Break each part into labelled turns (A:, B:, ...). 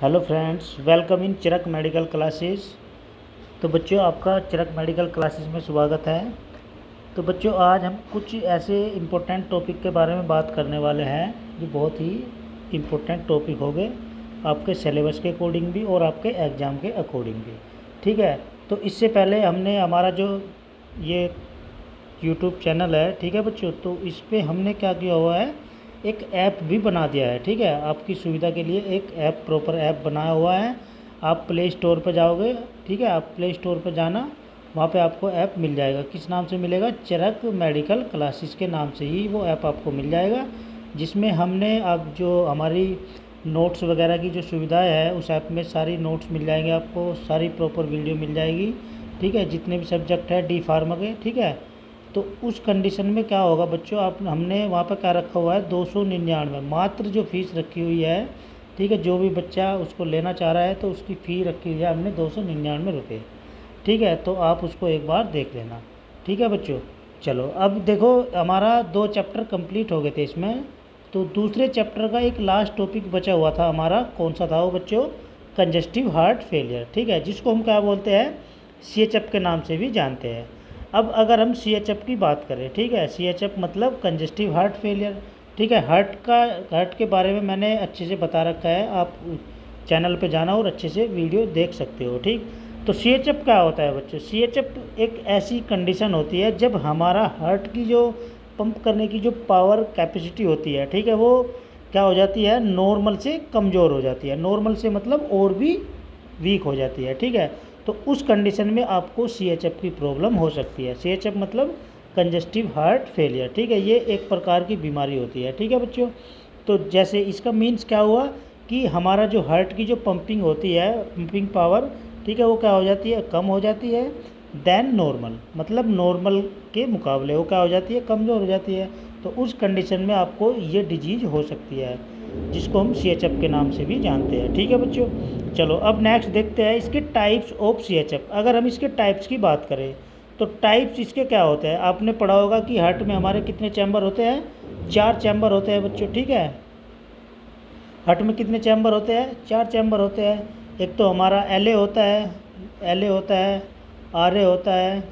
A: Hello friends, welcome in Chirak medical classes. तो बच्चों, आपका चिरक मेडिकल क्लासेस में स्वागत है। तो बच्चों, आज हम कुछ ऐसे इम्पोर्टेंट टॉपिक के बारे में बात करने वाले हैं जो बहुत ही इम्पोर्टेंट टॉपिक होंगे आपके सिलेबस के अकॉर्डिंग भी और आपके एग्ज़ाम के अकॉर्डिंग भी। ठीक है, तो इससे पहले हमने हमारा जो ये यूट्यूब चैनल है, ठीक है बच्चों, तो इस पर हमने क्या किया हुआ है, एक ऐप भी बना दिया है। ठीक है, आपकी सुविधा के लिए एक ऐप, प्रॉपर ऐप बनाया हुआ है। आप प्ले स्टोर पर जाओगे, ठीक है, आप प्ले स्टोर पर जाना, वहाँ पे आपको ऐप मिल जाएगा। किस नाम से मिलेगा? चिरक मेडिकल क्लासेस के नाम से ही वो ऐप आपको मिल जाएगा, जिसमें हमने अब जो हमारी नोट्स वगैरह की जो सुविधाएं है, उस ऐप में सारी नोट्स मिल जाएंगे आपको, सारी प्रॉपर वीडियो मिल जाएगी। ठीक है, जितने भी सब्जेक्ट है डी फार्मा के। ठीक है, तो उस कंडीशन में क्या होगा बच्चों, आप हमने वहाँ पर क्या रखा हुआ है, 299 मात्र जो फ़ीस रखी हुई है। ठीक है, जो भी बच्चा उसको लेना चाह रहा है तो उसकी फ़ी रखी हुई है हमने 299 रुपये। ठीक है, तो आप उसको एक बार देख लेना। ठीक है बच्चों, चलो अब देखो, हमारा 2 चैप्टर कंप्लीट हो गए थे इसमें। तो दूसरे चैप्टर का एक लास्ट टॉपिक बचा हुआ था हमारा, कौन सा था वो बच्चों? Congestive heart failure. ठीक है, जिसको हम क्या बोलते हैं, CHF के नाम से भी जानते हैं। अब अगर हम CHF की बात करें, ठीक है, CHF मतलब कंजस्टिव हार्ट फेलियर। ठीक है, हार्ट के बारे में मैंने अच्छे से बता रखा है, आप चैनल पे जाना और अच्छे से वीडियो देख सकते हो। ठीक, तो CHF क्या होता है बच्चों? CHF एक ऐसी कंडीशन होती है जब हमारा हार्ट की जो पंप करने की जो पावर कैपेसिटी होती है, ठीक है, वो क्या हो जाती है, नॉर्मल से कमज़ोर हो जाती है। नॉर्मल से मतलब और भी वीक हो जाती है। ठीक है, तो उस कंडीशन में आपको CHF की प्रॉब्लम हो सकती है। CHF मतलब कंजस्टिव हार्ट फेलियर। ठीक है, ये एक प्रकार की बीमारी होती है। ठीक है बच्चों, तो जैसे इसका मीन्स क्या हुआ कि हमारा जो हार्ट की जो पंपिंग होती है, पंपिंग पावर, ठीक है, वो क्या हो जाती है, कम हो जाती है देन नॉर्मल, मतलब नॉर्मल के मुकाबले वो क्या हो जाती है, कमज़ोर हो जाती है। तो उस कंडीशन में आपको ये डिजीज़ हो सकती है, जिसको हम CHF के नाम से भी जानते हैं। ठीक है बच्चों, चलो अब नेक्स्ट देखते हैं इसके टाइप्स ऑफ CHF। अगर हम इसके टाइप्स की बात करें तो टाइप्स इसके क्या होते हैं, आपने पढ़ा होगा कि हार्ट में हमारे कितने चैम्बर होते हैं? 4 चैम्बर होते हैं बच्चों। ठीक है, हार्ट में कितने चैम्बर होते हैं? 4 चैम्बर होते हैं। एक तो हमारा LA होता है, LA होता है, RA होता है,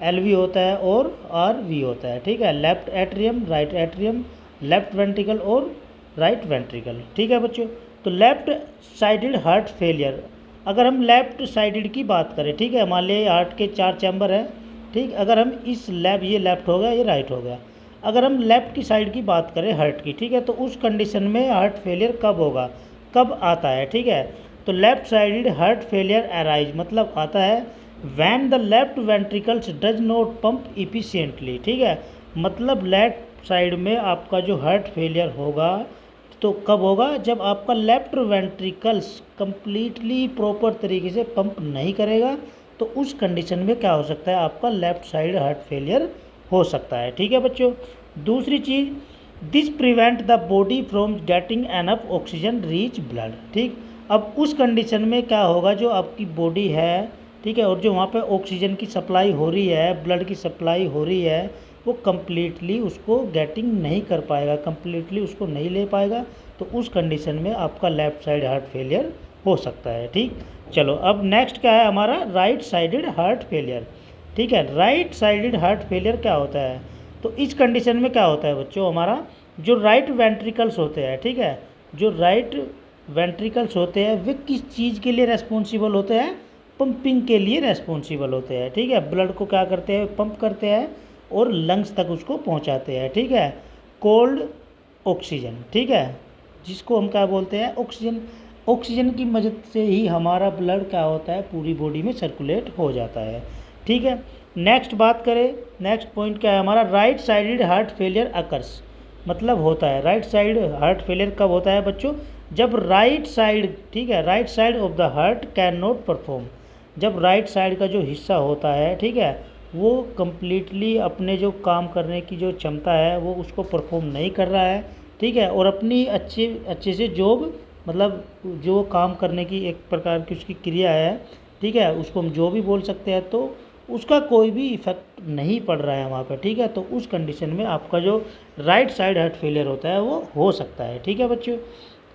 A: LV होता है और RV होता है। ठीक है, left atrium, right atrium, left ventricle और राइट वेंट्रिकल। ठीक है बच्चों, तो लेफ्ट साइडेड हार्ट फेलियर, अगर हम लेफ्ट साइडेड की बात करें, ठीक है, मान लिया हार्ट के 4 चैम्बर हैं। ठीक, अगर हम इस ये लेफ्ट हो गया, ये राइट हो गया। अगर हम लेफ़्ट की साइड की बात करें हार्ट की, ठीक है, तो उस कंडीशन में हार्ट फेलियर कब होगा, कब आता है? ठीक है, तो left sided heart failure arise मतलब आता है when the left ventricles does not pump efficiently. ठीक है, मतलब लेफ्ट साइड में आपका जो हार्ट फेलियर होगा तो कब होगा, जब आपका लेफ्ट वेंट्रिकल्स कंप्लीटली प्रॉपर तरीके से पंप नहीं करेगा। तो उस कंडीशन में क्या हो सकता है, आपका लेफ्ट साइड हार्ट फेलियर हो सकता है। ठीक है बच्चों, दूसरी चीज़, this prevent the body from getting enough oxygen reach blood. ठीक, अब उस कंडीशन में क्या होगा, जो आपकी बॉडी है, ठीक है, और जो वहाँ पे ऑक्सीजन की सप्लाई हो रही है, ब्लड की सप्लाई हो रही है, वो कम्प्लीटली उसको गेटिंग नहीं कर पाएगा, कम्प्लीटली उसको नहीं ले पाएगा। तो उस कंडीशन में आपका लेफ़्ट साइड हार्ट फेलियर हो सकता है। ठीक, चलो अब नेक्स्ट क्या है हमारा, राइट साइडेड हार्ट फेलियर। ठीक है, राइट साइडेड हार्ट फेलियर क्या होता है? तो इस कंडीशन में क्या होता है बच्चों, हमारा जो राइट वेंट्रिकल्स होते हैं, ठीक है, जो राइट वेंट्रिकल्स होते हैं वे किस चीज़ के लिए रेस्पॉन्सिबल होते हैं? पंपिंग के लिए रेस्पॉन्सिबल होते हैं। ठीक है, ब्लड को क्या करते हैं, पंप करते हैं और लंग्स तक उसको पहुंचाते हैं। ठीक है, कोल्ड ऑक्सीजन, ठीक है, जिसको हम क्या बोलते हैं, ऑक्सीजन। ऑक्सीजन की मदद से ही हमारा ब्लड क्या होता है, पूरी बॉडी में सर्कुलेट हो जाता है। ठीक है, नेक्स्ट बात करें, नेक्स्ट पॉइंट क्या है हमारा, right sided heart failure occurs मतलब होता है, राइट साइड हार्ट फेलियर कब होता है बच्चों, जब राइट साइड, ठीक है, right side of the heart can not perform, जब राइट साइड का जो हिस्सा होता है, ठीक है, वो कम्प्लीटली अपने जो काम करने की जो क्षमता है वो उसको परफॉर्म नहीं कर रहा है। ठीक है, और अपनी अच्छे से जॉब, मतलब जो काम करने की एक प्रकार की उसकी क्रिया है, ठीक है, उसको हम जो भी बोल सकते हैं, तो उसका कोई भी इफेक्ट नहीं पड़ रहा है वहाँ पर। ठीक है, तो उस कंडीशन में आपका जो राइट साइड हार्ट फेलियर होता है वो हो सकता है। ठीक है बच्चों,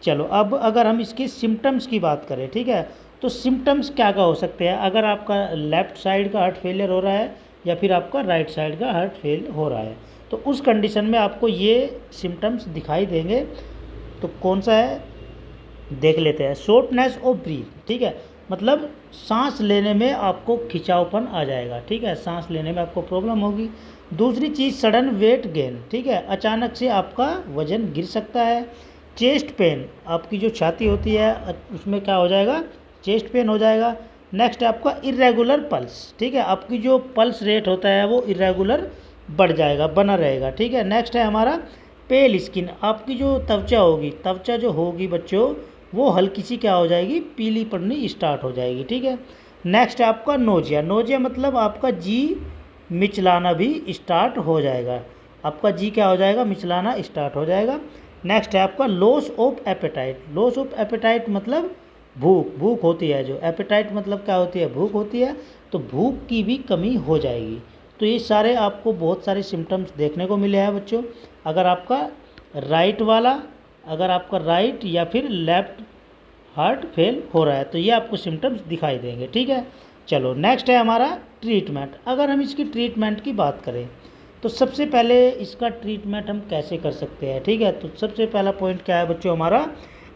A: चलो अब अगर हम इसके सिम्टम्स की बात करें, ठीक है, तो सिम्टम्स क्या क्या हो सकते हैं अगर आपका लेफ़्ट साइड का हार्ट फेलियर हो रहा है या फिर आपका राइट साइड का हार्ट फेल हो रहा है, तो उस कंडीशन में आपको ये सिम्टम्स दिखाई देंगे। तो कौन सा है देख लेते हैं। शॉर्टनेस ऑफ ब्रीथ, ठीक है, मतलब सांस लेने में आपको खिंचावपन आ जाएगा, ठीक है, सांस लेने में आपको प्रॉब्लम होगी। दूसरी चीज़ सडन वेट गेन, ठीक है, अचानक से आपका वजन गिर सकता है। चेस्ट पेन, आपकी जो छाती होती है उसमें क्या हो जाएगा, चेस्ट पेन हो जाएगा। नेक्स्ट है आपका इरेगुलर पल्स, ठीक है, आपकी जो पल्स रेट होता है वो इरेगुलर बढ़ जाएगा, बना रहेगा, ठीक है। नेक्स्ट है हमारा पेल स्किन, आपकी जो त्वचा होगी, त्वचा जो होगी बच्चों वो हल्की सी क्या हो जाएगी, पीली पड़नी स्टार्ट हो जाएगी, ठीक है। नेक्स्ट है आपका नोजिया, नोजिया मतलब आपका जी मिचलाना भी स्टार्ट हो जाएगा, आपका जी क्या हो जाएगा, मिचलाना स्टार्ट हो जाएगा। नेक्स्ट है आपका loss of appetite, loss of appetite मतलब भूख, भूख होती है जो, एपेटाइट मतलब क्या होती है, भूख होती है, तो भूख की भी कमी हो जाएगी। तो ये सारे आपको बहुत सारे सिम्टम्स देखने को मिले हैं बच्चों। अगर आपका राइट वाला, अगर आपका राइट या फिर लेफ्ट हार्ट फेल हो रहा है तो ये आपको सिम्टम्स दिखाई देंगे, ठीक है। चलो नेक्स्ट है हमारा ट्रीटमेंट। अगर हम इसकी ट्रीटमेंट की बात करें तो सबसे पहले इसका ट्रीटमेंट हम कैसे कर सकते हैं, ठीक है। तो सबसे पहला पॉइंट क्या है बच्चों हमारा,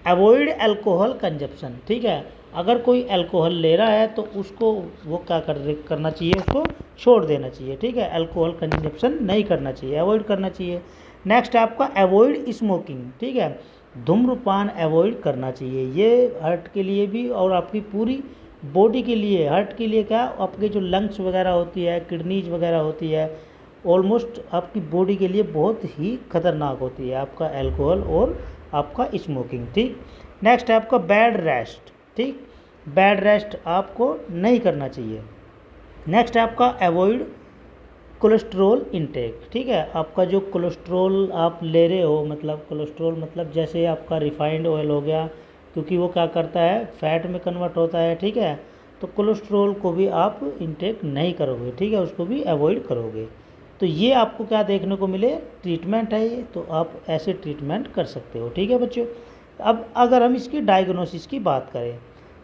A: अवॉइड अल्कोहल कंजप्शन, ठीक है। अगर कोई अल्कोहल ले रहा है तो उसको वो क्या करना चाहिए, उसको छोड़ देना चाहिए, ठीक है, अल्कोहल कंजप्शन नहीं करना चाहिए, अवॉइड करना चाहिए। नेक्स्ट है आपका अवॉइड स्मोकिंग, ठीक है, धूम्रपान अवॉइड करना चाहिए, ये हार्ट के लिए भी और आपकी पूरी बॉडी के लिए, हार्ट के लिए क्या, आपके जो लंग्स वगैरह होती है, किडनीज वगैरह होती है, ऑलमोस्ट आपकी बॉडी के लिए बहुत ही खतरनाक होती है आपका अल्कोहल और आपका स्मोकिंग, ठीक। नेक्स्ट है आपका बैड रेस्ट, ठीक, बैड रेस्ट आपको नहीं करना चाहिए। नेक्स्ट है आपका अवॉइड कोलेस्ट्रॉल इनटेक, ठीक है, आपका जो कोलेस्ट्रॉल आप ले रहे हो, मतलब कोलेस्ट्रॉल मतलब जैसे आपका रिफाइंड ऑयल हो गया, क्योंकि वो क्या करता है, फैट में कन्वर्ट होता है, ठीक है, तो कोलेस्ट्रॉल को भी आप इनटेक नहीं करोगे, ठीक है, उसको भी अवॉइड करोगे। तो ये आपको क्या देखने को मिले, ट्रीटमेंट है ये, तो आप ऐसे ट्रीटमेंट कर सकते हो, ठीक है बच्चों। अब अगर हम इसकी डायग्नोसिस की बात करें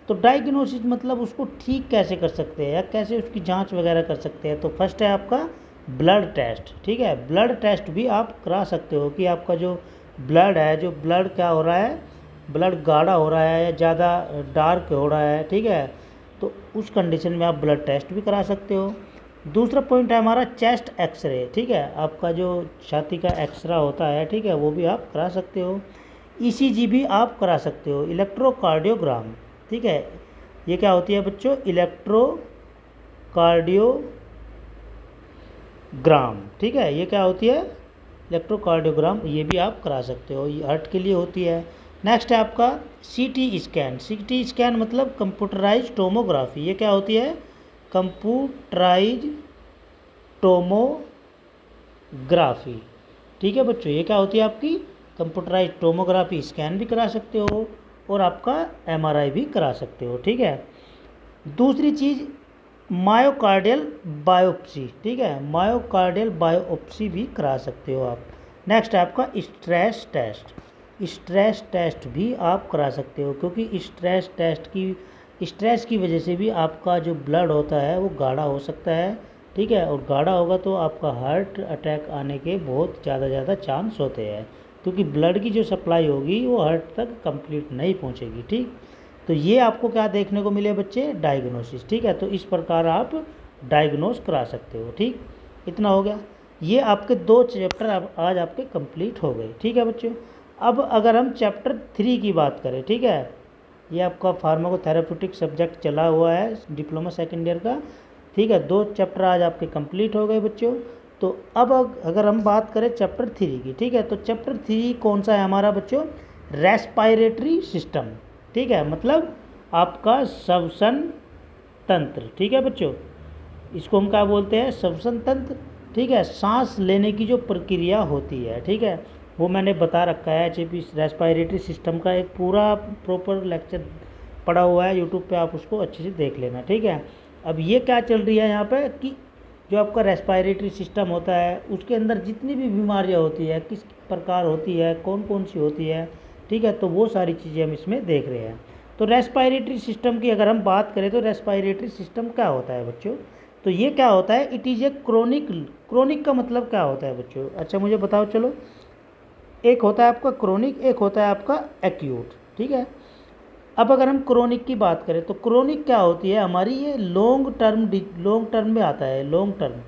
A: तो डायग्नोसिस मतलब उसको ठीक कैसे कर सकते हैं या कैसे उसकी जांच वगैरह कर सकते हैं। तो फर्स्ट है आपका ब्लड टेस्ट, ठीक है, ब्लड टेस्ट भी आप करा सकते हो कि आपका जो ब्लड है, जो ब्लड क्या हो रहा है, ब्लड गाढ़ा हो रहा है या ज़्यादा डार्क हो रहा है, ठीक है, तो उस कंडीशन में आप ब्लड टेस्ट भी करा सकते हो। दूसरा पॉइंट है हमारा चेस्ट एक्सरे, ठीक है, आपका जो छाती का एक्सरा होता है, ठीक है, वो भी आप करा सकते हो। ईसीजी भी आप करा सकते हो, इलेक्ट्रोकार्डियोग्राम, ठीक है, ये क्या होती है बच्चों, इलेक्ट्रोकार्डियोग्राम, ठीक है, ये क्या होती है, इलेक्ट्रोकार्डियोग्राम, ये भी आप करा सकते हो, ये हार्ट के लिए होती है। नेक्स्ट है आपका सीटी स्कैन, सीटी स्कैन मतलब कंप्यूटराइज टोमोग्राफी, ये क्या होती है, कंप्यूटराइज टोमोग्राफी, ठीक है बच्चों, ये क्या होती है आपकी कंप्यूटराइज टोमोग्राफी, स्कैन भी करा सकते हो और आपका एमआरआई भी करा सकते हो, ठीक है। दूसरी चीज़ मायोकार्डियल बायोप्सी, ठीक है, मायोकार्डियल बायोप्सी भी करा सकते हो आप। नेक्स्ट है आपका स्ट्रेस टेस्ट, स्ट्रेस टेस्ट भी आप करा सकते हो, क्योंकि स्ट्रेस की वजह से भी आपका जो ब्लड होता है वो गाढ़ा हो सकता है, ठीक है, और गाढ़ा होगा तो आपका हार्ट अटैक आने के बहुत ज़्यादा चांस होते हैं, क्योंकि ब्लड की जो सप्लाई होगी वो हार्ट तक कंप्लीट नहीं पहुंचेगी, ठीक। तो ये आपको क्या देखने को मिले बच्चे, डायग्नोसिस, ठीक है, तो इस प्रकार आप डायग्नोस करा सकते हो, ठीक। इतना हो गया, ये आपके 2 चैप्टर अब आज आपके कंप्लीट हो गए, ठीक है बच्चों। अब अगर हम चैप्टर 3 की बात करें, ठीक है, ये आपका फार्माकोथेरेप्यूटिक सब्जेक्ट चला हुआ है डिप्लोमा सेकेंड ईयर का, ठीक है, 2 चैप्टर आज आपके कंप्लीट हो गए बच्चों। तो अब अगर हम बात करें चैप्टर 3 की, ठीक है, तो चैप्टर 3 कौन सा है हमारा बच्चों, रेस्पिरेटरी सिस्टम, ठीक है, मतलब आपका श्वसन तंत्र, ठीक है बच्चों, इसको हम क्या बोलते हैं, श्वसन तंत्र, ठीक है, सांस लेने की जो प्रक्रिया होती है, ठीक है, वो मैंने बता रखा है, एचएपी रेस्पिरेटरी सिस्टम का एक पूरा प्रॉपर लेक्चर पड़ा हुआ है यूट्यूब पे, आप उसको अच्छे से देख लेना, ठीक है। अब ये क्या चल रही है यहाँ पे कि जो आपका रेस्पिरेटरी सिस्टम होता है उसके अंदर जितनी भी बीमारियाँ होती है, किस प्रकार होती है, कौन कौन सी होती है, ठीक है, तो वो सारी चीज़ें हम इसमें देख रहे हैं। तो रेस्पायरेटरी सिस्टम की अगर हम बात करें तो रेस्पायरेटरी सिस्टम क्या होता है बच्चों? तो ये क्या होता है, it is a chronic. Chronic का मतलब क्या होता है बच्चों? अच्छा मुझे बताओ चलो। एक होता है आपका क्रोनिक, एक होता है आपका एक्यूट, ठीक है। अब अगर हम क्रोनिक की बात करें तो क्रोनिक क्या होती है हमारी, ये लॉन्ग टर्म में आता है, लॉन्ग टर्म,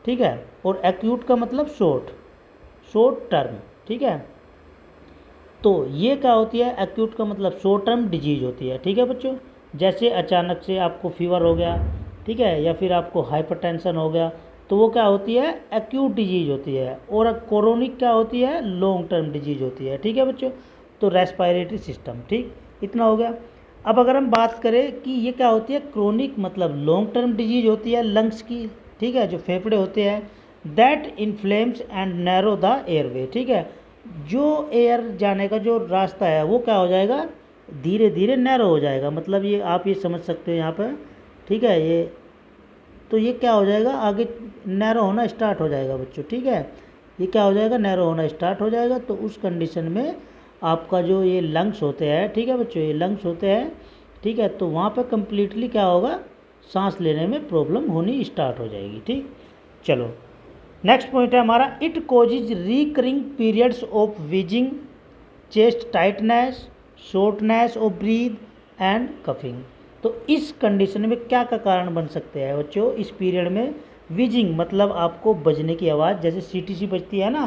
A: ठीक है। और एक्यूट का मतलब शॉर्ट टर्म, ठीक है। तो ये क्या होती है, एक्यूट का मतलब शॉर्ट टर्म डिजीज होती है, ठीक है बच्चों। जैसे अचानक से आपको फीवर हो गया, ठीक है, या फिर आपको हाइपरटेंशन हो गया, तो वो क्या होती है, एक्यूट डिजीज होती है। और क्रोनिक क्या होती है, लॉन्ग टर्म डिजीज होती है, ठीक है बच्चों। तो रेस्पायरेटरी सिस्टम, ठीक, इतना हो गया। अब अगर हम बात करें कि ये क्या होती है, क्रोनिक मतलब लॉन्ग टर्म डिजीज होती है लंग्स की, ठीक है, जो फेफड़े होते हैं, that inflames and narrow the airway, ठीक है। जो एयर जाने का जो रास्ता है वो क्या हो जाएगा, धीरे धीरे नैरो हो जाएगा। मतलब ये आप ये समझ सकते हो यहाँ पर, ठीक है। ये तो ये क्या हो जाएगा, आगे नैरो होना स्टार्ट हो जाएगा बच्चों, ठीक है। ये क्या हो जाएगा, नैरो होना स्टार्ट हो जाएगा। तो उस कंडीशन में आपका जो ये लंग्स होते हैं, ठीक है बच्चों, ये लंग्स होते हैं, ठीक है, तो वहाँ पर कम्प्लीटली क्या होगा, सांस लेने में प्रॉब्लम होनी स्टार्ट हो जाएगी, ठीक। चलो नेक्स्ट पॉइंट है हमारा, it causes recurring periods of wheezing, chest tightness, shortness of breath and coughing. तो इस कंडीशन में क्या का कारण बन सकते हैं बच्चों, इस पीरियड में वीजिंग मतलब आपको बजने की आवाज़, जैसे सीटीसी बजती है ना,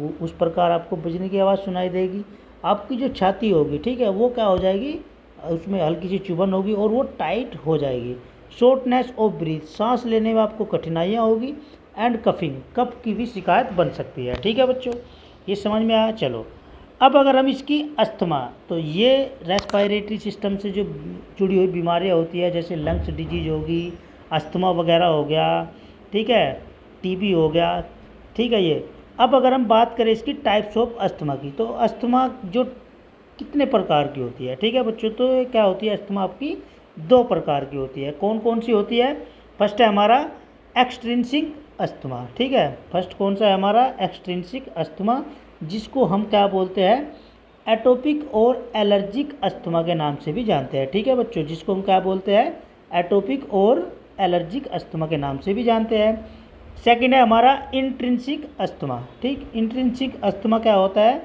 A: वो उस प्रकार आपको बजने की आवाज़ सुनाई देगी। आपकी जो छाती होगी, ठीक है, वो क्या हो जाएगी, उसमें हल्की सी चुभन होगी और वो टाइट हो जाएगी। शॉर्टनेस ऑफ ब्रीथ, सांस लेने में आपको कठिनाइयाँ होगी। एंड कफिंग, कफ की भी शिकायत बन सकती है, ठीक है बच्चों, ये समझ में आया। चलो अब अगर हम इसकी अस्थमा, तो ये रेस्पायरेटरी सिस्टम से जो जुड़ी हुई बीमारियां होती है, जैसे लंग्स डिजीज होगी, अस्थमा वगैरह हो गया, ठीक है, टीबी हो गया, ठीक है। ये अब अगर हम बात करें इसकी टाइप्स ऑफ अस्थमा की, तो अस्थमा जो कितने प्रकार की होती है, ठीक है बच्चों। तो क्या होती है अस्थमा आपकी, दो प्रकार की होती है। कौन कौन सी होती है? फर्स्ट है हमारा एक्सट्रिंसिक अस्थमा, ठीक है। फर्स्ट कौन सा है हमारा, एक्सट्रिंसिक अस्थमा, जिसको हम क्या बोलते हैं, एटोपिक और एलर्जिक अस्थमा के नाम से भी जानते हैं, ठीक है बच्चों, जिसको हम क्या बोलते हैं, एटोपिक और एलर्जिक अस्थमा के नाम से भी जानते हैं। सेकंड है हमारा इंट्रिंसिक अस्थमा, ठीक। इंट्रिंसिक अस्थमा क्या होता है,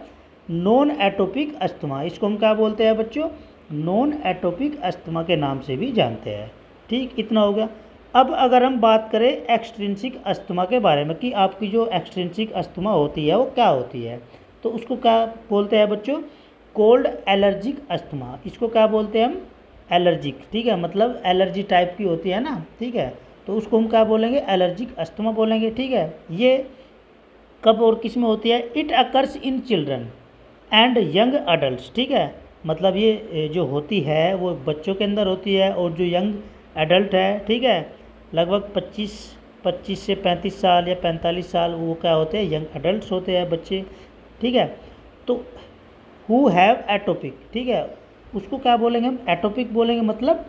A: नॉन एटोपिक अस्थमा, इसको हम क्या बोलते हैं बच्चों, नॉन एटोपिक अस्थमा के नाम से भी जानते हैं, ठीक, इतना हो गया। अब अगर हम बात करें एक्सट्रिंसिक अस्थमा के बारे में कि आपकी जो एक्सट्रिंसिक अस्थमा होती है वो क्या होती है, तो उसको क्या बोलते हैं बच्चों, कोल्ड एलर्जिक अस्थमा, इसको क्या बोलते हैं हम, एलर्जिक, ठीक है, मतलब एलर्जी टाइप की होती है ना, ठीक है, तो उसको हम क्या बोलेंगे, एलर्जिक अस्थमा बोलेंगे, ठीक है। ये कब और किस में होती है, it occurs in children and young adult, ठीक है, मतलब ये जो होती है वो बच्चों के अंदर होती है, और जो यंग एडल्ट है, ठीक है, लगभग 25 से 35 साल या 45 साल, वो क्या होते हैं, यंग एडल्ट्स होते हैं बच्चे, ठीक है। तो हु हैव एटोपिक, ठीक है, उसको क्या बोलेंगे हम, एटोपिक बोलेंगे, मतलब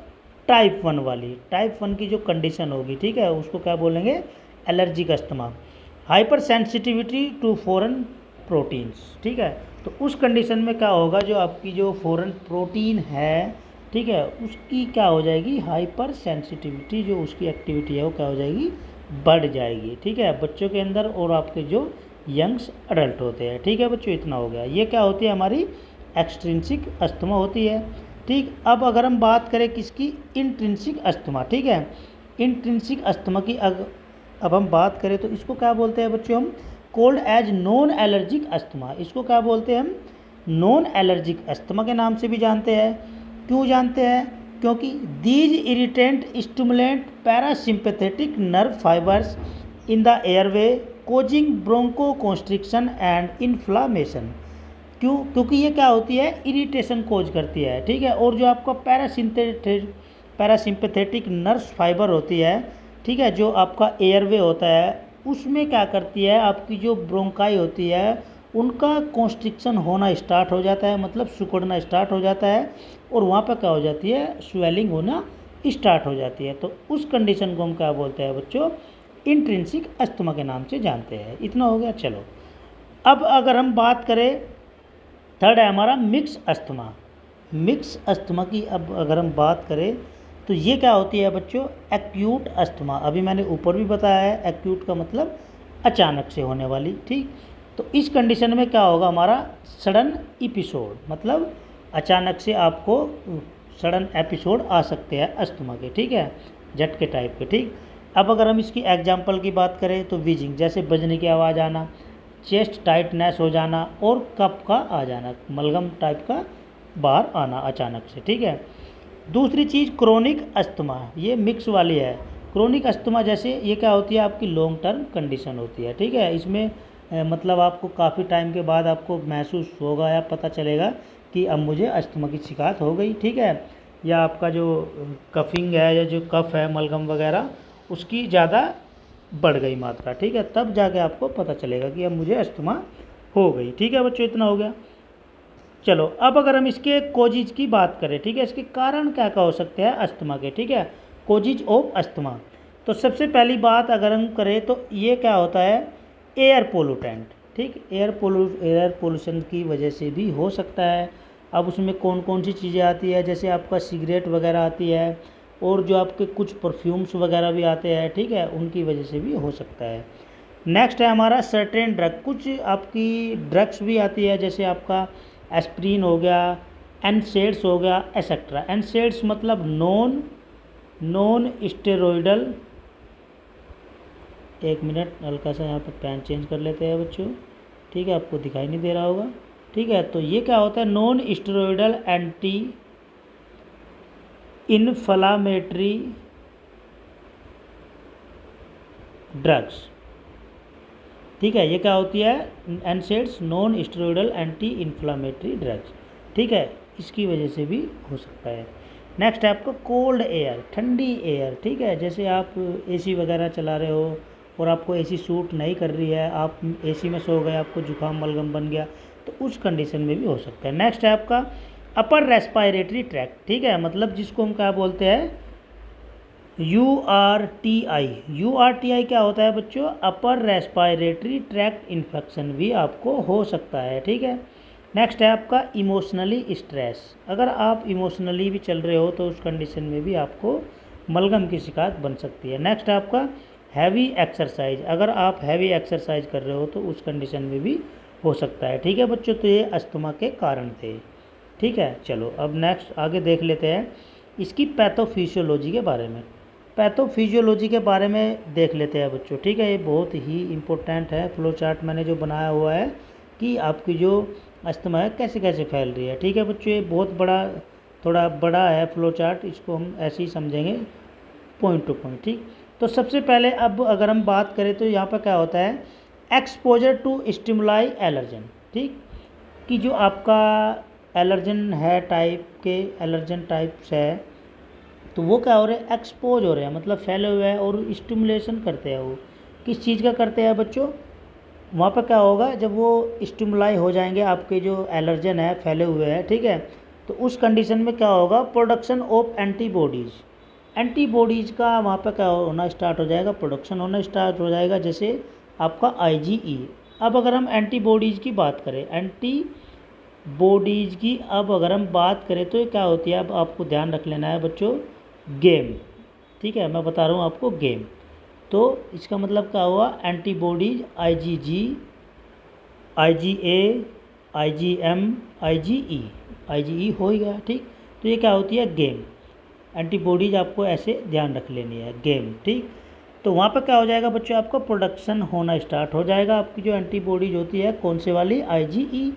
A: टाइप 1 वाली, टाइप 1 की जो कंडीशन होगी, ठीक है, उसको क्या बोलेंगे, allergic asthma. Hypersensitivity to foreign proteins, ठीक है, तो उस कंडीशन में क्या होगा, जो आपकी जो फॉरेन प्रोटीन है, ठीक है, उसकी क्या हो जाएगी, हाइपर सेंसिटिविटी, जो उसकी एक्टिविटी है वो क्या हो जाएगी, बढ़ जाएगी, ठीक है, बच्चों के अंदर और आपके जो यंग्स अडल्ट होते हैं, ठीक है बच्चों, इतना हो गया। ये क्या होती है हमारी एक्सट्रिंसिक अस्थमा होती है, ठीक। अब अगर हम बात करें किसकी, इंट्रिंसिक अस्थमा, ठीक है। इंट्रिंसिक अस्थमा की अब हम बात करें तो इसको क्या बोलते हैं बच्चों, हम called as non allergic asthma, इसको क्या बोलते हैं हम, नॉन एलर्जिक अस्थमा के नाम से भी जानते हैं। क्यों जानते हैं, क्योंकि these irritant stimulant parasympathetic nerve fibres in the airway causing bronchoconstriction and inflammation. क्यों, क्योंकि ये क्या होती है, इरिटेशन कोज करती है, ठीक है, और जो आपका पैरासिम्पैथेटिक नर्व फाइबर होती है, ठीक है, जो आपका एयरवे होता है, उसमें क्या करती है, आपकी जो ब्रोंकाई होती है उनका कॉन्स्ट्रिक्शन होना स्टार्ट हो जाता है, मतलब सिकुड़ना स्टार्ट हो जाता है, और वहाँ पर क्या हो जाती है, स्वेलिंग होना स्टार्ट हो जाती है। तो उस कंडीशन को हम क्या बोलते हैं बच्चों, इंट्रिंसिक अस्थमा के नाम से जानते हैं, इतना हो गया। चलो अब अगर हम बात करें थर्ड है हमारा मिक्स अस्थमा। मिक्स अस्थमा की अब अगर हम बात करें तो ये क्या होती है बच्चों, एक्यूट अस्थमा। अभी मैंने ऊपर भी बताया है, एक्यूट का मतलब अचानक से होने वाली, ठीक। तो इस कंडीशन में क्या होगा हमारा, सडन एपिसोड, मतलब अचानक से आपको सडन एपिसोड आ सकते हैं अस्थमा के, ठीक है, झटके टाइप के, ठीक। अब अगर हम इसकी एग्जांपल की बात करें तो वीजिंग, जैसे बजने की आवाज़ आना, चेस्ट टाइटनेस हो जाना और कफ का आ जाना, मलगम टाइप का बाहर आना अचानक से, ठीक है। दूसरी चीज़ क्रोनिक अस्थमा, ये मिक्स वाली है। क्रोनिक अस्थमा जैसे ये क्या होती है, आपकी लॉन्ग टर्म कंडीशन होती है, ठीक है। इसमें मतलब आपको काफ़ी टाइम के बाद आपको महसूस होगा या पता चलेगा कि अब मुझे अस्थमा की शिकायत हो गई, ठीक है, या आपका जो कफिंग है या जो कफ है मलगम वगैरह उसकी ज़्यादा बढ़ गई मात्रा, ठीक है, तब जाके आपको पता चलेगा कि अब मुझे अस्थमा हो गई, ठीक है बच्चों, इतना हो गया। चलो अब अगर हम इसके कोजिज की बात करें, ठीक है, इसके कारण क्या क्या हो सकते हैं अस्थमा के, ठीक है, कोजिज ऑफ अस्थमा। तो सबसे पहली बात अगर हम करें तो ये क्या होता है, एयर पोल्यूटेंट, ठीक, एयर पोल्यूशन की वजह से भी हो सकता है। अब उसमें कौन कौन सी चीज़ें आती है, जैसे आपका सिगरेट वगैरह आती है और जो आपके कुछ परफ्यूम्स वगैरह भी आते हैं, ठीक है, उनकी वजह से भी हो सकता है। नेक्स्ट है हमारा सर्टेन ड्रग, कुछ आपकी ड्रग्स भी आती है, जैसे आपका एस्प्रीन हो गया, एनसेड्स हो गया, एक्सेट्रा। एनसेड्स मतलब नॉन स्टेरॉइडल, एक मिनट हल्का सा यहाँ पर पेन चेंज कर लेते हैं बच्चों, ठीक है, आपको दिखाई नहीं दे रहा होगा, ठीक है। तो ये क्या होता है, non steroidal anti inflammatory drugs, ठीक है, ये क्या होती है, NSAIDs non steroidal anti inflammatory drugs, ठीक है, इसकी वजह से भी हो सकता है। नेक्स्ट है आपको कोल्ड एयर, ठंडी एयर, ठीक है, जैसे आप एसी वगैरह चला रहे हो और आपको एसी सूट नहीं कर रही है, आप एसी में सो गए, आपको जुकाम मलगम बन गया, तो उस कंडीशन में भी हो सकता है। नेक्स्ट है आपका अपर रेस्पिरेटरी ट्रैक्ट, ठीक है, मतलब जिसको हम क्या बोलते हैं, URTI। URTI क्या होता है बच्चों, अपर रेस्पिरेटरी ट्रैक्ट इन्फेक्शन भी आपको हो सकता है, ठीक है। नेक्स्ट है आपका इमोशनली स्ट्रेस, अगर आप इमोशनली भी चल रहे हो तो उस कंडीशन में भी आपको मलगम की शिकायत बन सकती है। नेक्स्ट है आपका हैवी एक्सरसाइज, अगर आप हैवी एक्सरसाइज कर रहे हो तो उस कंडीशन में भी हो सकता है, ठीक है बच्चों। तो ये अस्थमा के कारण थे, ठीक है। चलो अब नेक्स्ट आगे देख लेते हैं इसकी पैथोफिजियोलॉजी के बारे में। पैथोफिजियोलॉजी के बारे में देख लेते हैं बच्चों, ठीक है, ये बहुत ही इम्पोर्टेंट है। फ्लो चार्ट मैंने जो बनाया हुआ है कि आपकी जो अस्थमा है कैसे कैसे फैल रही है, ठीक है बच्चों, ये बहुत बड़ा, थोड़ा बड़ा है फ्लो चार्ट, इसको हम ऐसे ही समझेंगे पॉइंट टू पॉइंट, ठीक। तो सबसे पहले अब अगर हम बात करें तो यहाँ पर क्या होता है, एक्सपोजर टू स्टिमुलाई एलर्जन, ठीक, कि जो आपका एलर्जन है टाइप के, एलर्जन टाइप्स है, तो वो क्या हो रहे हैं, एक्सपोज हो रहे हैं, मतलब फैले हुए हैं और स्टिमुलेशन करते हैं। वो किस चीज़ का करते हैं बच्चों, वहाँ पर क्या होगा, जब वो स्टिमुलाई हो जाएंगे, आपके जो एलर्जन है फैले हुए हैं, ठीक है, तो उस कंडीशन में क्या होगा, प्रोडक्शन ऑफ एंटीबॉडीज़, एंटीबॉडीज़ का वहाँ पर क्या होना स्टार्ट हो जाएगा, प्रोडक्शन होना स्टार्ट हो जाएगा, जैसे आपका IgE। अब अगर हम एंटीबॉडीज़ की बात करें, एंटीबॉडीज़ की अब अगर हम बात करें तो क्या होती है, अब आपको ध्यान रख लेना है बच्चों, गेम, ठीक है, मैं बता रहा हूँ आपको गेम। तो इसका मतलब क्या हुआ, antibodies IgG, IgA, IgM, IgE हो ही गया, ठीक। तो ये क्या होती है, गेम, एंटीबॉडीज आपको ऐसे ध्यान रख लेनी है, गेम, ठीक। तो वहाँ पर क्या हो जाएगा बच्चों, आपका प्रोडक्शन होना स्टार्ट हो जाएगा, आपकी जो एंटीबॉडीज होती है कौन से वाली, IgE,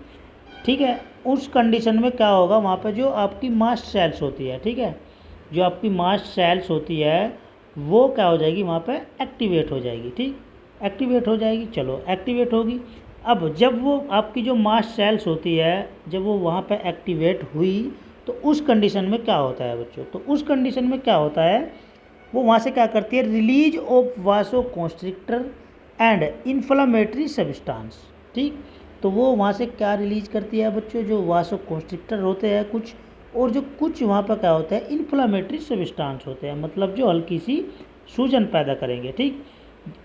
A: ठीक है। उस कंडीशन में क्या होगा, वहाँ पर जो आपकी मास्ट सेल्स होती है, ठीक है, जो आपकी मास्ट सेल्स होती है वो क्या हो जाएगी, वहाँ पे एक्टिवेट हो जाएगी, ठीक, एक्टिवेट हो जाएगी। चलो एक्टिवेट होगी, अब जब वो आपकी जो मास्ट सेल्स होती है जब वो वहाँ पे एक्टिवेट हुई तो उस कंडीशन में क्या होता है बच्चों, तो उस कंडीशन में क्या होता है, वो वहाँ से क्या करती है, release of vasoconstrictor and inflammatory substance, ठीक। तो वो वहाँ से क्या रिलीज करती है बच्चों, जो वासोकॉन्स्ट्रिक्टर होते हैं कुछ, और जो कुछ वहाँ पर क्या होता है, इन्फ्लामेटरी सब्सटेंस होते हैं, मतलब जो हल्की सी सूजन पैदा करेंगे, ठीक।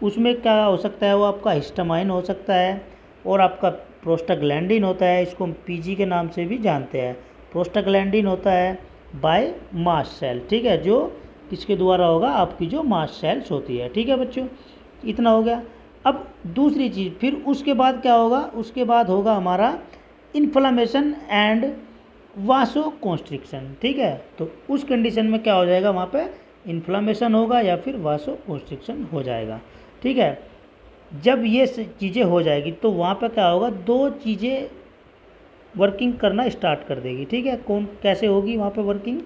A: उसमें क्या हो सकता है, वो आपका हिस्टामाइन हो सकता है और आपका प्रोस्टाग्लैंडिन होता है, इसको हम पीजी के नाम से भी जानते हैं। प्रोस्टाग्लैंडिन होता है बाय मास्ट सेल, ठीक है, जो किसके द्वारा होगा, आपकी जो मास्ट सेल्स होती है, ठीक है बच्चों, इतना हो गया। अब दूसरी चीज़, फिर उसके बाद क्या होगा, उसके बाद होगा हमारा इन्फ्लामेशन एंड वासो कॉन्स्ट्रिक्शन, ठीक है। तो उस कंडीशन में क्या हो जाएगा, वहाँ पे इन्फ्लामेशन होगा या फिर वासो कॉन्स्ट्रिक्शन हो जाएगा, ठीक है। जब ये चीज़ें हो जाएगी तो वहाँ पे क्या होगा, दो चीज़ें वर्किंग करना स्टार्ट कर देगी, ठीक है। कौन कैसे होगी वहाँ पे वर्किंग,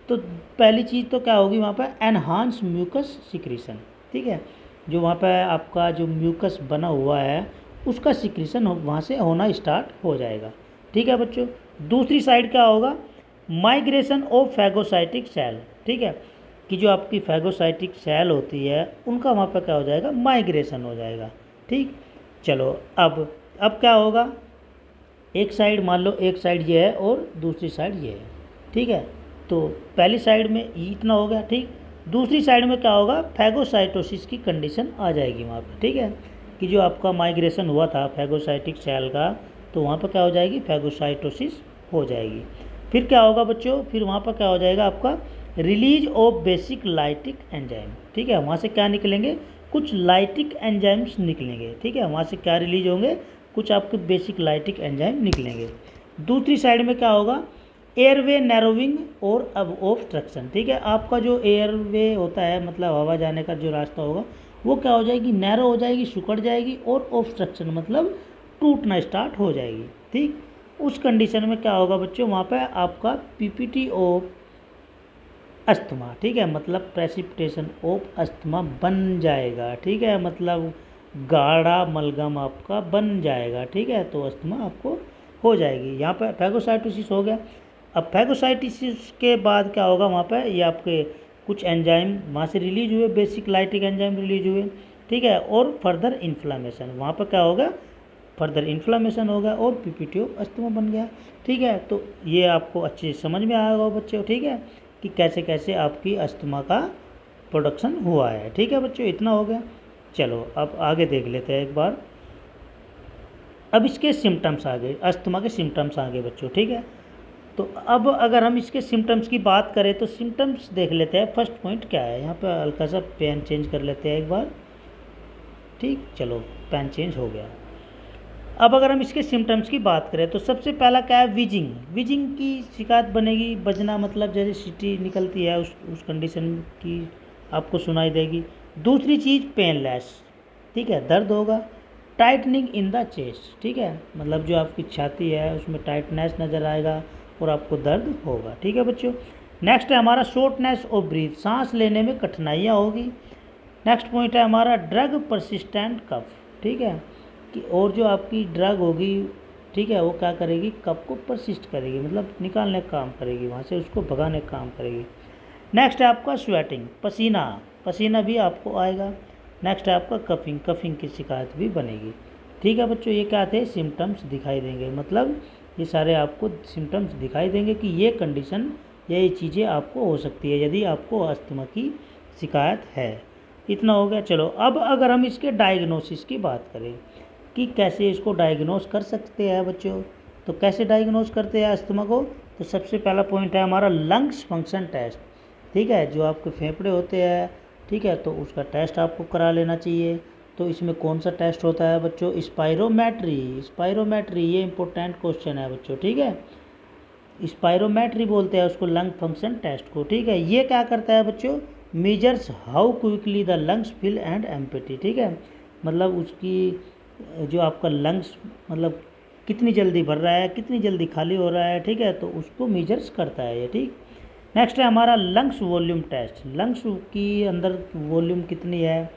A: तो पहली चीज़ तो क्या होगी वहाँ पे, एनहांस म्यूकस सिक्रीशन, ठीक है। जो वहाँ पे आपका जो म्यूकस बना हुआ है उसका सिक्रीशन वहाँ से होना स्टार्ट हो जाएगा, ठीक है बच्चों। दूसरी साइड क्या होगा, माइग्रेशन ऑफ फैगोसाइटिक सेल, ठीक है, कि जो आपकी फैगोसाइटिक सेल होती है उनका वहाँ पे क्या हो जाएगा, माइग्रेशन हो जाएगा, ठीक। चलो अब क्या होगा, एक साइड मान लो, एक साइड ये है और दूसरी साइड ये है, ठीक है। तो पहली साइड में इतना हो गया, ठीक। दूसरी साइड में क्या होगा, फैगोसाइटोसिस की कंडीशन आ जाएगी वहाँ पे, ठीक है, कि जो आपका माइग्रेशन हुआ था फैगोसाइटिक सेल का, तो वहाँ पर क्या हो जाएगी, फैगोसाइटोसिस हो जाएगी। फिर क्या होगा बच्चों, फिर वहाँ पर क्या हो जाएगा आपका release of basic lytic enzyme, ठीक है। वहाँ से क्या निकलेंगे, कुछ लाइटिक एंजाइम्स निकलेंगे, ठीक है। वहाँ से क्या रिलीज होंगे, कुछ आपके बेसिक लाइटिक एंजाइम निकलेंगे। दूसरी साइड में क्या होगा, एयरवे नैरोविंग और अब ऑब्स्ट्रक्शन, ठीक है। आपका जो एयरवे होता है, मतलब हवा जाने का जो रास्ता होगा, वो क्या हो जाएगी, नैरो हो जाएगी, सिकुड़ जाएगी, और ऑब्स्ट्रक्शन मतलब टूटना स्टार्ट हो जाएगी, ठीक। उस कंडीशन में क्या होगा बच्चों, वहाँ पे आपका पीपीटी ऑफ अस्थमा, ठीक है, मतलब प्रेसिपिटेशन ऑफ अस्थमा बन जाएगा, ठीक है, मतलब गाढ़ा मलगम आपका बन जाएगा, ठीक है। तो अस्थमा आपको हो जाएगी। यहाँ पे फैगोसाइटोसिस हो गया। अब फैगोसाइटोसिस के बाद क्या होगा, वहाँ पे ये आपके कुछ एंजाइम वहाँ से रिलीज हुए, बेसिक लाइटिक एंजाइम रिलीज हुए, ठीक है, और फर्दर इन्फ्लामेशन, वहाँ पर क्या होगा, फर्दर इन्फ्लामेशन होगा और पीपीटी ऑफ अस्थमा बन गया, ठीक है। तो ये आपको अच्छे से समझ में आएगा बच्चों, ठीक है, कि कैसे कैसे आपकी अस्थमा का प्रोडक्शन हुआ है, ठीक है बच्चों, इतना हो गया। चलो अब आगे देख लेते हैं एक बार। अब इसके सिम्टम्स आ गए, अस्थमा के सिम्टम्स आ गए बच्चों, ठीक है। तो अब अगर हम इसके सिम्टम्स की बात करें तो सिम्टम्स देख लेते हैं। फर्स्ट पॉइंट क्या है, यहाँ पे हल्का सा पेन चेंज कर लेते हैं एक बार, ठीक, चलो पेन चेंज हो गया। अब अगर हम इसके सिम्टम्स की बात करें तो सबसे पहला क्या है, विजिंग, विजिंग की शिकायत बनेगी। बजना मतलब जैसे सीटी निकलती है, उस कंडीशन की आपको सुनाई देगी। दूसरी चीज़ पेनलेस, ठीक है, दर्द होगा। टाइटनिंग इन द चेस्ट, ठीक है, मतलब जो आपकी छाती है उसमें टाइटनेस नज़र आएगा और आपको दर्द होगा, ठीक है बच्चों। नेक्स्ट है हमारा शॉर्टनेस ऑफ ब्रीथ, सांस लेने में कठिनाइयाँ होगी। नेक्स्ट पॉइंट है हमारा ड्रग परसिस्टेंट कफ, ठीक है, कि और जो आपकी ड्रग होगी, ठीक है, वो क्या करेगी, कफ को परसिस्ट करेगी, मतलब निकालने का काम करेगी, वहाँ से उसको भगाने का काम करेगी। नेक्स्ट है आपका स्वेटिंग, पसीना, पसीना भी आपको आएगा। नेक्स्ट है आपका कफिंग, कफिंग की शिकायत भी बनेगी, ठीक है बच्चों। ये क्या थे, सिम्टम्स दिखाई देंगे, मतलब ये सारे आपको सिम्टम्स दिखाई देंगे कि ये कंडीशन, ये चीज़ें आपको हो सकती है यदि आपको अस्थमा की शिकायत है। इतना हो गया। चलो अब अगर हम इसके डायग्नोसिस की बात करें कि कैसे इसको डायग्नोस कर सकते हैं बच्चों, तो कैसे डायग्नोस करते हैं अस्थमा को, तो सबसे पहला पॉइंट है हमारा लंग्स फंक्शन टेस्ट, ठीक है, जो आपके फेफड़े होते हैं, ठीक है, तो उसका टेस्ट आपको करा लेना चाहिए। तो इसमें कौन सा टेस्ट होता है बच्चों, स्पायरोमेट्री, स्पायरोमेट्री, ये इंपॉर्टेंट क्वेश्चन है बच्चों, ठीक है, स्पायरोमेट्री बोलते हैं उसको, लंग फंक्शन टेस्ट को, ठीक है। ये क्या करता है बच्चों, measures how quickly the lungs fill and empty, ठीक है, मतलब उसकी जो आपका लंग्स मतलब कितनी जल्दी भर रहा है, कितनी जल्दी खाली हो रहा है, ठीक है, तो उसको मेजर्स करता है ये, ठीक। नेक्स्ट है हमारा लंग्स वॉल्यूम टेस्ट, लंग्स की अंदर वॉल्यूम कितनी है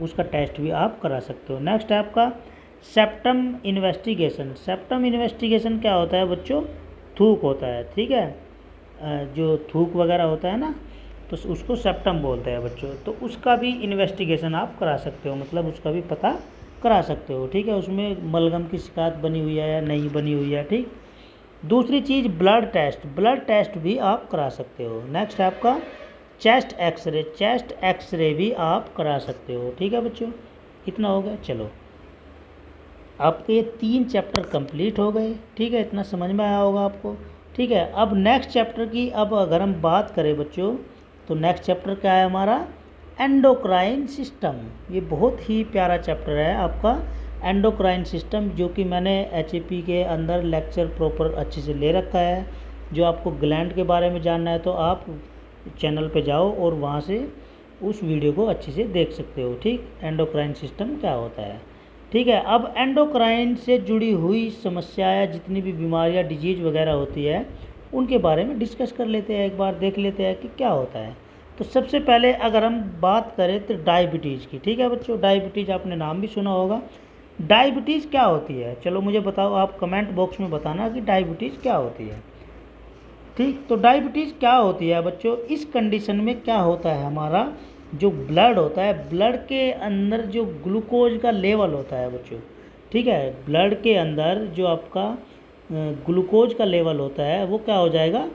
A: उसका टेस्ट भी आप करा सकते हो। नेक्स्ट है आपका सेप्टम इन्वेस्टिगेशन, सेप्टम इन्वेस्टिगेशन क्या होता है बच्चों, थूक होता है, ठीक है, जो थूक वगैरह होता है ना, तो उसको सेप्टम बोलते हैं बच्चों, तो उसका भी इन्वेस्टिगेशन आप करा सकते हो, मतलब उसका भी पता करा सकते हो, ठीक है, उसमें मलगम की शिकायत बनी हुई है या नहीं बनी हुई है, ठीक। दूसरी चीज़ ब्लड टेस्ट, ब्लड टेस्ट भी आप करा सकते हो। नेक्स्ट है आपका चेस्ट एक्सरे, चेस्ट एक्सरे भी आप करा सकते हो, ठीक है बच्चों, इतना हो गया। चलो आपके ये 3 चैप्टर कंप्लीट हो गए। ठीक है, इतना समझ में आया होगा आपको। ठीक है, अब नेक्स्ट चैप्टर की अब अगर हम बात करें बच्चों, तो नेक्स्ट चैप्टर क्या है हमारा, एंडोक्राइन सिस्टम। ये बहुत ही प्यारा चैप्टर है आपका एंडोक्राइन सिस्टम, जो कि मैंने HAP के अंदर लेक्चर प्रॉपर अच्छे से ले रखा है। जो आपको ग्लैंड के बारे में जानना है तो आप चैनल पे जाओ और वहाँ से उस वीडियो को अच्छे से देख सकते हो। ठीक, एंडोक्राइन सिस्टम क्या होता है। ठीक है, अब एंडोक्राइन से जुड़ी हुई समस्याएं, जितनी भी बीमारियां, डिजीज वगैरह होती है, उनके बारे में डिस्कस कर लेते हैं, एक बार देख लेते हैं कि क्या होता है। तो सबसे पहले अगर हम बात करें तो डायबिटीज़ की। ठीक है बच्चों, डायबिटीज़ आपने नाम भी सुना होगा। डायबिटीज़ क्या होती है, चलो मुझे बताओ, आप कमेंट बॉक्स में बताना कि डायबिटीज़ क्या होती है। ठीक, तो डायबिटीज़ क्या होती है बच्चों, इस कंडीशन में क्या होता है, हमारा जो ब्लड होता है, ब्लड के अंदर जो ग्लूकोज का लेवल होता है बच्चों, ठीक है, ब्लड के अंदर जो आपका ग्लूकोज का लेवल होता है वो क्या हो जाएगा,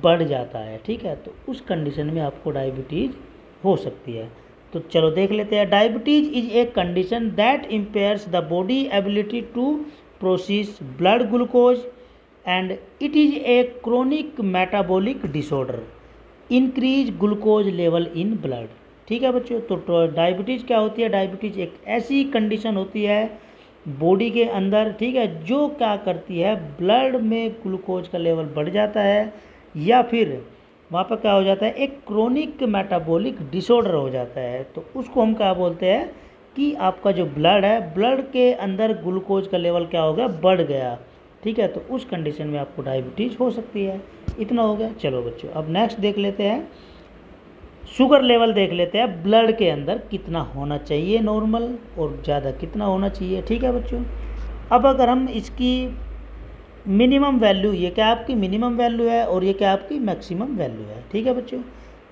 A: बढ़ जाता है। ठीक है, तो उस कंडीशन में आपको डायबिटीज़ हो सकती है। तो चलो देख लेते हैं। Diabetes is a condition that impairs the body ability to process blood glucose and it is a chronic metabolic disorder, increase glucose level in blood. ठीक है बच्चों, तो डायबिटीज़ क्या होती है, डायबिटीज़ एक ऐसी कंडीशन होती है बॉडी के अंदर, ठीक है, जो क्या करती है, ब्लड में ग्लूकोज का लेवल बढ़ जाता है या फिर वहाँ पर क्या हो जाता है, एक क्रोनिक मेटाबॉलिक डिसऑर्डर हो जाता है। तो उसको हम क्या बोलते हैं कि आपका जो ब्लड है, ब्लड के अंदर ग्लूकोज का लेवल क्या हो गया, बढ़ गया। ठीक है, तो उस कंडीशन में आपको डायबिटीज़ हो सकती है। इतना हो गया। चलो बच्चों, अब नेक्स्ट देख लेते हैं, शुगर लेवल देख लेते हैं, ब्लड के अंदर कितना होना चाहिए नॉर्मल और ज़्यादा कितना होना चाहिए। ठीक है बच्चों, अब अगर हम इसकी मिनिमम वैल्यू, ये क्या आपकी मिनिमम वैल्यू है और ये क्या आपकी मैक्सिमम वैल्यू है। ठीक है बच्चों,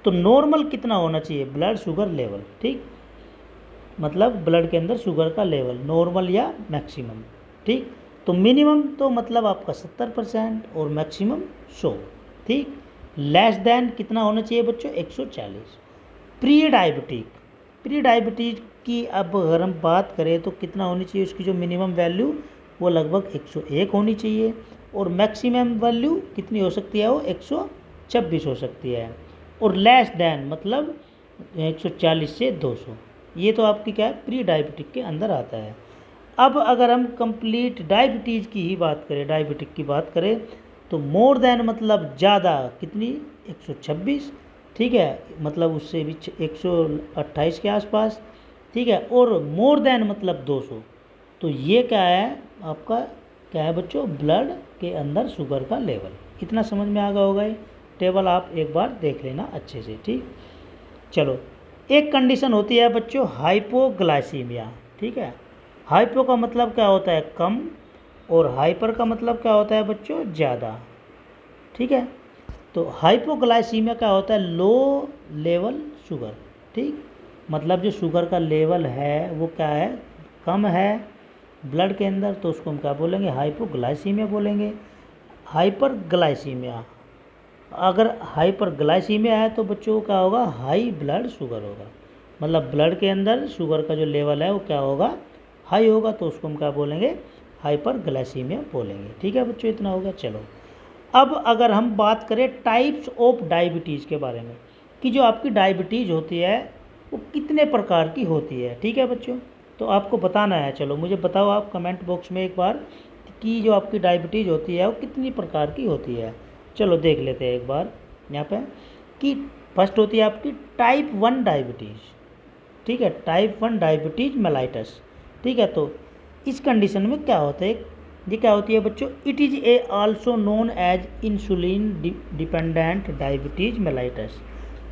A: तो नॉर्मल कितना होना चाहिए ब्लड शुगर लेवल, ठीक, मतलब ब्लड के अंदर शुगर का लेवल नॉर्मल या मैक्सिमम। ठीक, तो मिनिमम तो मतलब आपका 70% और मैक्सिमम 100। ठीक, लेस देन कितना होना चाहिए बच्चों, 140। प्री डायबिटिक, प्री डायबिटीज की अब अगर हम बात करें तो कितना होनी चाहिए, उसकी जो मिनिमम वैल्यू वो लगभग 101 होनी चाहिए और मैक्सिमम वैल्यू कितनी हो सकती है, वो 126 हो सकती है। और लेस देन मतलब 140 से 200, ये तो आपकी क्या है, प्री डायबिटिक के अंदर आता है। अब अगर हम कंप्लीट डायबिटीज़ की ही बात करें, डायबिटिक की बात करें, तो मोर देन मतलब ज़्यादा कितनी, 126। ठीक है, मतलब उससे भी 128 के आसपास। ठीक है, और मोर देन मतलब 200। तो ये क्या है आपका, क्या है बच्चों, ब्लड के अंदर शुगर का लेवल। इतना समझ में आ गया होगा, ये टेबल आप एक बार देख लेना अच्छे से। ठीक, चलो, एक कंडीशन होती है बच्चों हाइपोग्लाइसीमिया। ठीक है, हाइपो का मतलब क्या होता है, कम, और हाइपर का मतलब क्या होता है बच्चों, ज़्यादा। ठीक है, तो हाइपोग्लाइसीमिया क्या होता है, लो लेवल शुगर। ठीक, मतलब जो शुगर का लेवल है वो क्या है, कम है ब्लड के अंदर, तो उसको हम क्या बोलेंगे, हाइपोग्लाइसीमिया बोलेंगे। हाइपरग्लाइसीमिया, अगर हाइपरग्लाइसीमिया है तो बच्चों क्या होगा, हाई ब्लड शुगर होगा, मतलब ब्लड के अंदर शुगर का जो लेवल है वो क्या होगा, हाई होगा, तो उसको हम क्या बोलेंगे, हाइपरग्लाइसीमिया बोलेंगे। ठीक है बच्चों, इतना हो गया। चलो, अब अगर हम बात करें टाइप्स ऑफ डायबिटीज़ के बारे में, कि जो आपकी डायबिटीज़ होती है वो कितने प्रकार की होती है। ठीक है बच्चों, तो आपको बताना है। चलो मुझे बताओ आप कमेंट बॉक्स में एक बार कि जो आपकी डायबिटीज़ होती है वो कितनी प्रकार की होती है। चलो देख लेते हैं एक बार यहाँ पे, कि फर्स्ट होती है आपकी टाइप 1 डायबिटीज़। ठीक है, टाइप 1 डायबिटीज़ मेलाइटस। ठीक है, तो इस कंडीशन में क्या होता है, ये क्या होती है बच्चों, it is a also known as insulin dependent diabetes mellitus.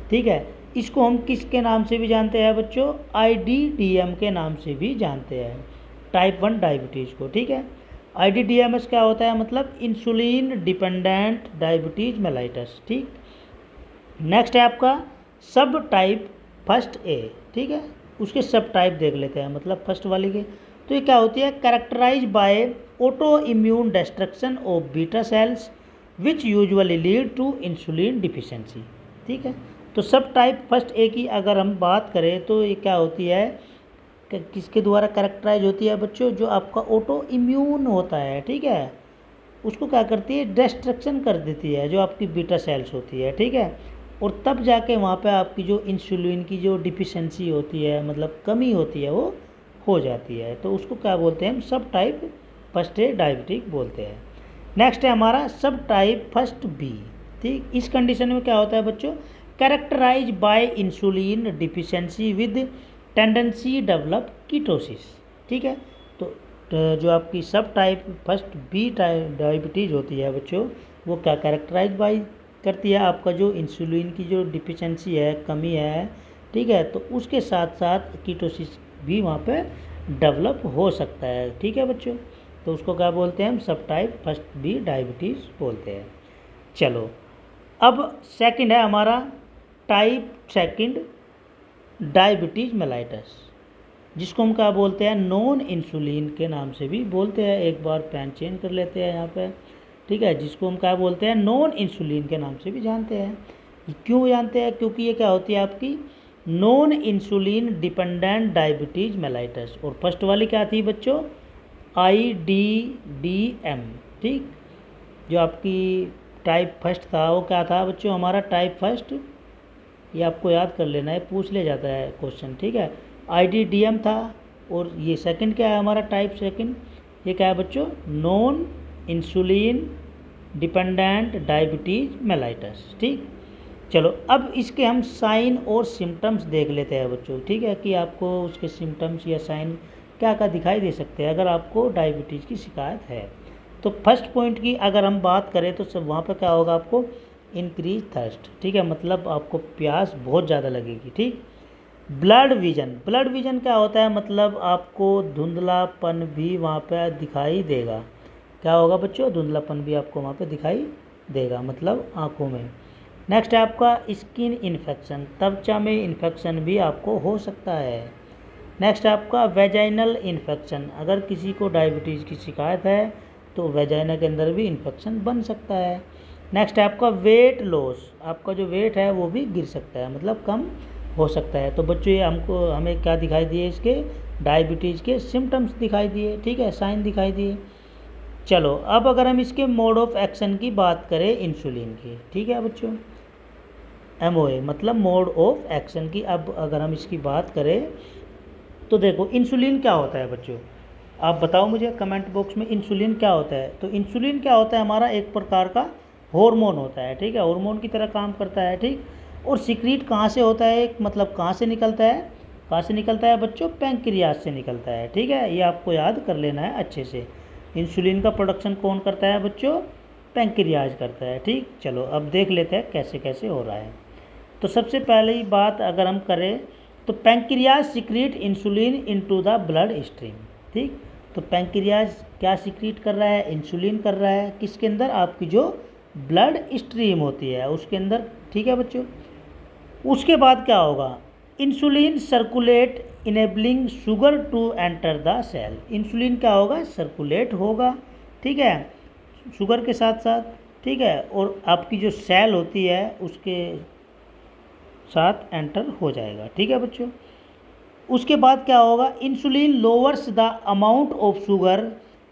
A: ठीक है, इसको हम किसके नाम से भी जानते हैं बच्चों, IDDM के नाम से भी जानते हैं टाइप 1 डायबिटीज़ को। ठीक है, IDDMS क्या होता है, मतलब इंसुलिन डिपेंडेंट डायबिटीज़ मेलाइटस। ठीक, नेक्स्ट है आपका सब टाइप फर्स्ट ए। ठीक है, उसके सब टाइप देख लेते हैं, मतलब फर्स्ट वाली के, तो ये क्या होती है, characterise by autoimmune destruction of beta cells which usually lead to insulin deficiency. ठीक है, तो सब टाइप फर्स्ट ए की अगर हम बात करें तो ये क्या होती है, किसके द्वारा कैरेक्टराइज होती है बच्चों? जो आपका ऑटो इम्यून होता है, ठीक है, उसको क्या करती है? डिस्ट्रक्शन कर देती है, जो आपकी बीटा सेल्स होती है, ठीक है। और तब जाके वहाँ पे आपकी जो इंसुलिन की जो डिफिशेंसी होती है, मतलब कमी होती है, वो हो जाती है। तो उसको क्या बोलते हैं हम? सब टाइप फर्स्ट ए डायबिटिक बोलते हैं। नेक्स्ट है हमारा सब टाइप फर्स्ट बी, ठीक। इस कंडीशन में क्या होता है बच्चों? Characterise by insulin deficiency with tendency develop ketosis, ठीक है। तो जो आपकी सब टाइप फर्स्ट बी डायबिटीज़ होती है बच्चों, वो क्या कैरेक्टराइज बाय करती है? आपका जो इंसुलिन की जो डिफिशिएंसी है, कमी है, ठीक है, तो उसके साथ साथ कीटोसिस भी वहाँ पे डेवलप हो सकता है, ठीक है बच्चों। तो उसको क्या बोलते हैं हम? सब टाइप फर्स्ट बी डायबिटीज़ बोलते हैं। चलो, अब सेकंड है हमारा टाइप सेकंड डायबिटीज़ मेलाइटस, जिसको हम क्या बोलते हैं? नॉन इंसुलिन के नाम से भी बोलते हैं। एक बार पेन चेंज कर लेते हैं यहाँ पे, ठीक है, जिसको हम क्या बोलते हैं? नॉन इंसुलिन के नाम से भी जानते हैं। क्यों जानते हैं? क्योंकि ये क्या होती है आपकी? Non insulin dependent diabetes mellitus. और फर्स्ट वाली क्या थी बच्चों? IDDM, ठीक। जो आपकी टाइप फर्स्ट था वो क्या था बच्चों? हमारा टाइप फर्स्ट, ये आपको याद कर लेना है, पूछ ले जाता है क्वेश्चन, ठीक है। IDDM था। और ये सेकंड क्या है हमारा? टाइप सेकंड, ये क्या है बच्चों? Non insulin dependent diabetes mellitus, ठीक। चलो, अब इसके हम साइन और सिम्टम्स देख लेते हैं बच्चों, ठीक है, कि आपको उसके सिम्टम्स या साइन क्या क्या दिखाई दे सकते हैं अगर आपको डायबिटीज़ की शिकायत है। तो फर्स्ट पॉइंट की अगर हम बात करें तो सब वहाँ पर क्या होगा आपको? इंक्रीज थर्स्ट, ठीक है, मतलब आपको प्यास बहुत ज़्यादा लगेगी, ठीक। ब्लड विजन, ब्लड विजन क्या होता है? मतलब आपको धुंधलापन भी वहाँ पर दिखाई देगा। क्या होगा बच्चों? धुंधलापन भी आपको वहाँ पे दिखाई देगा, मतलब आँखों में। नेक्स्ट है आपका स्किन इन्फेक्शन, त्वचा में इन्फेक्शन भी आपको हो सकता है। नेक्स्ट है आपका वेजाइनल इन्फेक्शन, अगर किसी को डायबिटीज़ की शिकायत है तो वेजाइना के अंदर भी इन्फेक्शन बन सकता है। नेक्स्ट है आपका वेट लॉस, आपका जो वेट है वो भी गिर सकता है, मतलब कम हो सकता है। तो बच्चों ये हमें क्या दिखाई दिए? इसके डायबिटीज़ के सिम्टम्स दिखाई दिए, ठीक है, साइन दिखाई दिए। चलो, अब अगर हम इसके मोड ऑफ एक्शन की बात करें इंसुलिन की, ठीक है बच्चों, MOA मतलब मोड ऑफ एक्शन की, अब अगर हम इसकी बात करें तो देखो इंसुलिन क्या होता है बच्चों? आप बताओ मुझे कमेंट बॉक्स में, इंसुलिन क्या होता है? तो इंसुलिन क्या होता है? हमारा एक प्रकार का हार्मोन होता है, ठीक है, हार्मोन की तरह काम करता है, ठीक। और सीक्रेट कहाँ से होता है? मतलब कहाँ से निकलता है? कहाँ से निकलता है बच्चों? पैंक्रियाज से निकलता है, ठीक है, ये आपको याद कर लेना है अच्छे से। इंसुलिन का प्रोडक्शन कौन करता है बच्चों? पैंक्रियाज करता है, ठीक। चलो, अब देख लेते हैं कैसे कैसे हो रहा है। तो सबसे पहली बात अगर हम करें तो pancreas secret insulin into the blood stream, ठीक। तो पैंक्रियाज क्या सीक्रेट कर रहा है? इंसुलिन कर रहा है, किसके अंदर? आपकी जो ब्लड स्ट्रीम होती है उसके अंदर, ठीक है बच्चों। उसके बाद क्या होगा? Insulin circulate enabling sugar to enter the cell, insulin क्या होगा? सर्कुलेट होगा, ठीक है, शुगर के साथ साथ, ठीक है, और आपकी जो सेल होती है उसके साथ एंटर हो जाएगा, ठीक है बच्चों। उसके बाद क्या होगा? Insulin lowers the amount of sugar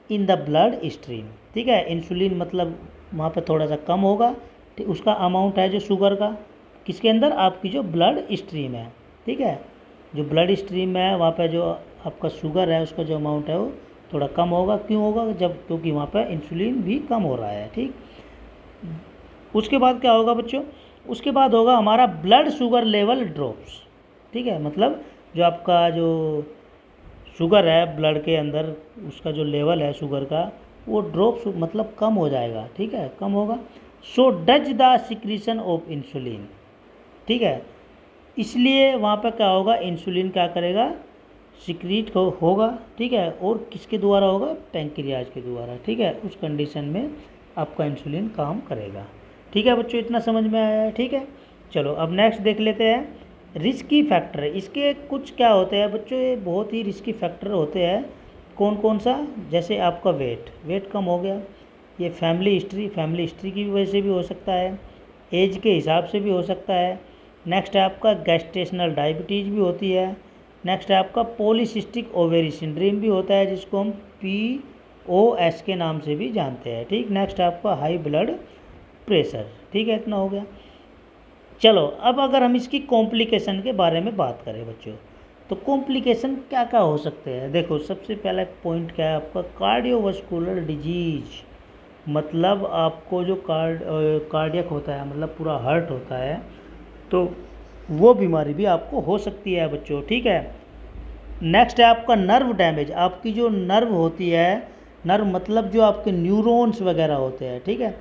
A: in the blood stream, ठीक है, इंसुलिन मतलब वहाँ पर थोड़ा सा कम होगा, ठीक, उसका अमाउंट है जो शुगर का, किसके अंदर? आपकी जो ब्लड स्ट्रीम है, ठीक है, जो ब्लड स्ट्रीम है वहाँ पर जो आपका शुगर है उसका जो अमाउंट है वो थोड़ा कम होगा। क्यों होगा? जब क्योंकि वहाँ पर इंसुलिन भी कम हो रहा है, ठीक। उसके बाद क्या होगा बच्चों? उसके बाद होगा हमारा ब्लड शुगर लेवल ड्रॉप्स, ठीक है, मतलब जो आपका जो शुगर है ब्लड के अंदर उसका जो लेवल है शुगर का वो ड्रॉप मतलब कम हो जाएगा, ठीक है, कम होगा। So does the secretion of insulin, ठीक है, इसलिए वहाँ पर क्या होगा? इंसुलिन क्या करेगा? सिक्रीट होगा, ठीक है, और किसके द्वारा होगा? पैंक्रियाज के द्वारा, ठीक है, उस कंडीशन में आपका इंसुलिन काम करेगा, ठीक है बच्चों, इतना समझ में आया है, ठीक है। चलो, अब नेक्स्ट देख लेते हैं रिस्की फैक्टर, इसके कुछ क्या होते हैं बच्चों? ये बहुत ही रिस्की फैक्टर होते हैं। कौन कौन सा? जैसे आपका वेट कम हो गया, ये फैमिली हिस्ट्री की वजह से भी हो सकता है, एज के हिसाब से भी हो सकता है। नेक्स्ट है आपका गैस्ट्रेशनल डायबिटीज़ भी होती है, नेक्स्ट है आपका पॉलीसिस्टिक ओवेरी सिंड्रोम भी होता है, जिसको हम POS के नाम से भी जानते हैं। ठीक, नेक्स्ट है आपका हाई ब्लड प्रेशर। ठीक है, इतना हो गया। चलो अब अगर हम इसकी कॉम्प्लिकेशन के बारे में बात करें बच्चों, तो कॉम्प्लिकेशन क्या क्या हो सकते हैं। देखो सबसे पहला पॉइंट क्या है आपका, कार्डियोवास्कुलर डिजीज, मतलब आपको जो कार्डियक होता है, मतलब पूरा हार्ट होता है, तो वो बीमारी भी आपको हो सकती है बच्चों। ठीक है, नेक्स्ट है आपका नर्व डैमेज, आपकी जो नर्व होती है, नर्व मतलब जो आपके न्यूरॉन्स वगैरह होते हैं, ठीक है,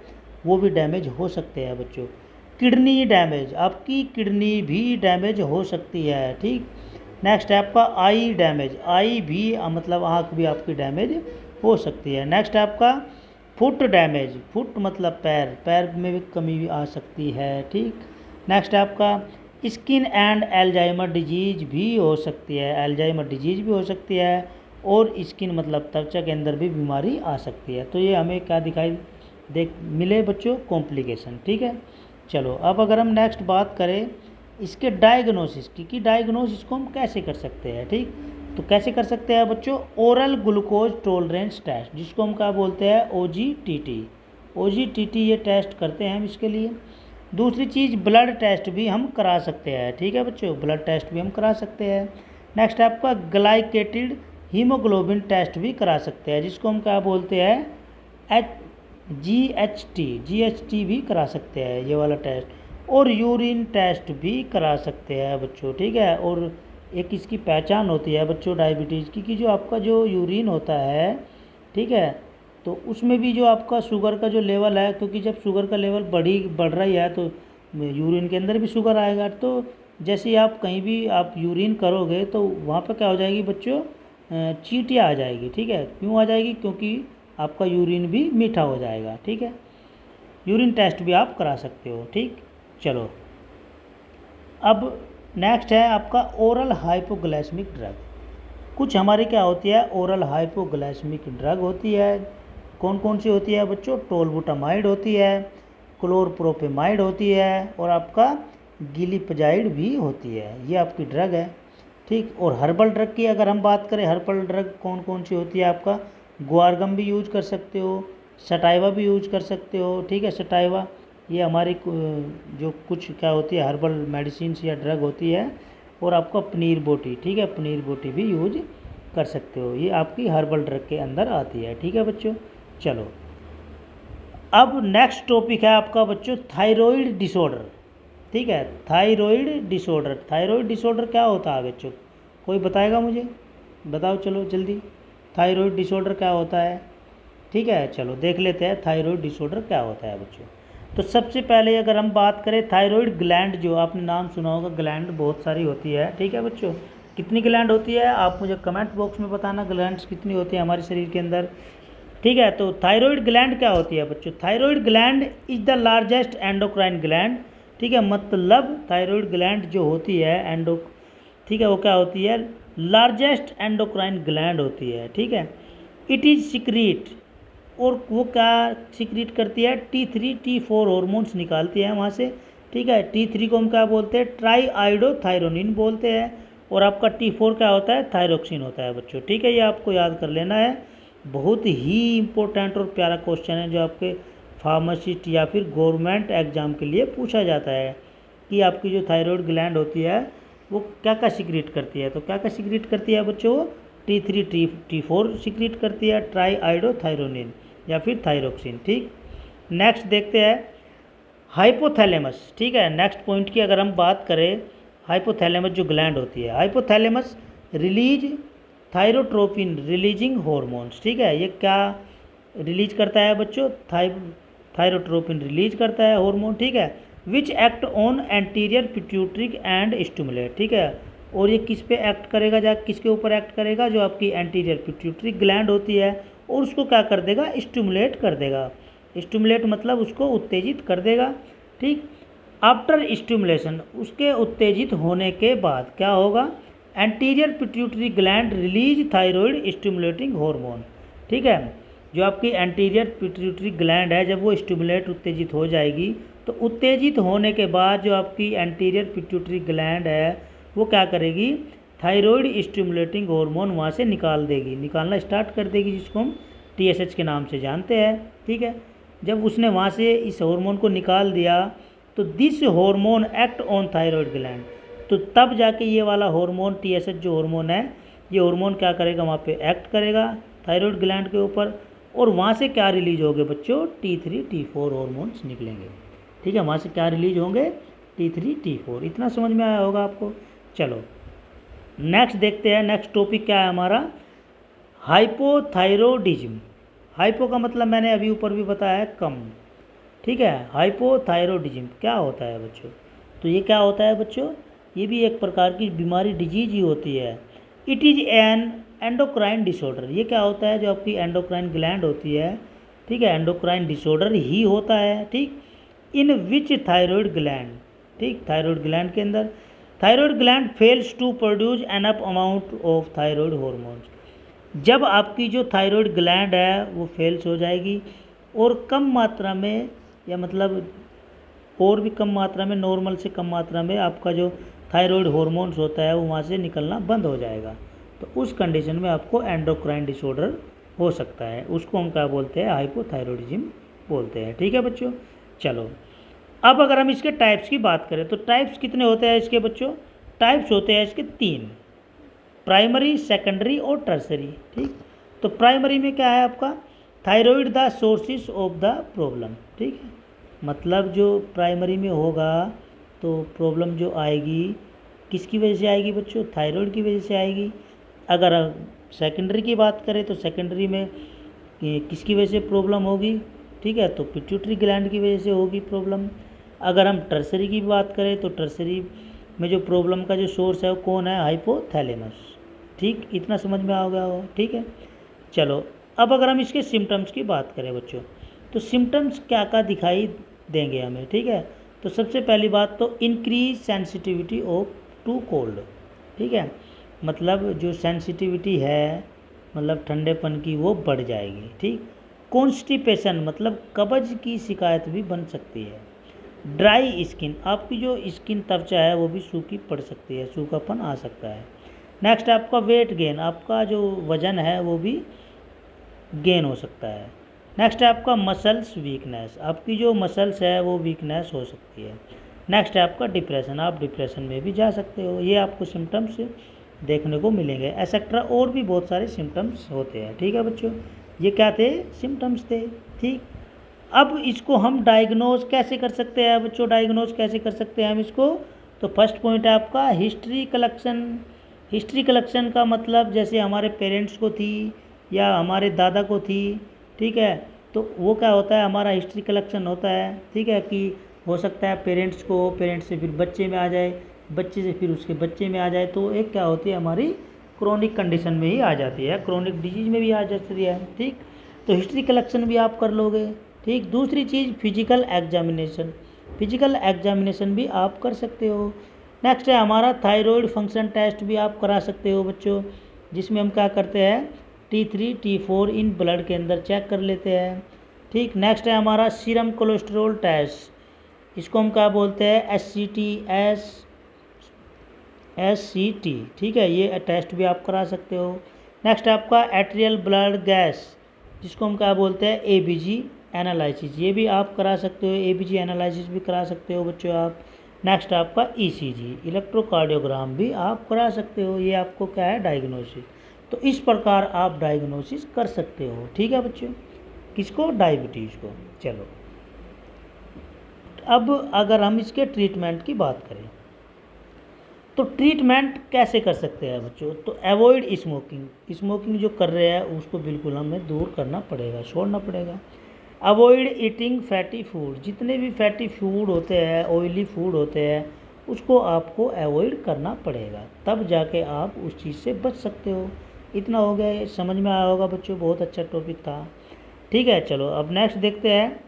A: वो भी डैमेज हो सकते हैं बच्चों। किडनी डैमेज, आपकी किडनी भी डैमेज हो सकती है। ठीक, नेक्स्ट है आपका आई डैमेज, आई भी मतलब आँख भी आपकी डैमेज हो सकती है। नेक्स्ट है आपका फुट डैमेज, फुट मतलब पैर, पैर में भी कमी भी आ सकती है। ठीक, नेक्स्ट है आपका स्किन एंड एल्जाइमर डिजीज भी हो सकती है, एल्जाइमर डिजीज भी हो सकती है, और स्किन मतलब त्वचा के अंदर भी बीमारी आ सकती है। तो ये हमें क्या दिखाई मिले बच्चों, कॉम्प्लिकेशन। ठीक है, चलो अब अगर हम नेक्स्ट बात करें इसके डायग्नोसिस की, कि डायग्नोसिस को हम कैसे कर सकते हैं। ठीक, तो कैसे कर सकते हैं बच्चों, ओरल ग्लूकोज टॉलरेंस टेस्ट, जिसको हम क्या बोलते हैं, OGTT ये टेस्ट करते हैं हम इसके लिए। दूसरी चीज़ ब्लड टेस्ट भी हम करा सकते हैं। ठीक है बच्चों, ब्लड टेस्ट भी हम करा सकते हैं। नेक्स्ट आपका ग्लाइकेटेड हीमोग्लोबिन टेस्ट भी करा सकते हैं, जिसको हम क्या बोलते हैं, GHT भी करा सकते हैं, ये वाला टेस्ट। और यूरिन टेस्ट भी करा सकते हैं बच्चों। ठीक है, और एक इसकी पहचान होती है बच्चों डायबिटीज़ की, कि जो आपका जो यूरिन होता है, ठीक है, तो उसमें भी जो आपका शुगर का जो लेवल है, क्योंकि जब शुगर का लेवल बढ़ रही है तो यूरिन के अंदर भी शुगर आएगा। तो जैसे आप कहीं भी आप यूरिन करोगे तो वहाँ पर क्या हो जाएगी बच्चों, चींटियाँ आ जाएगी। ठीक है, क्यों आ जाएगी, क्योंकि आपका यूरिन भी मीठा हो जाएगा। ठीक है, यूरिन टेस्ट भी आप करा सकते हो। ठीक, चलो अब नेक्स्ट है आपका ओरल हाइपोग्लाइसेमिक ड्रग। कुछ हमारी क्या होती है, ओरल हाइपोग्लाइसेमिक ड्रग होती है। कौन कौन सी होती है बच्चों, टोलबुटामाइड होती है, क्लोरप्रोपेमाइड होती है, और आपका गिलिपजाइड भी होती है, ये आपकी ड्रग है। ठीक, और हर्बल ड्रग की अगर हम बात करें, हर्बल ड्रग कौन कौन सी होती है, आपका ग्वारगम भी यूज कर सकते हो, सटाइवा भी यूज कर सकते हो। ठीक है, सटाइवा ये हमारी जो कुछ क्या होती है हर्बल मेडिसिन या ड्रग होती है। और आपका पनीर बोटी, ठीक है, पनीर बोटी भी यूज कर सकते हो, ये आपकी हर्बल ड्रग के अंदर आती है। ठीक है बच्चों, चलो अब नेक्स्ट टॉपिक है आपका बच्चों थायराइड डिसऑर्डर। ठीक है, थायराइड डिसऑर्डर क्या होता है बच्चों, कोई बताएगा मुझे, बताओ चलो जल्दी, थायराइड डिसऑर्डर क्या होता है। ठीक है, चलो देख लेते हैं थायराइड डिसऑर्डर क्या होता है बच्चों। तो सबसे पहले अगर हम बात करें थायराइड ग्लैंड, जो आपने नाम सुना होगा, ग्लैंड बहुत सारी होती है। ठीक है बच्चों, कितनी ग्लैंड होती है आप मुझे कमेंट बॉक्स में बताना, ग्लैंड्स कितनी होती है हमारे शरीर के अंदर। ठीक है, तो थायराइड ग्लैंड क्या होती है बच्चों, thyroid gland is the largest endocrine gland. ठीक है, मतलब थायराइड ग्लैंड जो होती है ठीक है, वो क्या होती है, लार्जेस्ट एंडोक्राइन ग्लैंड होती है। ठीक है, इट इज सिक्रीट, और वो क्या सिक्रीट करती है, T3 T4 हॉर्मोन्स निकालती है वहाँ से। ठीक है, T3 को हम क्या बोलते हैं, ट्राई आइडोथायरोनिन बोलते हैं, और आपका T4 क्या होता है, थायरोक्सिन होता है बच्चों। ठीक है, ये आपको याद कर लेना है, बहुत ही इम्पोर्टेंट और प्यारा क्वेश्चन है, जो आपके फार्मासिस्ट या फिर गवर्नमेंट एग्जाम के लिए पूछा जाता है, कि आपकी जो थायराइड ग्लैंड होती है वो क्या क्या सिक्रीट करती है। तो क्या क्या सिक्रीट करती है बच्चों, T3 T4 सिक्रीट करती है, ट्राई आइडोथायरोनिन या फिर थायरोक्सिन। ठीक, नेक्स्ट देखते हैं हाइपोथैलेमस। ठीक है, नेक्स्ट पॉइंट की अगर हम बात करें, हाइपोथैलेमस जो ग्लैंड होती है, hypothalamus release thyrotropin releasing hormones. ठीक है, ये क्या रिलीज करता है बच्चों, थायरोट्रोपिन रिलीज करता है हार्मोन। ठीक है, which act on anterior pituitary and stimulate. ठीक है, और ये किस पे एक्ट करेगा, किसके ऊपर एक्ट करेगा, जो आपकी एंटीरियर पिट्यूटरी ग्लैंड होती है, और उसको क्या कर देगा, स्टिमुलेट कर देगा। स्टिमुलेट मतलब उसको उत्तेजित कर देगा। ठीक, आफ्टर स्टिमुलेशन, उसके उत्तेजित होने के बाद क्या होगा, anterior pituitary gland release thyroid stimulating hormone. ठीक है, जो आपकी एंटीरियर पिट्यूटरी ग्लैंड है, जब वो स्टिमुलेट उत्तेजित हो जाएगी, तो उत्तेजित होने के बाद जो आपकी एंटीरियर पिट्यूटरी ग्लैंड है वो क्या करेगी, थायराइड स्टिमुलेटिंग हार्मोन वहाँ से निकालना स्टार्ट कर देगी, जिसको हम TSH के नाम से जानते हैं। ठीक है, जब उसने वहाँ से इस हार्मोन को निकाल दिया तो this hormone act on thyroid gland, तो तब जाके ये वाला हार्मोन TSH जो हार्मोन है, ये हार्मोन क्या करेगा, वहाँ पे एक्ट करेगा थायराइड ग्लैंड के ऊपर, और वहाँ से क्या रिलीज होंगे बच्चों, T3 T4 हार्मोन्स निकलेंगे। ठीक है, वहाँ से क्या रिलीज होंगे, T3 T4। इतना समझ में आया होगा आपको। चलो नेक्स्ट देखते हैं, नेक्स्ट टॉपिक क्या है हमारा, हाइपोथायरॉयडिज्म। हाइपो का मतलब मैंने अभी ऊपर भी बताया है, कम। ठीक है, हाइपोथायरॉयडिज्म क्या होता है बच्चों, तो ये क्या होता है बच्चों, ये भी एक प्रकार की बीमारी, डिजीज ही होती है। It is an endocrine disorder. ये क्या होता है, जो आपकी एंडोक्राइन ग्लैंड होती है, ठीक है, एंडोक्राइन डिसऑर्डर ही होता है। ठीक, इन विच थायराइड ग्लैंड, ठीक, थायराइड ग्लैंड के अंदर thyroid gland fails to produce enough amount of thyroid hormones. जब आपकी जो थायराइड ग्लैंड है वो फेल्स हो जाएगी और कम मात्रा में, या मतलब और भी कम मात्रा में, नॉर्मल से कम मात्रा में आपका जो थायराइड हार्मोन्स होता है वो वहाँ से निकलना बंद हो जाएगा, तो उस कंडीशन में आपको एंडोक्राइन डिसऑर्डर हो सकता है। उसको हम क्या बोलते हैं, हाइपोथायरॉयडिज्म बोलते हैं। ठीक है बच्चों, चलो अब अगर हम इसके टाइप्स की बात करें तो टाइप्स कितने होते हैं इसके बच्चों, टाइप्स होते हैं इसके 3, प्राइमरी, सेकेंडरी और टर्सरी। ठीक, तो प्राइमरी में क्या है आपका, thyroid the sources of the problem. ठीक है, मतलब जो प्राइमरी में होगा तो प्रॉब्लम जो आएगी किसकी वजह से आएगी बच्चों, थायराइड की वजह से आएगी। अगर सेकेंडरी की बात करें तो सेकेंडरी में किसकी वजह से प्रॉब्लम होगी, ठीक है, तो पिट्यूटरी ग्लैंड की वजह से होगी प्रॉब्लम। अगर हम टर्सरी की बात करें तो टर्सरी में जो प्रॉब्लम का जो सोर्स है वो कौन है, हाइपोथैलेमस। ठीक, इतना समझ में आ गया हो। ठीक है, चलो अब अगर हम इसके सिम्टम्स की बात करें बच्चों, तो सिम्टम्स क्या क्या दिखाई देंगे हमें। ठीक है, तो सबसे पहली बात तो increase sensitivity of to cold. ठीक है, मतलब जो सेंसिटिविटी है, मतलब ठंडेपन की, वो बढ़ जाएगी। ठीक, कॉन्स्टिपेशन मतलब कब्ज की शिकायत भी बन सकती है। ड्राई स्किन, आपकी जो स्किन त्वचा है वो भी सूखी पड़ सकती है, सूखापन आ सकता है। नेक्स्ट आपका वेट गेन, आपका जो वज़न है वो भी गेन हो सकता है। नेक्स्ट है आपका मसल्स वीकनेस, आपकी जो मसल्स है वो वीकनेस हो सकती है। नेक्स्ट है आपका डिप्रेशन, आप डिप्रेशन में भी जा सकते हो। ये आपको सिम्टम्स देखने को मिलेंगे, एक्सेट्रा और भी बहुत सारे सिम्टम्स होते हैं। ठीक है बच्चों, ये क्या थे, सिम्टम्स थे। ठीक, अब इसको हम डायग्नोज कैसे कर सकते हैं बच्चों, डायग्नोज कैसे कर सकते हैं हम इसको, तो फर्स्ट पॉइंट है आपका हिस्ट्री कलेक्शन। हिस्ट्री कलेक्शन का मतलब जैसे हमारे पेरेंट्स को थी या हमारे दादा को थी, ठीक है, तो वो क्या होता है, हमारा हिस्ट्री कलेक्शन होता है। ठीक है, कि हो सकता है पेरेंट्स को, पेरेंट्स से फिर बच्चे में आ जाए, बच्चे से फिर उसके बच्चे में आ जाए, तो एक क्या होती है, हमारी क्रोनिक कंडीशन में ही आ जाती है, क्रोनिक डिजीज में भी आ जाती है। ठीक, तो हिस्ट्री कलेक्शन भी आप कर लोगे। ठीक, दूसरी चीज़ फिजिकल एग्जामिनेशन, फिजिकल एग्जामिनेशन भी आप कर सकते हो। नेक्स्ट है हमारा थायराइड फंक्शन टेस्ट भी आप करा सकते हो बच्चों, जिसमें हम क्या करते हैं, T3 T4 इन ब्लड के अंदर चेक कर लेते हैं। ठीक, नेक्स्ट है हमारा सीरम कोलेस्ट्रॉल टेस्ट, इसको हम क्या बोलते हैं, SCT। ठीक है, ये टेस्ट भी आप करा सकते हो। नेक्स्ट है आपका एट्रियल ब्लड गैस, जिसको हम क्या बोलते हैं, ABG एनालिसिस, ये भी आप करा सकते हो, ABG एनालिसिस भी करा सकते हो बच्चों आप। नेक्स्ट आपका ECG इलेक्ट्रोकार्डियोग्राम भी आप करा सकते हो। ये आपको क्या है, डायग्नोसिस। तो इस प्रकार आप डायग्नोसिस कर सकते हो। ठीक है बच्चों, किसको, डायबिटीज़ को। चलो अब अगर हम इसके ट्रीटमेंट की बात करें तो ट्रीटमेंट कैसे कर सकते हैं बच्चों, तो अवॉइड स्मोकिंग, स्मोकिंग जो कर रहे हैं उसको बिल्कुल हमें दूर करना पड़ेगा, छोड़ना पड़ेगा। अवॉइड ईटिंग फैटी फूड, जितने भी फैटी फूड होते हैं, ऑयली फूड होते हैं, उसको आपको अवॉइड करना पड़ेगा, तब जाके आप उस चीज़ से बच सकते हो। इतना हो गया, समझ में आया होगा बच्चों, बहुत अच्छा टॉपिक था। ठीक है, चलो अब नेक्स्ट देखते हैं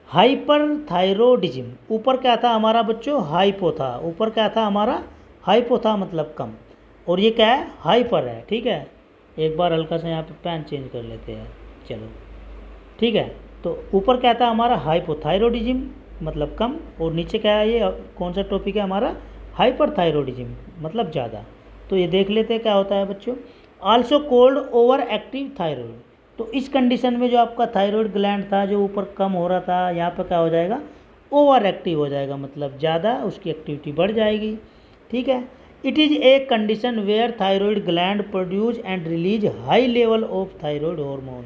A: हाइपरथायरॉयडिज्म। ऊपर क्या था हमारा बच्चों, हाइपो था, ऊपर क्या था हमारा, हाइपो था मतलब कम, और ये क्या है, हाइपर है। ठीक है, एक बार हल्का सा यहाँ पे पेन चेंज कर लेते हैं। चलो ठीक है, तो ऊपर क्या था हमारा, हाइपोथायरॉयडिज्म मतलब कम, और नीचे क्या है, ये कौन सा टॉपिक है हमारा, हाइपरथायरॉयडिज्म मतलब ज़्यादा। तो ये देख लेते हैं क्या होता है बच्चों। Also cold over active thyroid, तो इस कंडीशन में जो आपका थायराइड ग्लैंड था जो ऊपर कम हो रहा था, यहाँ पर क्या हो जाएगा, ओवर एक्टिव हो जाएगा, मतलब ज़्यादा उसकी एक्टिविटी बढ़ जाएगी। ठीक है। It is a condition where thyroid gland produce and release high level of thyroid hormone.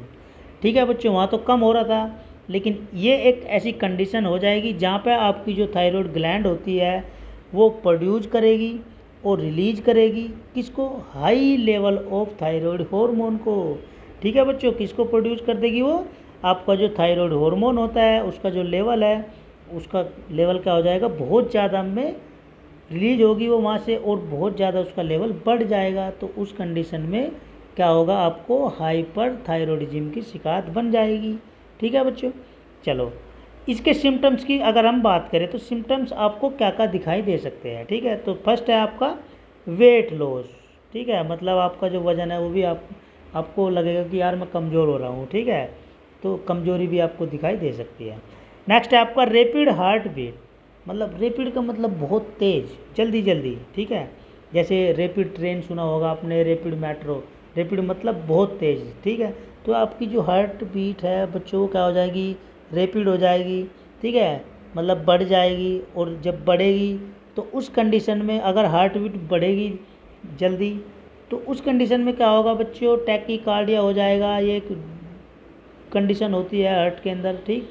A: ठीक है बच्चों, वहाँ तो कम हो रहा था, लेकिन ये एक ऐसी कंडीशन हो जाएगी जहाँ पे आपकी जो थायराइड ग्लैंड होती है वो प्रोड्यूस करेगी और रिलीज करेगी किसको, high level of thyroid hormone को। ठीक है बच्चों, किसको प्रोड्यूस कर देगी, वो आपका जो थायराइड हार्मोन होता है उसका जो लेवल है, उसका लेवल क्या हो जाएगा, बहुत ज़्यादा में रिलीज होगी वो वहाँ से, और बहुत ज़्यादा उसका लेवल बढ़ जाएगा। तो उस कंडीशन में क्या होगा, आपको हाइपर थायराइडिज्म की शिकायत बन जाएगी। ठीक है बच्चों। चलो, इसके सिम्टम्स की अगर हम बात करें तो सिम्टम्स आपको क्या क्या दिखाई दे सकते हैं। ठीक है, तो फर्स्ट है आपका वेट लॉस। ठीक है, मतलब आपका जो वज़न है वो भी आपको लगेगा कि यार मैं कमज़ोर हो रहा हूँ। ठीक है, तो कमज़ोरी भी आपको दिखाई दे सकती है। नेक्स्ट है आपका रैपिड हार्ट बीट, मतलब रैपिड का मतलब बहुत तेज़, जल्दी जल्दी। ठीक है, जैसे रैपिड ट्रेन सुना होगा आपने, रैपिड मेट्रो, रैपिड मतलब बहुत तेज़। ठीक है, तो आपकी जो हार्ट बीट है बच्चों क्या हो जाएगी, रैपिड हो जाएगी। ठीक है, मतलब बढ़ जाएगी, और जब बढ़ेगी तो उस कंडीशन में अगर हार्ट बीट बढ़ेगी जल्दी तो उस कंडीशन में क्या होगा बच्चों, टैकीकार्डिया हो जाएगा। ये एक कंडीशन होती है हार्ट के अंदर। ठीक,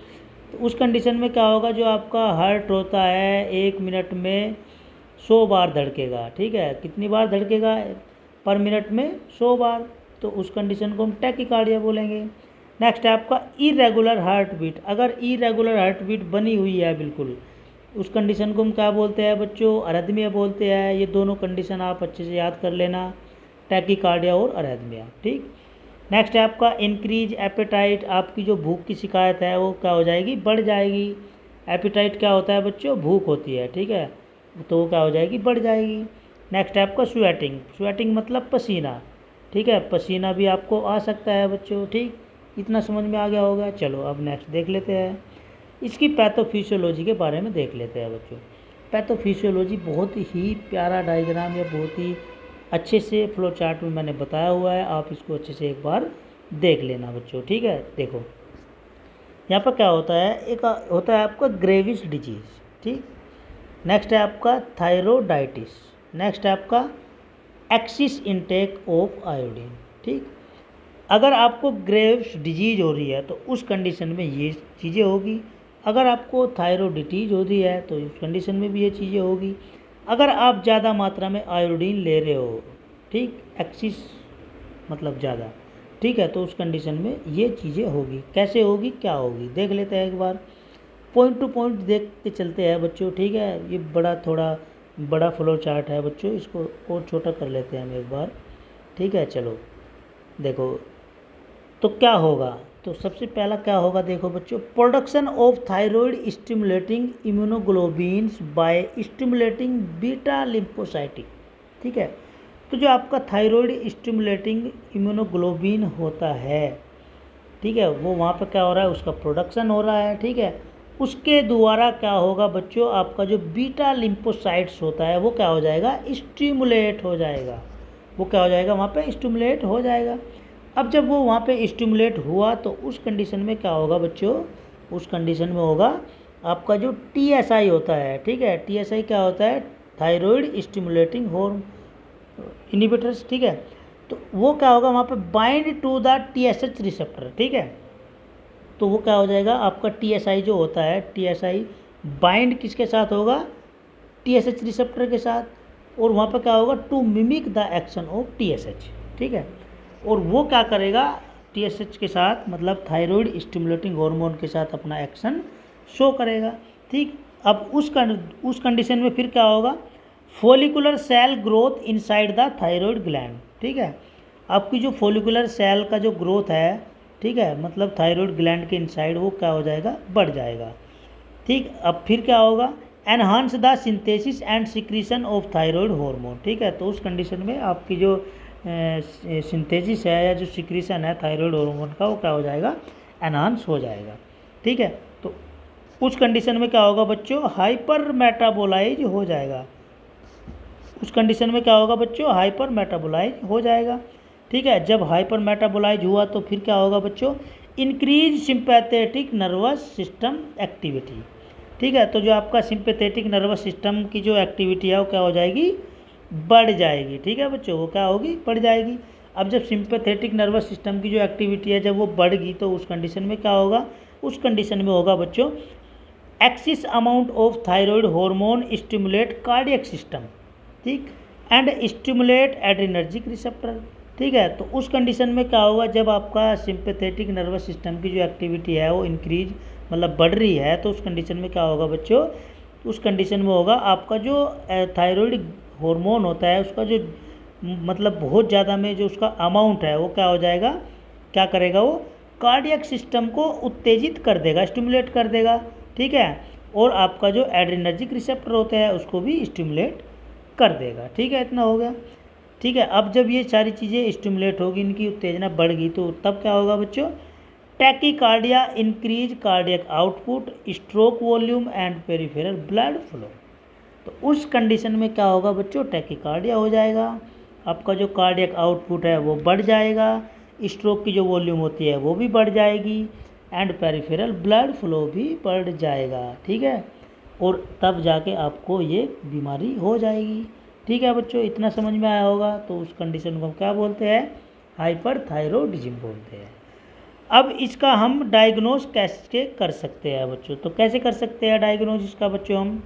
A: तो उस कंडीशन में क्या होगा, जो आपका हार्ट होता है 1 मिनट में 100 बार धड़केगा। ठीक है, कितनी बार धड़केगा, पर मिनट में 100 बार, तो उस कंडीशन को हम टैकीकार्डिया बोलेंगे। नेक्स्ट है आपका इरेगुलर हार्ट बीट, अगर इरेगुलर हार्ट बीट बनी हुई है बिल्कुल, उस कंडीशन को हम क्या बोलते हैं बच्चों, अरिथमिया बोलते हैं। ये दोनों कंडीशन आप अच्छे से याद कर लेना, टैकीकार्डिया और अरिथमिया। ठीक, नेक्स्ट है आपका इंक्रीज एपेटाइट, आपकी जो भूख की शिकायत है वो क्या हो जाएगी, बढ़ जाएगी। एपेटाइट क्या होता है बच्चों, भूख होती है। ठीक है, तो वो क्या हो जाएगी, बढ़ जाएगी। नेक्स्ट है आपका स्वेटिंग, स्वेटिंग मतलब पसीना। ठीक है, पसीना भी आपको आ सकता है बच्चों। ठीक, इतना समझ में आ गया होगा। चलो अब नेक्स्ट देख लेते हैं, इसकी पैथोफिजियोलॉजी के बारे में देख लेते हैं बच्चों। पैथोफिजियोलॉजी बहुत ही प्यारा डायग्राम या बहुत ही अच्छे से फ्लो चार्ट में मैंने बताया हुआ है, आप इसको अच्छे से एक बार देख लेना बच्चों। ठीक है, देखो यहाँ पर क्या होता है, एक होता है आपका ग्रेविस डिजीज़। ठीक, नेक्स्ट है आपका थायरोडाइटिस, नेक्स्ट है आपका एक्सिस इनटेक ऑफ आयोडीन। ठीक, अगर आपको ग्रेव्स डिजीज हो रही है तो उस कंडीशन में ये चीज़ें होगी। अगर आपको थायरोडिटीज हो रही है तो उस कंडीशन में भी ये चीज़ें होगी। अगर आप ज़्यादा मात्रा में आयोडीन ले रहे हो, ठीक, एक्सिस मतलब ज़्यादा, ठीक है, तो उस कंडीशन में ये चीज़ें होगी। कैसे होगी, क्या होगी, देख लेते हैं एक बार, पॉइंट टू पॉइंट देख के चलते हैं बच्चों। ठीक है, ये थोड़ा बड़ा फ्लो चार्ट है बच्चों, इसको और छोटा कर लेते हैं हम एक बार। ठीक है, चलो देखो तो क्या होगा, तो सबसे पहला क्या होगा, देखो बच्चों, production of thyroid stimulating immunoglobulins by stimulating beta lymphocytic. ठीक है, तो जो आपका थायराइड स्टिमुलेटिंग इम्यूनोग्लोबिन होता है, ठीक है, वो वहाँ पर क्या हो रहा है, उसका प्रोडक्शन हो रहा है। ठीक है, उसके द्वारा क्या होगा बच्चों, आपका जो बीटा लिम्फोसाइट्स होता है वो क्या हो जाएगा, स्टिमुलेट हो जाएगा। वो क्या हो जाएगा, वहाँ पे स्टिमुलेट हो जाएगा। अब जब वो वहाँ पे स्टिमुलेट हुआ तो उस कंडीशन में क्या होगा बच्चों, उस कंडीशन में होगा आपका जो TSI होता है। ठीक है, TSI क्या होता है, थायराइड स्टिमुलेटिंग हार्मोन इनहिबिटर्स। ठीक है, तो वो क्या होगा, वहाँ पे bind to the TSH receptor. ठीक है, तो वो क्या हो जाएगा, आपका TSI जो होता है, TSI बाइंड किसके साथ होगा, TSH रिसेप्टर के साथ, और वहाँ पर क्या होगा, to mimic the action of TSH। ठीक है, और वो क्या करेगा, TSH के साथ मतलब थायराइड स्टिमुलेटिंग हार्मोन के साथ अपना एक्शन शो करेगा। ठीक, अब उस कंडीशन में फिर क्या होगा, follicular cell growth inside the thyroid gland. ठीक है, आपकी जो फॉलिकुलर सेल का जो ग्रोथ है, ठीक है, मतलब थायराइड ग्लैंड के इनसाइड, वो क्या हो जाएगा, बढ़ जाएगा। ठीक, अब फिर क्या होगा, enhance the synthesis and secretion of thyroid hormone. ठीक है, तो उस कंडीशन में आपकी जो सिंथेसिस है या जो सिक्रीशन है थायराइड हार्मोन का, वो क्या हो जाएगा, एनहांस हो जाएगा। ठीक है, तो उस कंडीशन में क्या होगा बच्चों, हाइपर मेटाबोलाइज हो जाएगा। उस कंडीशन में क्या होगा बच्चों, हाइपर मेटाबोलाइज हो जाएगा। ठीक है, जब हाइपर मेटाबोलाइज हुआ तो फिर क्या होगा बच्चों, increase sympathetic nervous system activity. ठीक है, तो जो आपका सिंपैथेटिक नर्वस सिस्टम की जो एक्टिविटी है वो क्या हो जाएगी, बढ़ जाएगी। ठीक है बच्चों, वो क्या होगी, बढ़ जाएगी। अब जब सिंपैथेटिक नर्वस सिस्टम की जो एक्टिविटी है जब वो बढ़ गई तो उस कंडीशन में क्या होगा, उस कंडीशन में होगा बच्चों, axis amount of thyroid hormone stimulate cardiac system, ठीक, एंड स्टिमुलेट एड्रेनर्जिक रिसेप्टर। ठीक है, तो उस कंडीशन में क्या होगा, जब आपका सिंपैथेटिक नर्वस सिस्टम की जो एक्टिविटी है वो इंक्रीज मतलब बढ़ रही है तो उस कंडीशन में क्या होगा बच्चों, उस कंडीशन में होगा आपका जो थायराइड हार्मोन होता है उसका जो मतलब बहुत ज़्यादा में जो उसका अमाउंट है वो क्या हो जाएगा, क्या करेगा, वो कार्डियक सिस्टम को उत्तेजित कर देगा, स्टिमुलेट कर देगा। ठीक है, और आपका जो एड्रेनर्जिक रिसेप्टर होते हैं उसको भी स्टिमुलेट कर देगा। ठीक है, इतना हो गया। ठीक है, अब जब ये सारी चीज़ें स्टिमुलेट होगी, इनकी उत्तेजना बढ़ गई तो तब क्या होगा बच्चों, tachycardia, increase cardiac output, stroke volume and peripheral blood flow. तो उस कंडीशन में क्या होगा बच्चों, टैकीकार्डिया हो जाएगा, आपका जो कार्डियक आउटपुट है वो बढ़ जाएगा, स्ट्रोक की जो वॉल्यूम होती है वो भी बढ़ जाएगी, एंड पेरिफेरल ब्लड फ्लो भी बढ़ जाएगा। ठीक है, और तब जाके आपको ये बीमारी हो जाएगी। ठीक है बच्चों, इतना समझ में आया होगा। तो उस कंडीशन को हम क्या बोलते हैं, हाइपरथायरॉयडिज्म बोलते हैं। अब इसका हम डायग्नोज कैसे कर सकते हैं बच्चों, तो कैसे कर सकते हैं डायग्नोज इसका बच्चों, हम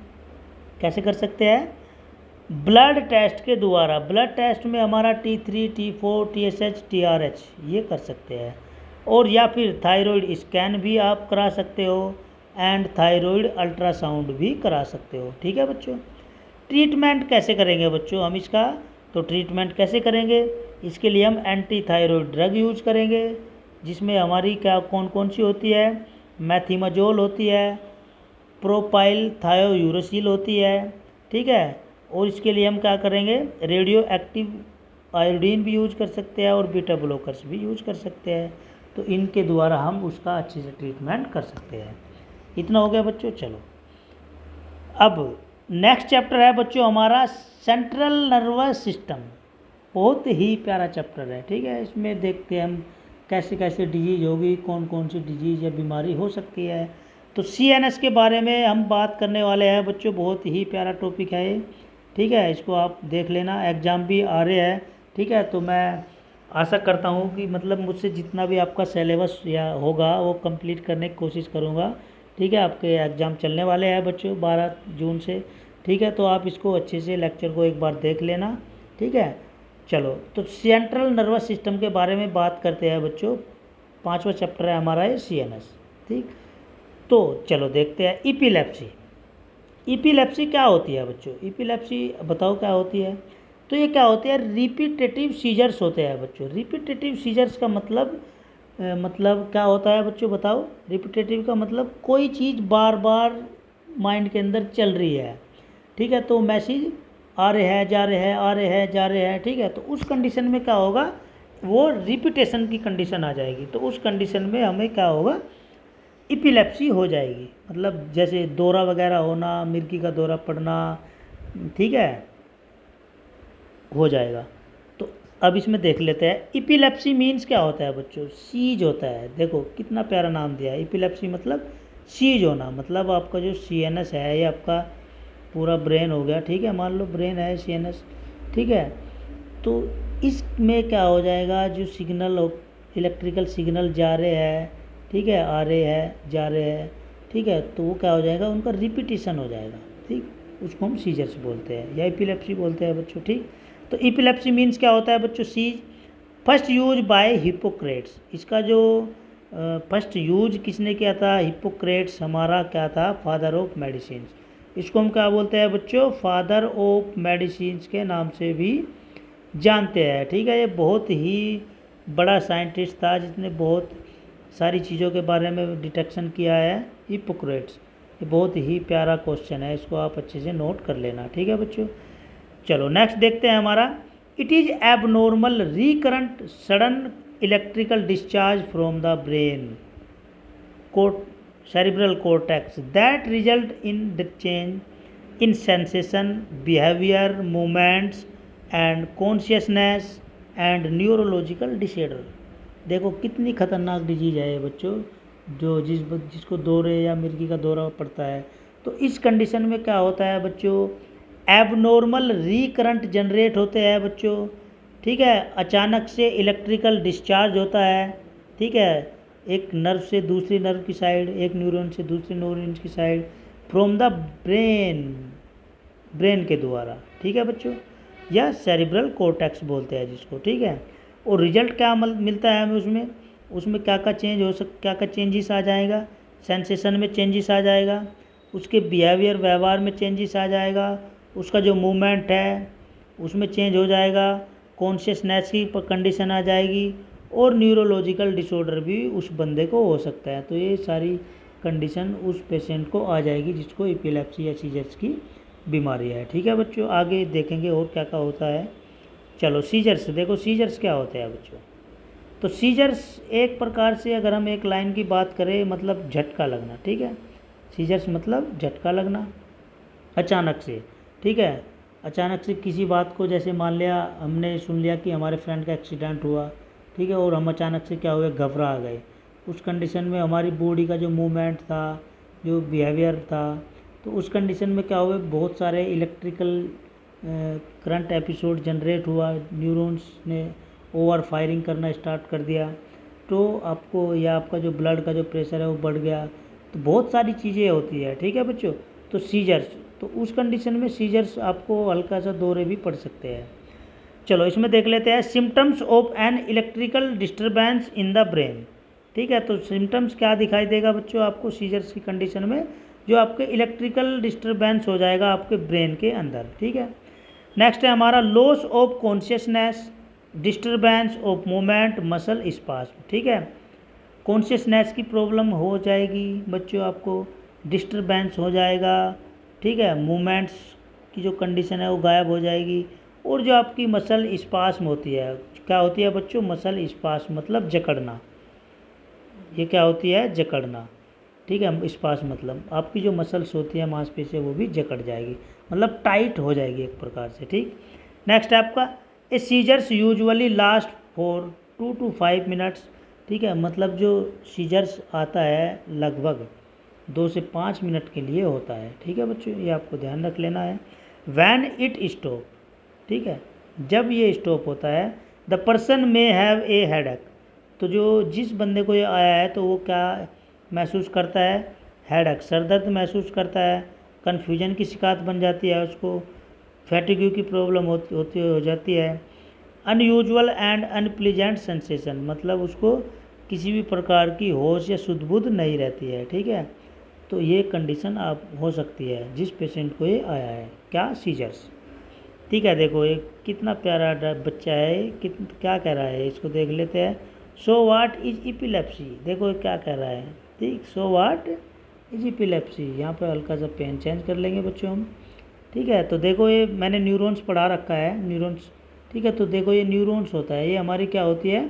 A: कैसे कर सकते हैं, ब्लड टेस्ट के द्वारा। ब्लड टेस्ट में हमारा T3, T4, TSH, TRH ये कर सकते हैं, और या फिर थायराइड स्कैन भी आप करा सकते हो, एंड थायराइड अल्ट्रासाउंड भी करा सकते हो। ठीक है बच्चों, ट्रीटमेंट कैसे करेंगे बच्चों हम इसका, तो ट्रीटमेंट कैसे करेंगे, इसके लिए हम एंटी थायराइड ड्रग यूज करेंगे, जिसमें हमारी क्या कौन कौन सी होती है, मैथिमाजोल होती है, प्रोपाइल थायोयूरोसिल होती है। ठीक है, और इसके लिए हम क्या करेंगे, रेडियो एक्टिव आयोडीन भी यूज कर सकते हैं और बीटा ब्लॉकर्स भी यूज कर सकते हैं। तो इनके द्वारा हम उसका अच्छे से ट्रीटमेंट कर सकते हैं। इतना हो गया बच्चों। चलो अब नेक्स्ट चैप्टर है बच्चों हमारा सेंट्रल नर्वस सिस्टम। बहुत ही प्यारा चैप्टर है। ठीक है, इसमें देखते हैं हम कैसे कैसे डिजीज़ होगी, कौन कौन सी डिजीज़ या बीमारी हो सकती है। तो CNS के बारे में हम बात करने वाले हैं बच्चों, बहुत ही प्यारा टॉपिक है ये। ठीक है, इसको आप देख लेना, एग्ज़ाम भी आ रहे हैं। ठीक है, तो मैं आशा करता हूँ कि मतलब मुझसे जितना भी आपका सिलेबस या होगा वो कंप्लीट करने की कोशिश करूँगा। ठीक है, आपके एग्ज़ाम चलने वाले हैं बच्चों 12 जून से। ठीक है, तो आप इसको अच्छे से लेक्चर को एक बार देख लेना। ठीक है, चलो तो सेंट्रल नर्वस सिस्टम के बारे में बात करते हैं बच्चों। 5वां चैप्टर है हमारा ये CNS। ठीक, तो चलो देखते हैं इपिलेप्सी। इपिलेप्सी क्या होती है बच्चों, इपिलेप्सी बताओ क्या होती है। तो ये क्या होती है, रिपीटेटिव सीजर्स होते हैं बच्चों। रिपीटेटिव सीजर्स का मतलब क्या होता है बच्चों, बताओ। रिपीटेटिव का मतलब कोई चीज़ बार बार माइंड के अंदर चल रही है। ठीक है, तो मैसेज आ रहे हैं जा रहे हैं, आ रहे हैं जा रहे हैं। ठीक है, तो उस कंडीशन में क्या होगा, वो रिपीटेशन की कंडीशन आ जाएगी। तो उस कंडीशन में हमें क्या होगा, इपिलेप्सी हो जाएगी। मतलब जैसे दौरा वगैरह होना, मिर्गी का दौरा पड़ना, ठीक है, हो जाएगा। तो अब इसमें देख लेते हैं इपिलेप्सी मीन्स क्या होता है बच्चों, सीज होता है। देखो कितना प्यारा नाम दिया है, इपिलेप्सी मतलब सीज होना। मतलब आपका जो CNS है ये आपका पूरा ब्रेन हो गया। ठीक है, मान लो ब्रेन है CNS। ठीक है, तो इसमें क्या हो जाएगा, जो सिग्नल इलेक्ट्रिकल सिग्नल जा रहे हैं, ठीक है, आ रहे हैं जा रहे हैं, ठीक है, तो वो क्या हो जाएगा, उनका रिपीटिशन हो जाएगा। ठीक, उसको हम सीजर्स बोलते हैं या एपिलेप्सी बोलते हैं बच्चों। ठीक, तो एपिलेप्सी मीन्स क्या होता है बच्चों, seize first use by Hippocrates. इसका जो फर्स्ट यूज किसने किया था, हिप्पोक्रेट्स हमारा क्या था, फादर ऑफ मेडिसिन। इसको हम क्या बोलते हैं बच्चों, फादर ऑफ मेडिसिन के नाम से भी जानते हैं। ठीक है, ये बहुत ही बड़ा साइंटिस्ट था जिसने बहुत सारी चीज़ों के बारे में डिटेक्शन किया है, हिप्पोक्रेट्स। ये बहुत ही प्यारा क्वेश्चन है, इसको आप अच्छे से नोट कर लेना। ठीक है बच्चों, चलो नेक्स्ट देखते हैं हमारा, it is abnormal recurrent sudden electrical discharge from the brain cerebral cortex that result in the change in sensation, behaviour, movements and consciousness and neurological disorder. देखो कितनी खतरनाक डिजीज है ये बच्चों, जो जिसको दौरे या मिर्गी का दौरा पड़ता है। तो इस कंडीशन में क्या होता है बच्चों, एबनॉर्मल रिकरंट जनरेट होते हैं बच्चों, ठीक है। अचानक से इलेक्ट्रिकल डिस्चार्ज होता है, ठीक है, एक नर्व से दूसरी नर्व की साइड, एक न्यूरॉन से दूसरे न्यूरॉन की साइड, फ्रॉम द ब्रेन के द्वारा, ठीक है बच्चों, या सेरिब्रल कोर्टेक्स बोलते हैं जिसको, ठीक है। और रिजल्ट क्या मिलता है हमें उसमें क्या क्या चेंजेस आ जाएगा, सेंसेशन में चेंजेस आ जाएगा, उसके बिहेवियर व्यवहार में चेंजेस आ जाएगा, उसका जो मूवमेंट है उसमें चेंज हो जाएगा, कॉन्शियसनेस की कंडीशन आ जाएगी, और न्यूरोलॉजिकल डिसऑर्डर भी उस बंदे को हो सकता है। तो ये सारी कंडीशन उस पेशेंट को आ जाएगी जिसको एपिलेप्सी या सीजर्स की बीमारी है, ठीक है बच्चों। आगे देखेंगे और क्या क्या होता है। चलो सीजर्स देखो, सीजर्स क्या होते हैं बच्चों। तो सीजर्स एक प्रकार से अगर हम एक लाइन की बात करें, मतलब झटका लगना, ठीक है। सीजर्स मतलब झटका लगना अचानक से, ठीक है। अचानक से किसी बात को, जैसे मान लिया हमने सुन लिया कि हमारे फ्रेंड का एक्सीडेंट हुआ, ठीक है, और हम अचानक से क्या हुए, घबरा गए। उस कंडीशन में हमारी बॉडी का जो मूवमेंट था, जो बिहेवियर था, तो उस कंडीशन में क्या हुए, बहुत सारे इलेक्ट्रिकल करंट एपिसोड जनरेट हुआ, न्यूरॉन्स ने ओवर फायरिंग करना स्टार्ट कर दिया, तो आपको या आपका जो ब्लड का जो प्रेशर है वो बढ़ गया। तो बहुत सारी चीज़ें होती है, ठीक है बच्चों। तो सीजर्स, तो उस कंडीशन में सीजर्स आपको हल्का सा दौरे भी पड़ सकते हैं। चलो इसमें देख लेते हैं symptoms of an electrical disturbance in the brain, ठीक है। तो सिम्टम्स क्या दिखाई देगा बच्चों आपको सीजर्स की कंडीशन में, जो आपके इलेक्ट्रिकल डिस्टर्बेंस हो जाएगा आपके ब्रेन के अंदर, ठीक है। नेक्स्ट है हमारा loss of consciousness, disturbance of movement, muscle spasm, ठीक है। कॉन्शियसनेस की प्रॉब्लम हो जाएगी बच्चों आपको, डिस्टर्बेंस हो जाएगा, ठीक है, मूवमेंट्स की जो कंडीशन है वो गायब हो जाएगी, और जो आपकी मसल स्पास्म होती है, क्या होती है बच्चों, मसल स्पास्म मतलब जकड़ना, ये क्या होती है, जकड़ना, ठीक है। स्पास्म मतलब आपकी जो मसल्स होती है, मांसपेशियाँ, वो भी जकड़ जाएगी, मतलब टाइट हो जाएगी एक प्रकार से, ठीक। नेक्स्ट है आपका a seizures usually last for 2 to 5 minutes, ठीक है, मतलब जो सीजर्स आता है लगभग 2 से 5 मिनट के लिए होता है, ठीक है बच्चों, ये आपको ध्यान रख लेना है। वैन इट स्टॉप, ठीक है, जब ये स्टॉप होता है, the person may have a headache, तो जो जिस बंदे को ये आया है तो वो क्या महसूस करता है, हेडेक, सरदर्द महसूस करता है, कन्फ्यूजन की शिकायत बन जाती है उसको, फैटिग्यू की प्रॉब्लम होती हो जाती है, अनयूजुअल एंड अनप्लीजेंट सेंसेशन, मतलब उसको किसी भी प्रकार की होश या सुध बुध नहीं रहती है, ठीक है। तो ये कंडीशन आप हो सकती है जिस पेशेंट को ये आया है, क्या, सीजर्स, ठीक है। देखो ये कितना प्यारा बच्चा है, क्या कह रहा है, इसको देख लेते हैं। सो व्हाट इज इपिलेप्सी, देखो क्या कह रहा है, ठीक, सो व्हाट इज इपिलेप्सी, यहाँ पे हल्का सा पेन चेंज कर लेंगे बच्चों हम, ठीक है। तो देखो ये मैंने न्यूरॉन्स पढ़ा रखा है, न्यूरॉन्स, ठीक है। तो देखो ये न्यूरॉन्स होता है, ये हमारी क्या होती है,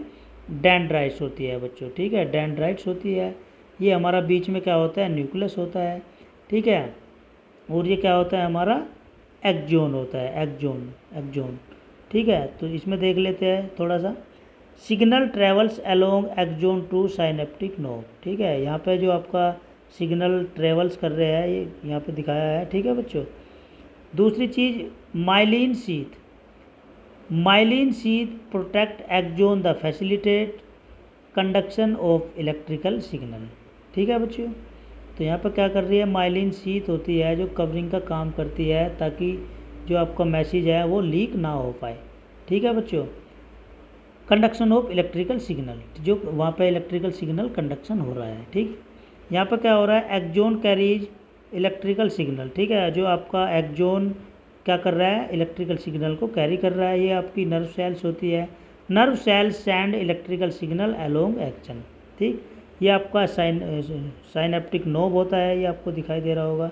A: डेंड्राइट्स होती है बच्चों, ठीक है, डेंड्राइट्स होती है। ये हमारा बीच में क्या होता है, न्यूक्लियस होता है, ठीक है। और ये क्या होता है, हमारा एक्जोन होता है, एक्जोन, ठीक है। तो इसमें देख लेते हैं थोड़ा सा, signal travels along axon to synaptic knob, ठीक है। यहाँ पे जो आपका सिग्नल ट्रेवल्स कर रहे हैं ये यहाँ पे दिखाया है, ठीक है बच्चों। दूसरी चीज़ myelin sheath protect axon the facilitate conduction of electrical signal, ठीक है बच्चों। तो यहाँ पर क्या कर रही है, माइलिन शीथ होती है जो कवरिंग का काम करती है, ताकि जो आपका मैसेज है वो लीक ना हो पाए, ठीक है बच्चों। कंडक्शन ऑफ इलेक्ट्रिकल सिग्नल, जो वहाँ पे इलेक्ट्रिकल सिग्नल कंडक्शन हो रहा है, ठीक। यहाँ पर क्या हो रहा है, एक्जोन कैरीज इलेक्ट्रिकल सिग्नल, ठीक है। जो आपका एक्जोन क्या कर रहा है, इलेक्ट्रिकल सिग्नल को कैरी कर रहा है, ये आपकी नर्व सेल्स होती है, nerve cells send electrical signal along action, ठीक। ये आपका साइनेप्टिक नोब होता है, ये आपको दिखाई दे रहा होगा,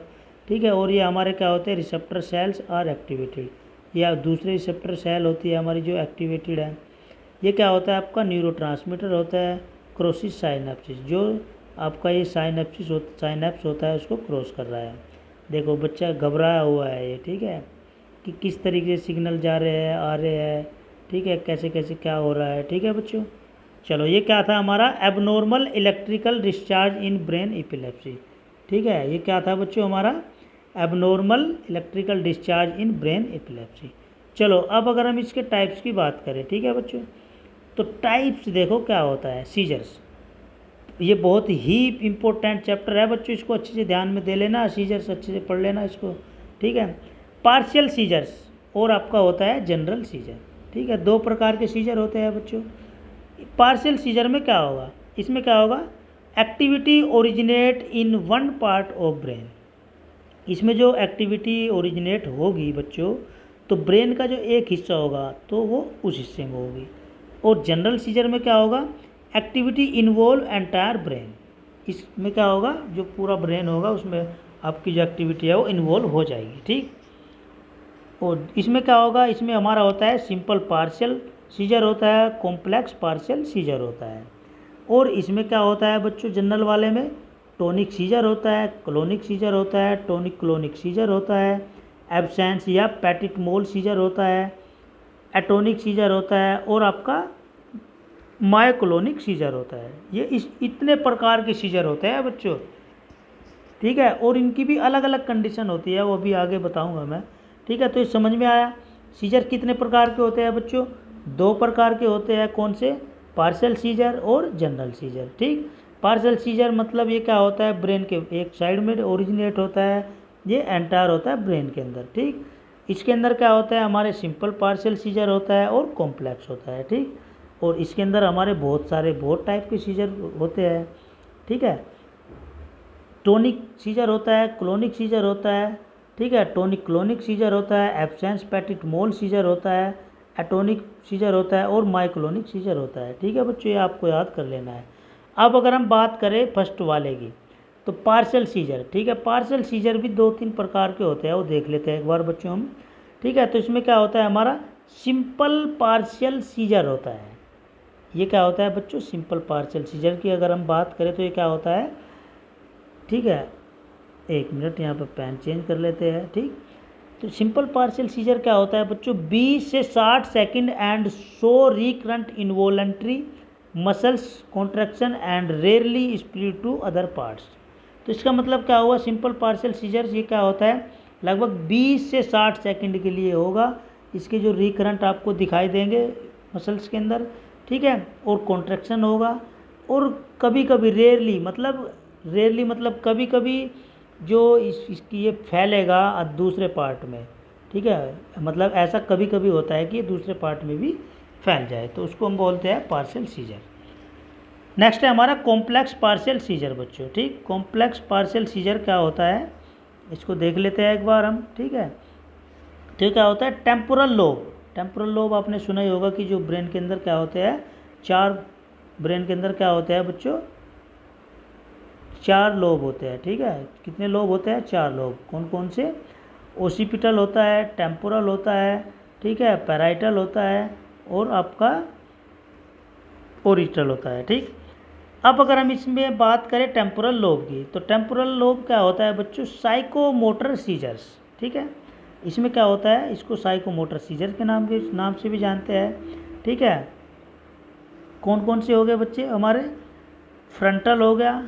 A: ठीक है। और ये हमारे क्या होते हैं, रिसेप्टर सेल्स आर एक्टिवेटेड, या दूसरे रिसेप्टर सेल होती है हमारी जो एक्टिवेटेड है। ये क्या होता है, आपका न्यूरोट्रांसमीटर होता है, क्रोसिस साइनेप्सिस, जो आपका ये साइनेप्स होता है उसको क्रॉस कर रहा है। देखो बच्चा घबराया हुआ है ये, ठीक है, कि किस तरीके से सिग्नल जा रहे हैं आ रहे हैं, ठीक है, कैसे कैसे क्या हो रहा है, ठीक है बच्चों। चलो ये क्या था हमारा, abnormal electrical discharge in brain epilepsy, ठीक है, ये क्या था बच्चों हमारा, abnormal electrical discharge in brain epilepsy. चलो अब अगर हम इसके टाइप्स की बात करें, ठीक है बच्चों, तो टाइप्स देखो क्या होता है, सीजर्स, ये बहुत ही इम्पोर्टेंट चैप्टर है बच्चों, इसको अच्छे से ध्यान में दे लेना, सीजर्स अच्छे से पढ़ लेना इसको, ठीक है। पार्शियल सीजर्स और आपका होता है जनरल सीजर, ठीक है, दो प्रकार के सीजर होते हैं बच्चों। पार्शियल सीजर में क्या होगा, इसमें क्या होगा, activity originate in one part of brain, इसमें जो एक्टिविटी ओरिजिनेट होगी बच्चों, तो ब्रेन का जो एक हिस्सा होगा तो वो उस हिस्से में होगी। और जनरल सीजर में क्या होगा, एक्टिविटी इन्वॉल्व एंटायर ब्रेन, इसमें क्या होगा, जो पूरा ब्रेन होगा उसमें आपकी जो एक्टिविटी है वो इन्वॉल्व हो जाएगी, ठीक। और इसमें क्या होगा, इसमें हमारा होता है सिंपल पार्शियल सीजर होता है, कॉम्प्लेक्स पार्शियल सीजर होता है। और इसमें क्या होता है बच्चों, जनरल वाले में टोनिक सीजर होता है, क्लोनिक सीजर होता है, टोनिक क्लोनिक सीजर होता है, एब्सेंस या पैटिट मोल सीजर होता है, एटोनिक सीजर होता है, और आपका मायोक्लोनिक सीजर होता है। ये इस इतने प्रकार के सीजर होते हैं बच्चों, ठीक है, और इनकी भी अलग अलग कंडीशन होती है, वो भी आगे बताऊंगा मैं, ठीक है। तो ये समझ में आया, सीजर कितने प्रकार के होते हैं बच्चों, दो प्रकार के होते हैं, कौन से, पार्शियल सीजर और जनरल सीजर, ठीक। पार्शियल सीजर मतलब ये क्या होता है, ब्रेन के एक साइड में ओरिजिनेट होता है, ये एंटायर होता है ब्रेन के अंदर, ठीक। इसके अंदर क्या होता है, हमारे सिंपल पार्शियल सीजर होता है और कॉम्प्लेक्स होता है, ठीक। और इसके अंदर हमारे बहुत टाइप के सीजर होते हैं, ठीक है। टोनिक सीजर होता है, क्लोनिक सीजर होता है, ठीक है, टोनिक क्लोनिक सीजर होता है, एब्सेंस पैटिट मोल सीजर होता है, एटोनिक सीजर होता है और माइक्लोनिक सीजर होता है, ठीक है बच्चों, ये आपको याद कर लेना है। अब अगर हम बात करें फर्स्ट वाले की, तो पार्शियल सीजर, ठीक है, पार्शियल सीजर भी दो तीन प्रकार के होते हैं, वो देख लेते हैं एक बार बच्चों हम, ठीक है। तो इसमें क्या होता है, हमारा सिंपल पार्शियल सीजर होता है, ये क्या होता है बच्चों, सिंपल पार्शियल सीजर की अगर हम बात करें तो ये क्या होता है, ठीक है, एक मिनट यहाँ पर पेन चेंज कर लेते हैं, ठीक। तो सिंपल पार्शियल सीजर क्या होता है बच्चों, 20 से 60 second and so recurrent involuntary muscles contraction and rarely split to other parts. तो इसका मतलब क्या हुआ, सिंपल पार्शियल सीजर ये क्या होता है, लगभग 20 से 60 सेकंड के लिए होगा, इसके जो रिकरेंट आपको दिखाई देंगे मसल्स के अंदर, ठीक है, और कॉन्ट्रैक्शन होगा, और कभी कभी रेयरली मतलब कभी कभी जो इसकी ये फैलेगा दूसरे पार्ट में, ठीक है, मतलब ऐसा कभी कभी होता है कि ये दूसरे पार्ट में भी फैल जाए, तो उसको हम बोलते हैं पार्शियल सीजर। नेक्स्ट है हमारा कॉम्प्लेक्स पार्शियल सीजर बच्चों, ठीक। कॉम्प्लेक्स पार्शियल सीजर क्या होता है, इसको देख लेते हैं एक बार हम, ठीक है। तो क्या होता है, टेम्पोरल लोब, टेम्पोरल लोब आपने सुना ही होगा कि जो ब्रेन के अंदर क्या होते हैं, ब्रेन के अंदर क्या होते हैं बच्चों, 4 लोब होते हैं, ठीक है, कितने लोब होते हैं, 4 लोब, कौन कौन से, ओसिपिटल होता है, टेम्पोरल होता है, ठीक है, पैराइटल होता है, और आपका ओरिजिटल होता है, ठीक। अब अगर हम इसमें बात करें टेम्पोरल लोब की, तो टेम्पोरल लोब क्या होता है बच्चों, साइकोमोटर सीजर्स, ठीक है, इसमें क्या होता है, इसको साइकोमोटर सीजर के नाम से भी जानते हैं, ठीक है। कौन कौन से हो गए बच्चे हमारे, फ्रंटल हो गया,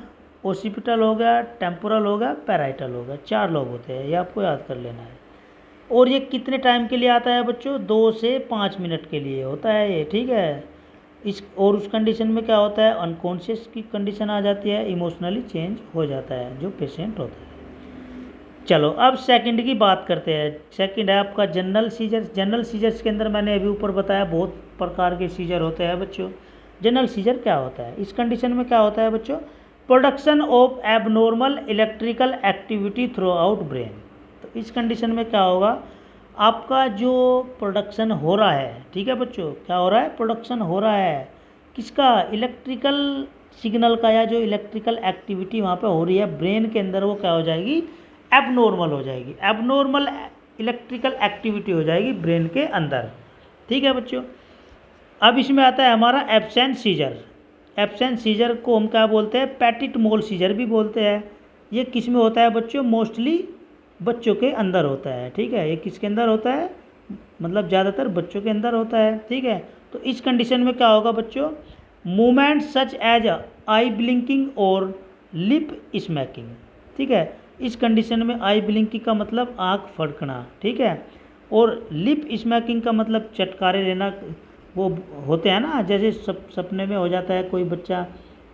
A: ओसिपिटल हो गया, टेम्पोरल हो गया, पैराइटल हो गया, 4 लोब होते हैं, ये आपको याद कर लेना है। और ये कितने टाइम के लिए आता है बच्चों, 2 से 5 मिनट के लिए होता है ये, ठीक है। और उस कंडीशन में क्या होता है, अनकॉन्शियस की कंडीशन आ जाती है, इमोशनली चेंज हो जाता है जो पेशेंट होता है। चलो अब सेकंड की बात करते हैं, सेकंड है आपका जनरल सीजर्स। जनरल सीजर्स के अंदर मैंने अभी ऊपर बताया बहुत प्रकार के सीजर होते हैं बच्चों। जनरल सीजर क्या होता है, इस कंडीशन में क्या होता है बच्चों, production of abnormal electrical activity through out brain. तो इस कंडीशन में क्या होगा, आपका जो प्रोडक्शन हो रहा है, ठीक है बच्चों, क्या हो रहा है, प्रोडक्शन हो रहा है किसका, इलेक्ट्रिकल सिग्नल का, या जो इलेक्ट्रिकल एक्टिविटी वहाँ पे हो रही है ब्रेन के अंदर, वो क्या हो जाएगी, एबनॉर्मल हो जाएगी, एबनॉर्मल इलेक्ट्रिकल एक्टिविटी हो जाएगी ब्रेन के अंदर, ठीक है बच्चों। अब इसमें आता है हमारा एब्सेंट सीजर। एब्सेंट सीजर को हम क्या बोलते हैं, पैटिट मोल सीजर भी बोलते हैं। ये किस में होता है बच्चों, मोस्टली बच्चों के अंदर होता है, ठीक है। ये किसके अंदर होता है, मतलब ज़्यादातर बच्चों के अंदर होता है, ठीक है। तो इस कंडीशन में क्या होगा बच्चों, movement such as eye blinking और लिप स्मैकिंग, ठीक है। इस कंडीशन में आई ब्लिंकिंग का मतलब आँख फड़कना, ठीक है, और लिप स्मैकिंग का मतलब चटकारे लेना। वो होते हैं ना, जैसे सपने में हो जाता है कोई बच्चा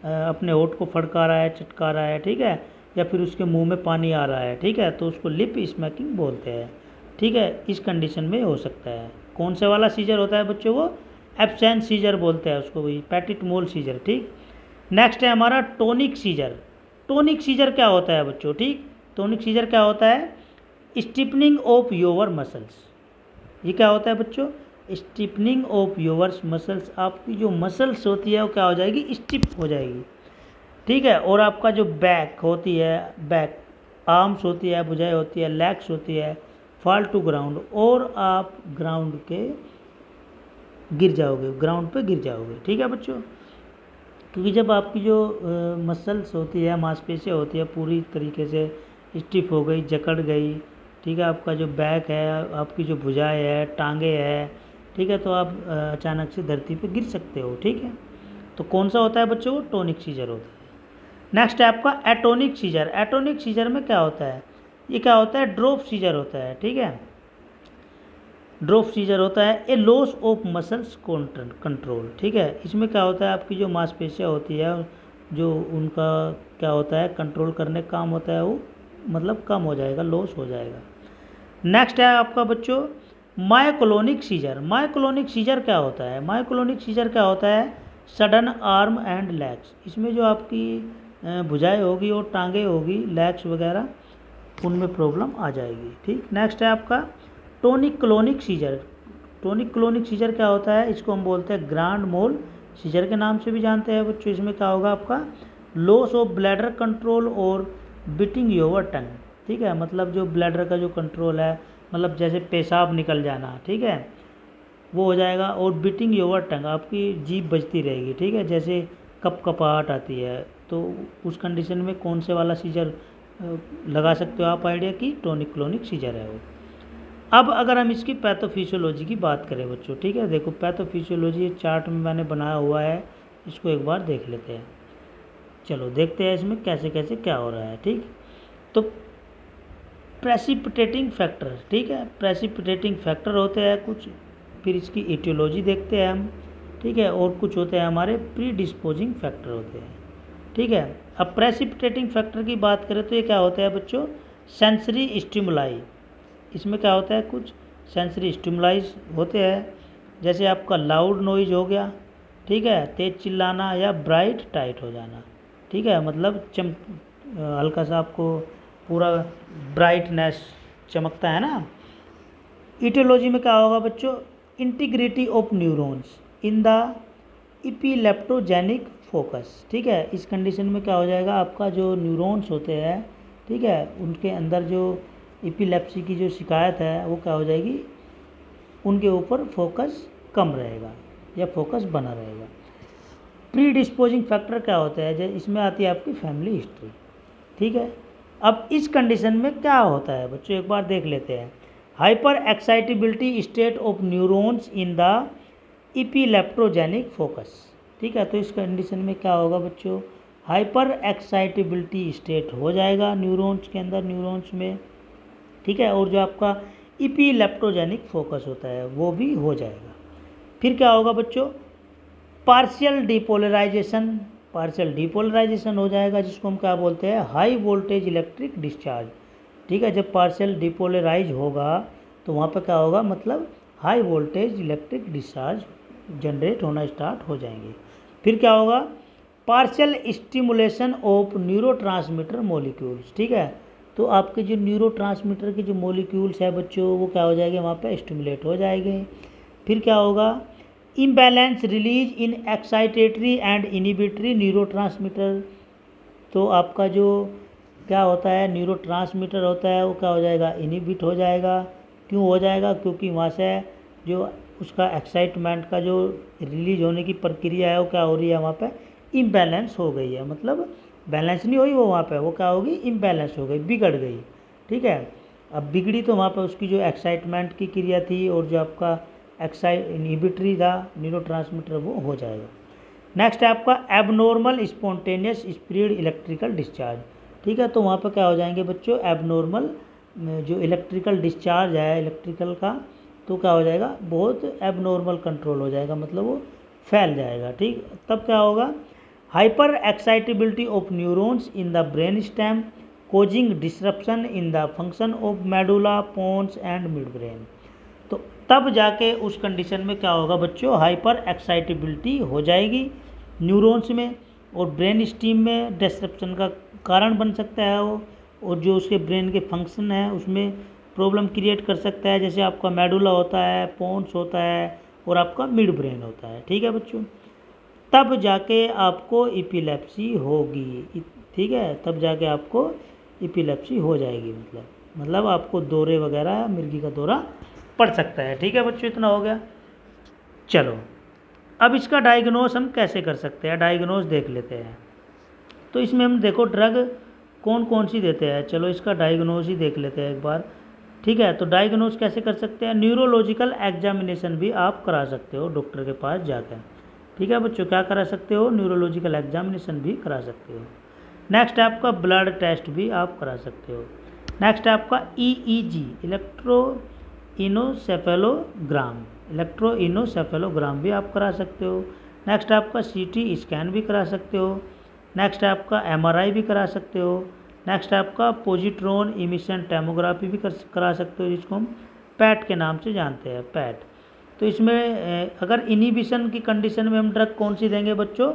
A: अपने होठ को फड़का रहा है, चटका रहा है, ठीक है, या फिर उसके मुंह में पानी आ रहा है, ठीक है, तो उसको लिप स्मैकिंग बोलते हैं, ठीक है। इस कंडीशन में हो सकता है। कौन से वाला सीजर होता है बच्चों, वो एब्सेंट सीजर बोलते हैं उसको, वही पेटिट मोल सीजर, ठीक। नेक्स्ट है हमारा टोनिक सीजर। टोनिक सीजर क्या होता है बच्चों, ठीक। टोनिक सीजर क्या होता है, स्टिफनिंग ऑफ योर मसल्स। ये क्या होता है बच्चों, स्टिफनिंग ऑफ योर मसल्स। आपकी जो मसल्स होती है वो क्या हो जाएगी, स्टिफ हो जाएगी, ठीक है। और आपका जो बैक होती है, बैक आर्म्स होती है, भुजाएं होती है, लेग्स होती है, फॉल टू ग्राउंड, और आप ग्राउंड के गिर जाओगे, ग्राउंड पे गिर जाओगे, ठीक है बच्चों। क्योंकि जब आपकी जो मसल्स होती है, मांसपेशियाँ होती है, पूरी तरीके से स्टिफ हो गई, जकड़ गई, ठीक है, आपका जो बैक है, आपकी जो भुजाएं है, टांगे है, ठीक है, तो आप अचानक से धरती पे गिर सकते हो, ठीक है। तो कौन सा होता है बच्चों, टोनिक सीजर होता है। नेक्स्ट है आपका एटोनिक सीजर। एटोनिक सीजर में क्या होता है, ये क्या होता है, ड्रॉप सीजर होता है, ठीक है। ड्रॉप सीजर होता है ए लॉस ऑफ मसल्स कंट्रोल, ठीक है। इसमें क्या होता है, आपकी जो मांसपेशियाँ होती है, जो उनका क्या होता है, कंट्रोल करने का काम होता है, वो मतलब कम हो जाएगा, लॉस हो जाएगा। नेक्स्ट है आपका बच्चों मायोक्लोनिक सीजर। मायोक्लोनिक सीजर क्या होता है, मायोक्लोनिक सीजर क्या होता है, सडन आर्म एंड लेग्स। इसमें जो आपकी भुजाएं होगी और टांगे होगी, लेग्स वगैरह, उनमें प्रॉब्लम आ जाएगी, ठीक। नेक्स्ट है आपका tonic clonic scissor. Tonic clonic scissor क्या होता है, इसको हम बोलते हैं ग्रांड मोल सीजर के नाम से भी जानते हैं बच्चों। इसमें क्या होगा, आपका लॉस ऑफ ब्लैडर कंट्रोल और बिटिंग योर टंग, ठीक है। मतलब जो ब्लैडर का जो कंट्रोल है, मतलब जैसे पेशाब निकल जाना, ठीक है, वो हो जाएगा। और बिटिंग योर टंग, आपकी जीभ बजती रहेगी, ठीक है, जैसे कपकपाहट आती है। तो उस कंडीशन में कौन से वाला सीजर लगा सकते हो आप आइडिया की, टोनिक क्लोनिक सीजर है वो। अब अगर हम इसकी पैथोफिजियोलॉजी की बात करें बच्चों, ठीक है, देखो पैथोफिजियोलॉजी चार्ट में मैंने बनाया हुआ है, इसको एक बार देख लेते हैं। चलो देखते हैं इसमें कैसे कैसे क्या हो रहा है, ठीक। तो प्रेसिपिटेटिंग फैक्टर, ठीक है, प्रेसिपिटेटिंग फैक्टर होते हैं कुछ, फिर इसकी इटियोलॉजी देखते हैं हम, ठीक है, और कुछ होते हैं हमारे प्री डिस्पोजिंग फैक्टर होते हैं, ठीक है। अब प्रेसिपिटेटिंग फैक्टर की बात करें तो ये क्या होता है बच्चों, सेंसरी स्टिमुलाई। इसमें क्या होता है, कुछ सेंसरी स्टिमुलाइज होते हैं, जैसे आपका लाउड नॉइज हो गया, ठीक है, तेज चिल्लाना, या ब्राइट टाइट हो जाना, ठीक है, मतलब हल्का सा आपको पूरा ब्राइटनेस चमकता है ना। इटियोलॉजी में क्या होगा बच्चों, integrity of neurons in the epileptogenic focus, ठीक है। इस कंडीशन में क्या हो जाएगा, आपका जो न्यूरॉन्स होते हैं, ठीक है, उनके अंदर जो इपिलेप्सी की जो शिकायत है वो क्या हो जाएगी, उनके ऊपर फोकस कम रहेगा या फोकस बना रहेगा। प्री डिस्पोजिंग फैक्टर क्या होता है, जैसे इसमें आती है आपकी फैमिली हिस्ट्री, ठीक है। अब इस कंडीशन में क्या होता है बच्चों, एक बार देख लेते हैं। Hyperexcitability state of neurons in the epileptogenic focus, ठीक है। तो इस कंडीशन में क्या होगा बच्चों, हाइपर एक्साइटेबिलिटी स्टेट हो जाएगा न्यूरॉन्स के अंदर, न्यूरॉन्स में, ठीक है। और जो आपका इपिलेप्टोजेनिक फोकस होता है वो भी हो जाएगा। फिर क्या होगा बच्चों, पार्शियल डिपोलराइजेशन, पार्शियल डिपोलराइजेशन हो जाएगा, जिसको हम क्या बोलते हैं, हाई वोल्टेज इलेक्ट्रिक डिस्चार्ज, ठीक है। जब पार्शियल डिपोलराइज होगा तो वहाँ पर क्या होगा, मतलब high voltage electric discharge generate होना स्टार्ट हो जाएंगे। फिर क्या होगा, partial stimulation of neurotransmitter molecules, ठीक है। तो आपके जो न्यूरोट्रांसमीटर के जो मॉलिक्यूल्स है बच्चों, वो क्या हो जाएंगे, वहाँ पे स्टिमुलेट हो जाएंगे। फिर क्या होगा, imbalance release in excitatory and inhibitory neurotransmitter. तो आपका जो क्या होता है, न्यूरोट्रांसमीटर होता है, वो क्या हो जाएगा, इनिबिट हो जाएगा। क्यों हो जाएगा, क्योंकि वहाँ से जो उसका एक्साइटमेंट का जो रिलीज होने की प्रक्रिया है वो क्या हो रही है, वहाँ पे इम्बैलेंस हो गई है, मतलब बैलेंस नहीं हुई वो, वहाँ पे वो क्या होगी, इम्बैलेंस हो गई, बिगड़ गई, ठीक है। अब बिगड़ी तो वहाँ पर उसकी जो एक्साइटमेंट की क्रिया थी और जो आपका इनहिबिटरी था न्यूरोट्रांसमीटर वो हो जाएगा। नेक्स्ट है आपका abnormal spontaneous speed electrical discharge. ठीक है, तो वहाँ पर क्या हो जाएंगे बच्चों, एबनॉर्मल जो इलेक्ट्रिकल डिस्चार्ज है इलेक्ट्रिकल का, तो क्या हो जाएगा, बहुत एबनॉर्मल कंट्रोल हो जाएगा, मतलब वो फैल जाएगा। ठीक, तब क्या होगा, hyperexcitability of neurons in the brainstem causing disruption in the function of medulla pons and midbrain. तो तब जाके उस कंडीशन में क्या होगा बच्चों, हाइपर एक्साइटेबिलिटी हो जाएगी न्यूरॉन्स में और ब्रेन स्टीम में डिसरप्शन का कारण बन सकता है वो, और जो उसके ब्रेन के फंक्शन है उसमें प्रॉब्लम क्रिएट कर सकता है, जैसे आपका मेडुला होता है, पोन्स होता है और आपका मिड ब्रेन होता है। ठीक है बच्चों, तब जाके आपको एपिलेप्सी होगी। ठीक है, तब जाके आपको एपिलेप्सी हो जाएगी, मतलब आपको दौरे वगैरह, मिर्गी का दौरा पड़ सकता है। ठीक है बच्चों, इतना हो गया। चलो अब इसका डायग्नोस हम कैसे कर सकते हैं, डायग्नोस देख लेते हैं। तो इसमें हम देखो ड्रग कौन कौन सी देते हैं, चलो इसका डायग्नोस ही देख लेते हैं एक बार। ठीक है, तो डायग्नोस कैसे कर सकते हैं, न्यूरोलॉजिकल एग्जामिनेशन भी आप करा सकते हो डॉक्टर के पास जाकर। ठीक है बच्चों, क्या करा सकते हो, न्यूरोलॉजिकल एग्जामिनेशन भी करा सकते हो। नेक्स्ट है आपका ब्लड टेस्ट भी आप करा सकते हो। नेक्स्ट है आपका EEG इलेक्ट्रोइनोसेफेलोग्राम भी आप करा सकते हो। नेक्स्ट है आपका CT स्कैन भी करा सकते हो। नेक्स्ट है आपका MRI भी करा सकते हो। नेक्स्ट है आपका पोजिट्रॉन इमिशन टैमोग्राफी भी करा सकते हो, जिसको हम पैट के नाम से जानते हैं, पैट। तो इसमें अगर इनिबिशन की कंडीशन में हम ड्रग कौन सी देंगे बच्चों,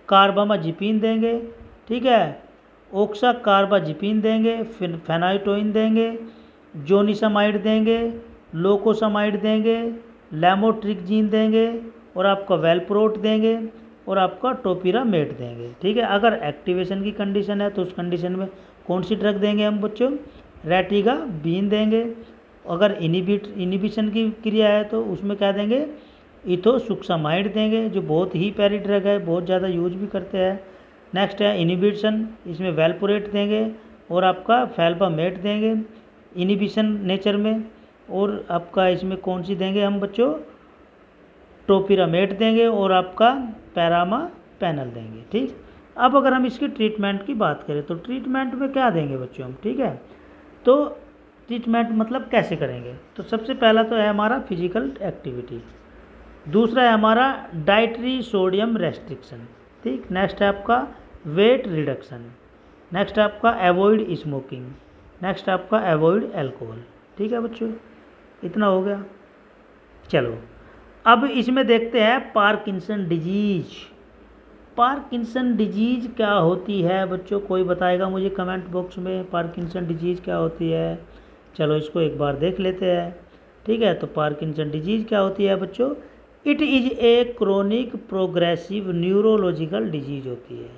A: कार्बामाजिपिन देंगे। ठीक है, ऑक्साकार्बाजिपिन देंगे, फेनाइटोइन देंगे, जोनिसामाइड देंगे, लोकोसामाइड देंगे, लैमोट्रिक्जीन देंगे और आपका वेलप्रोट देंगे और आपका टोपिरामेट देंगे। ठीक है, अगर एक्टिवेशन की कंडीशन है तो उस कंडीशन में कौन सी ड्रग देंगे हम बच्चों, रेटिगाबीन देंगे। अगर इनिबिशन की क्रिया है तो उसमें क्या देंगे, इथोसुक्सामाइड देंगे, जो बहुत ही प्यारी ड्रग है, बहुत ज़्यादा यूज भी करते हैं। नेक्स्ट है इनिबिशन, इसमें वेलपोरेट देंगे और आपका फैल्बामेट देंगे इनिबिशन नेचर में, और आपका इसमें कौन सी देंगे हम बच्चों, टोपिरामेट देंगे और आपका पैरामापेनल देंगे। ठीक, अब अगर हम इसकी ट्रीटमेंट की बात करें तो ट्रीटमेंट में क्या देंगे बच्चों हम। ठीक है, तो ट्रीटमेंट मतलब कैसे करेंगे, तो सबसे पहला तो है हमारा फिजिकल एक्टिविटी, दूसरा है हमारा डाइटरी सोडियम रेस्ट्रिक्शन। ठीक, नेक्स्ट है आपका वेट रिडक्शन, नेक्स्ट है आपका अवॉइड स्मोकिंग, नेक्स्ट है आपका अवॉइड अल्कोहल। ठीक है बच्चों, इतना हो गया। चलो अब इसमें देखते हैं पार्किंसन डिजीज। पार्किंसन डिजीज क्या होती है बच्चों, कोई बताएगा मुझे कमेंट बॉक्स में, पार्किंसन डिजीज क्या होती है। चलो इसको एक बार देख लेते हैं। ठीक है, तो पार्किंसन डिजीज क्या होती है बच्चों, it is a chronic progressive neurological disease होती है।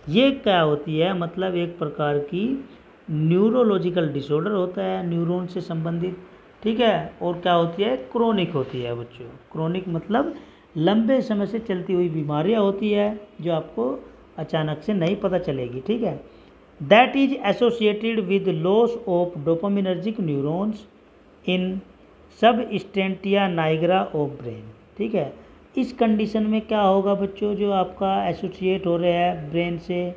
A: ये क्या होती है, मतलब एक प्रकार की न्यूरोलॉजिकल डिसऑर्डर होता है, न्यूरॉन से संबंधित। ठीक है, और क्या होती है, क्रोनिक होती है बच्चों। क्रोनिक मतलब लंबे समय से चलती हुई बीमारियां होती है जो आपको अचानक से नहीं पता चलेगी। ठीक है, that is associated with loss of dopaminergic neurons in substantia nigra of brain. ठीक है, इस कंडीशन में क्या होगा बच्चों, जो आपका एसोसिएट हो रहे हैं ब्रेन से,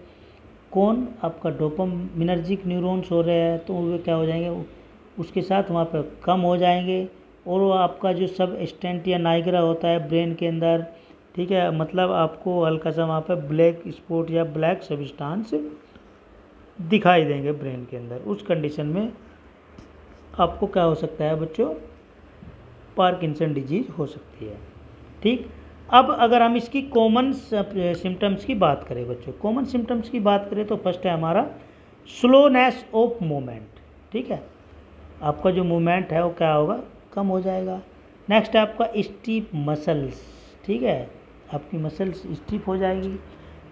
A: कौन, आपका डोपामिनर्जिक न्यूरॉन्स हो रहे हैं, तो वो क्या हो जाएंगे, उसके साथ वहाँ पर कम हो जाएंगे, और वो आपका जो सब स्टेंट या नाइग्रा होता है ब्रेन के अंदर, ठीक है, मतलब आपको हल्का सा वहाँ पर ब्लैक स्पॉट या ब्लैक सब्सटेंस दिखाई देंगे ब्रेन के अंदर। उस कंडीशन में आपको क्या हो सकता है बच्चों, पार्किंसन डिजीज हो सकती है। ठीक, अब अगर हम इसकी कॉमन सिम्टम्स की बात करें बच्चों, कॉमन सिम्टम्स की बात करें तो फर्स्ट है हमारा स्लोनेस ऑफ मूवमेंट। ठीक है, आपका जो मूवमेंट है वो क्या होगा, कम हो जाएगा। नेक्स्ट है आपका स्टीप मसल्स। ठीक है, आपकी मसल्स स्टीप हो जाएगी।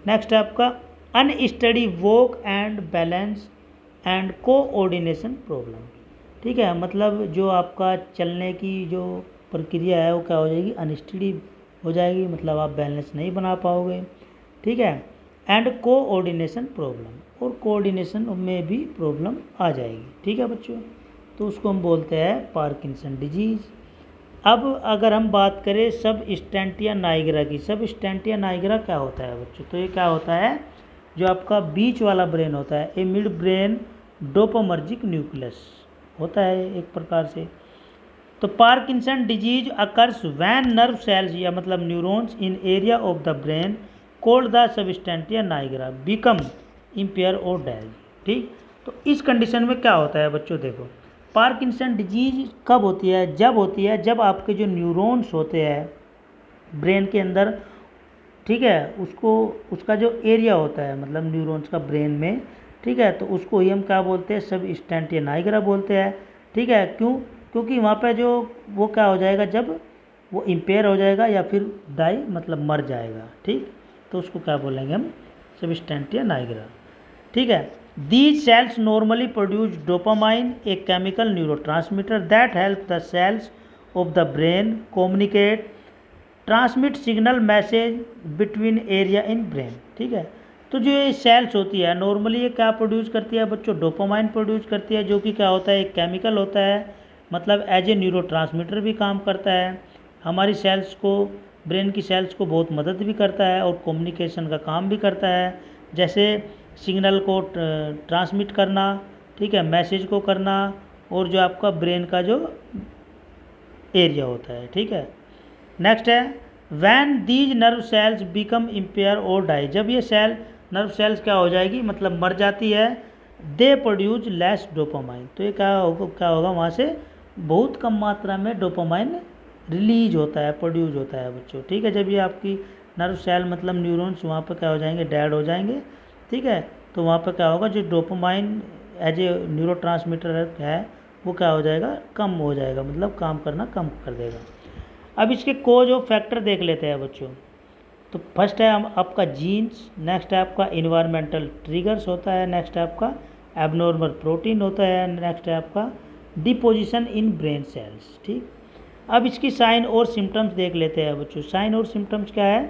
A: नेक्स्ट है आपका unsteady walk and balance and coordination problem. ठीक है, मतलब जो आपका चलने की जो प्रक्रिया है वो क्या हो जाएगी, अनस्टडी हो जाएगी, मतलब आप बैलेंस नहीं बना पाओगे। ठीक है, एंड कोऑर्डिनेशन प्रॉब्लम, और कोऑर्डिनेशन में भी प्रॉब्लम आ जाएगी। ठीक है बच्चों, तो उसको हम बोलते हैं पार्किंसन डिजीज़। अब अगर हम बात करें सबस्टेंटिया नाइग्रा की, सबस्टेंटिया नाइग्रा क्या होता है बच्चों? तो ये क्या होता है, जो आपका बीच वाला ब्रेन होता है, a midbrain dopaminergic nucleus होता है एक प्रकार से। तो Parkinson disease occurs when nerve cells या मतलब neurons in area of the brain called the substantia nigra become impair और डेल। ठीक, तो इस कंडीशन में क्या होता है बच्चों, देखो पार्किंसन डिजीज कब होती है? जब होती है जब आपके जो न्यूरॉन्स होते हैं ब्रेन के अंदर, ठीक है, उसको उसका जो एरिया होता है मतलब न्यूरॉन्स का ब्रेन में, ठीक है, तो उसको ही हम क्या बोलते हैं, सबस्टेंटिया नाइग्रा बोलते हैं। ठीक है, क्यों? क्योंकि वहाँ पे जो वो क्या हो जाएगा, जब वो इम्पेयर हो जाएगा या फिर डाई मतलब मर जाएगा। ठीक, तो उसको क्या बोलेंगे हम, सबस्टेंटिया नाइग्रा। ठीक है, these cells normally produce dopamine, a chemical neurotransmitter that help the cells of the brain communicate transmit signal message between area in brain. ठीक है, तो जो ये सेल्स होती है नॉर्मली ये क्या प्रोड्यूस करती है बच्चों, डोपामाइन प्रोड्यूस करती है, जो कि क्या होता है, एक केमिकल होता है, मतलब एज ए न्यूरोट्रांसमीटर भी काम करता है, हमारी सेल्स को, ब्रेन की सेल्स को बहुत मदद भी करता है और कम्युनिकेशन का काम भी करता है, जैसे सिग्नल को ट्रांसमिट करना, ठीक है, मैसेज को करना, और जो आपका ब्रेन का जो एरिया होता है। ठीक है, नेक्स्ट है when these nerve cells become impair और डाई, जब ये सेल नर्व सेल्स क्या हो जाएगी मतलब मर जाती है, दे प्रोड्यूस लेस डोपामाइन, तो ये क्या होगा वहाँ से बहुत कम मात्रा में डोपामाइन रिलीज होता है, प्रोड्यूस होता है बच्चों। ठीक है, जब ये आपकी नर्व सेल मतलब न्यूरॉन्स वहाँ पर क्या हो जाएंगे, डेड हो जाएंगे। ठीक है, तो वहाँ पर क्या होगा, जो डोपामाइन एज ए न्यूरोट्रांसमीटर है वो क्या हो जाएगा, कम हो जाएगा, मतलब काम करना कम कर देगा। अब इसके कोज ऑफ फैक्टर देख लेते हैं बच्चों। तो फर्स्ट है आपका जीन्स, नेक्स्ट है आपका इन्वायरमेंटल ट्रिगर्स होता है, नेक्स्ट है आपका एबनॉर्मल प्रोटीन होता है, नेक्स्ट है आपका डिपोजिशन इन ब्रेन सेल्स। ठीक, अब इसकी साइन और सिम्टम्स देख लेते हैं बच्चों। साइन और सिम्टम्स क्या है,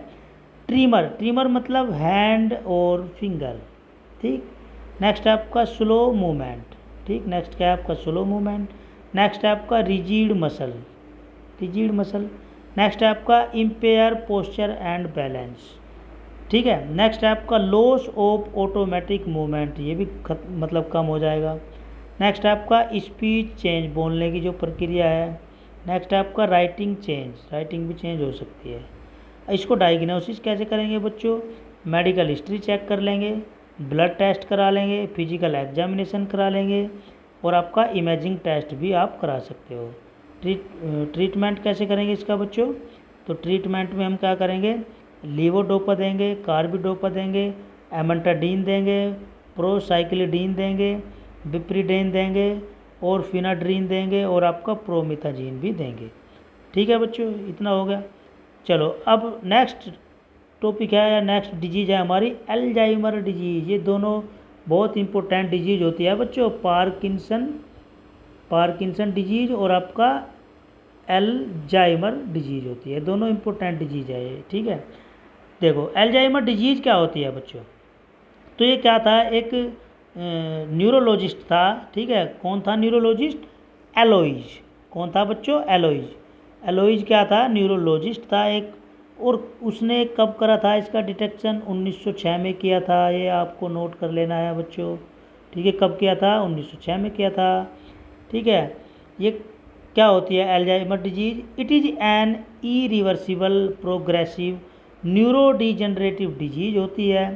A: ट्रीमर, ट्रीमर मतलब हैंड और फिंगर। ठीक, नेक्स्ट है आपका स्लो मूवमेंट। ठीक, नेक्स्ट क्या है आपका स्लो मूवमेंट, नेक्स्ट है आपका rigid muscle, rigid muscle, next है आपका इम्पेयर पोस्चर एंड बैलेंस। ठीक है, नेक्स्ट है आपका लॉस ऑफ ऑटोमेटिक मूवमेंट, ये भी मतलब कम हो जाएगा। नेक्स्ट है आपका स्पीच चेंज, बोलने की जो प्रक्रिया है। नेक्स्ट है आपका राइटिंग चेंज, राइटिंग भी चेंज हो सकती है। इसको डायग्नोसिस कैसे करेंगे बच्चों, मेडिकल हिस्ट्री चेक कर लेंगे, ब्लड टेस्ट करा लेंगे, फिजिकल एग्जामिनेशन करा लेंगे, और आपका इमेजिंग टेस्ट भी आप करा सकते हो। ट्रीटमेंट कैसे करेंगे इसका बच्चों, तो ट्रीटमेंट में हम क्या करेंगे, लीवोडोपा देंगे, कार्बिडोपा देंगे, एमेंटाडीन देंगे, प्रोसाइक्लिडीन देंगे, बिप्रीडेन देंगे, और फिनाड्रीन देंगे, और आपका प्रोमिथाजीन भी देंगे। ठीक है बच्चों, इतना हो गया। चलो अब नेक्स्ट टॉपिक है या नेक्स्ट डिजीज़ है हमारी अल्जाइमर डिजीज़। ये दोनों बहुत इंपॉर्टेंट डिजीज़ होती है बच्चों, पार्किंसन डिजीज़ और आपका अल्जाइमर डिजीज़ होती है, दोनों इंपॉर्टेंट डिजीज़ है ये। ठीक है, देखो अल्जाइमर डिजीज़ क्या होती है बच्चों, तो ये क्या था, एक न्यूरोलॉजिस्ट था। ठीक है, कौन था न्यूरोलॉजिस्ट, एलोइज। कौन था बच्चों, एलोइज। एलोइज क्या था, न्यूरोलॉजिस्ट था एक, और उसने कब करा था इसका डिटेक्शन, 1906 में किया था, ये आपको नोट कर लेना है बच्चों। ठीक है, कब किया था, 1906 में किया था। ठीक है, ये क्या होती है Alzheimer disease, it is an irreversible progressive neuro degenerative disease होती है,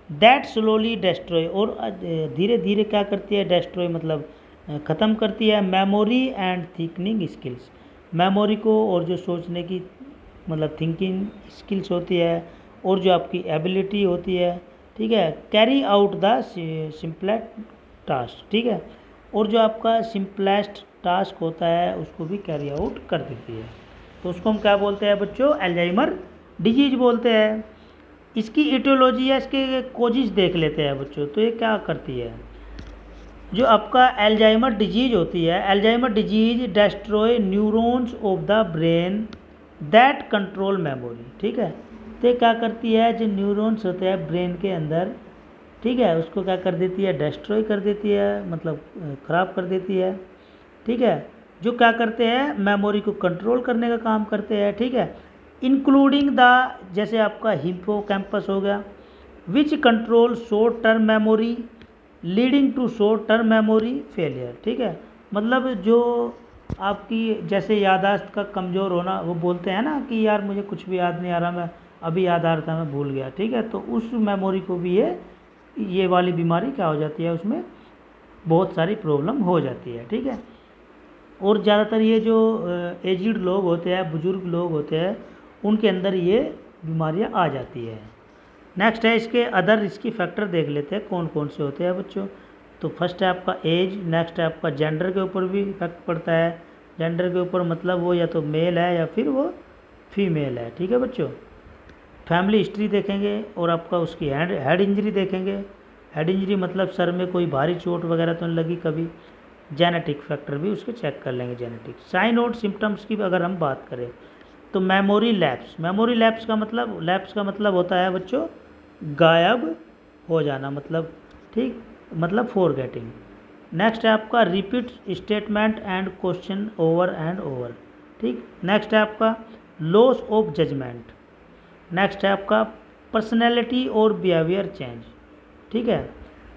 A: दैट स्लोली डिस्ट्रॉय, और धीरे धीरे क्या करती है, डिस्ट्रॉय मतलब ख़त्म करती है, memory and thinking skills, memory को और जो सोचने की मतलब थिंकिंग स्किल्स होती है, और जो आपकी एबिलिटी होती है। ठीक है, carry out the simplest task. ठीक है, और जो आपका सिंपलेस्ट टास्क होता है उसको भी कैरी आउट कर देती है, तो उसको हम क्या बोलते हैं बच्चों, अल्जाइमर डिजीज बोलते हैं। इसकी इटियोलॉजी या इसके कोजिज देख लेते हैं बच्चों। तो ये क्या करती है, जो आपका अल्जाइमर डिजीज होती है, Alzheimer disease destroy neurons of the brain that control memory. ठीक है, तो ये क्या करती है, जो न्यूरॉन्स होते हैं ब्रेन के अंदर, ठीक है, उसको क्या कर देती है, डिस्ट्रॉय कर देती है, मतलब ख़राब कर देती है। ठीक है, जो क्या करते हैं, मेमोरी को कंट्रोल करने का काम करते हैं। ठीक है, इंक्लूडिंग द, जैसे आपका हिप्पोकैम्पस हो गया, which control short term memory leading to short term memory failure. ठीक है, मतलब जो आपकी जैसे याददाश्त का कमज़ोर होना, वो बोलते हैं ना कि यार मुझे कुछ भी याद नहीं आ रहा, मैं अभी याद आ रहा था मैं भूल गया। ठीक है, तो उस मेमोरी को भी ये वाली बीमारी क्या हो जाती है, उसमें बहुत सारी प्रॉब्लम हो जाती है। ठीक है, और ज़्यादातर ये जो एजिड लोग होते हैं, बुज़ुर्ग लोग होते हैं, उनके अंदर ये बीमारियां आ जाती है। नेक्स्ट है इसके अदर रिस्की फैक्टर देख लेते हैं कौन कौन से होते हैं बच्चों। तो फर्स्ट है आपका एज, नेक्स्ट है आपका जेंडर के ऊपर भी इफेक्ट पड़ता है। जेंडर के ऊपर मतलब वो या तो मेल है या फिर वो फीमेल है। ठीक है बच्चों, फैमिली हिस्ट्री देखेंगे और आपका उसकी हेड इंजरी देखेंगे। हेड इंजरी मतलब सर में कोई भारी चोट वगैरह तो नहीं लगी कभी। जेनेटिक फैक्टर भी उसके चेक कर लेंगे, जेनेटिक साइन और सिम्टम्स की अगर हम बात करें तो मेमोरी लैप्स। मेमोरी लैप्स का मतलब होता है बच्चों गायब हो जाना, मतलब ठीक, मतलब फॉरगेटिंग। नेक्स्ट है आपका repeat statement and question over and over. ठीक, नेक्स्ट है आपका लॉस ऑफ जजमेंट। नेक्स्ट है आपका पर्सनैलिटी और बिहेवियर चेंज। ठीक है,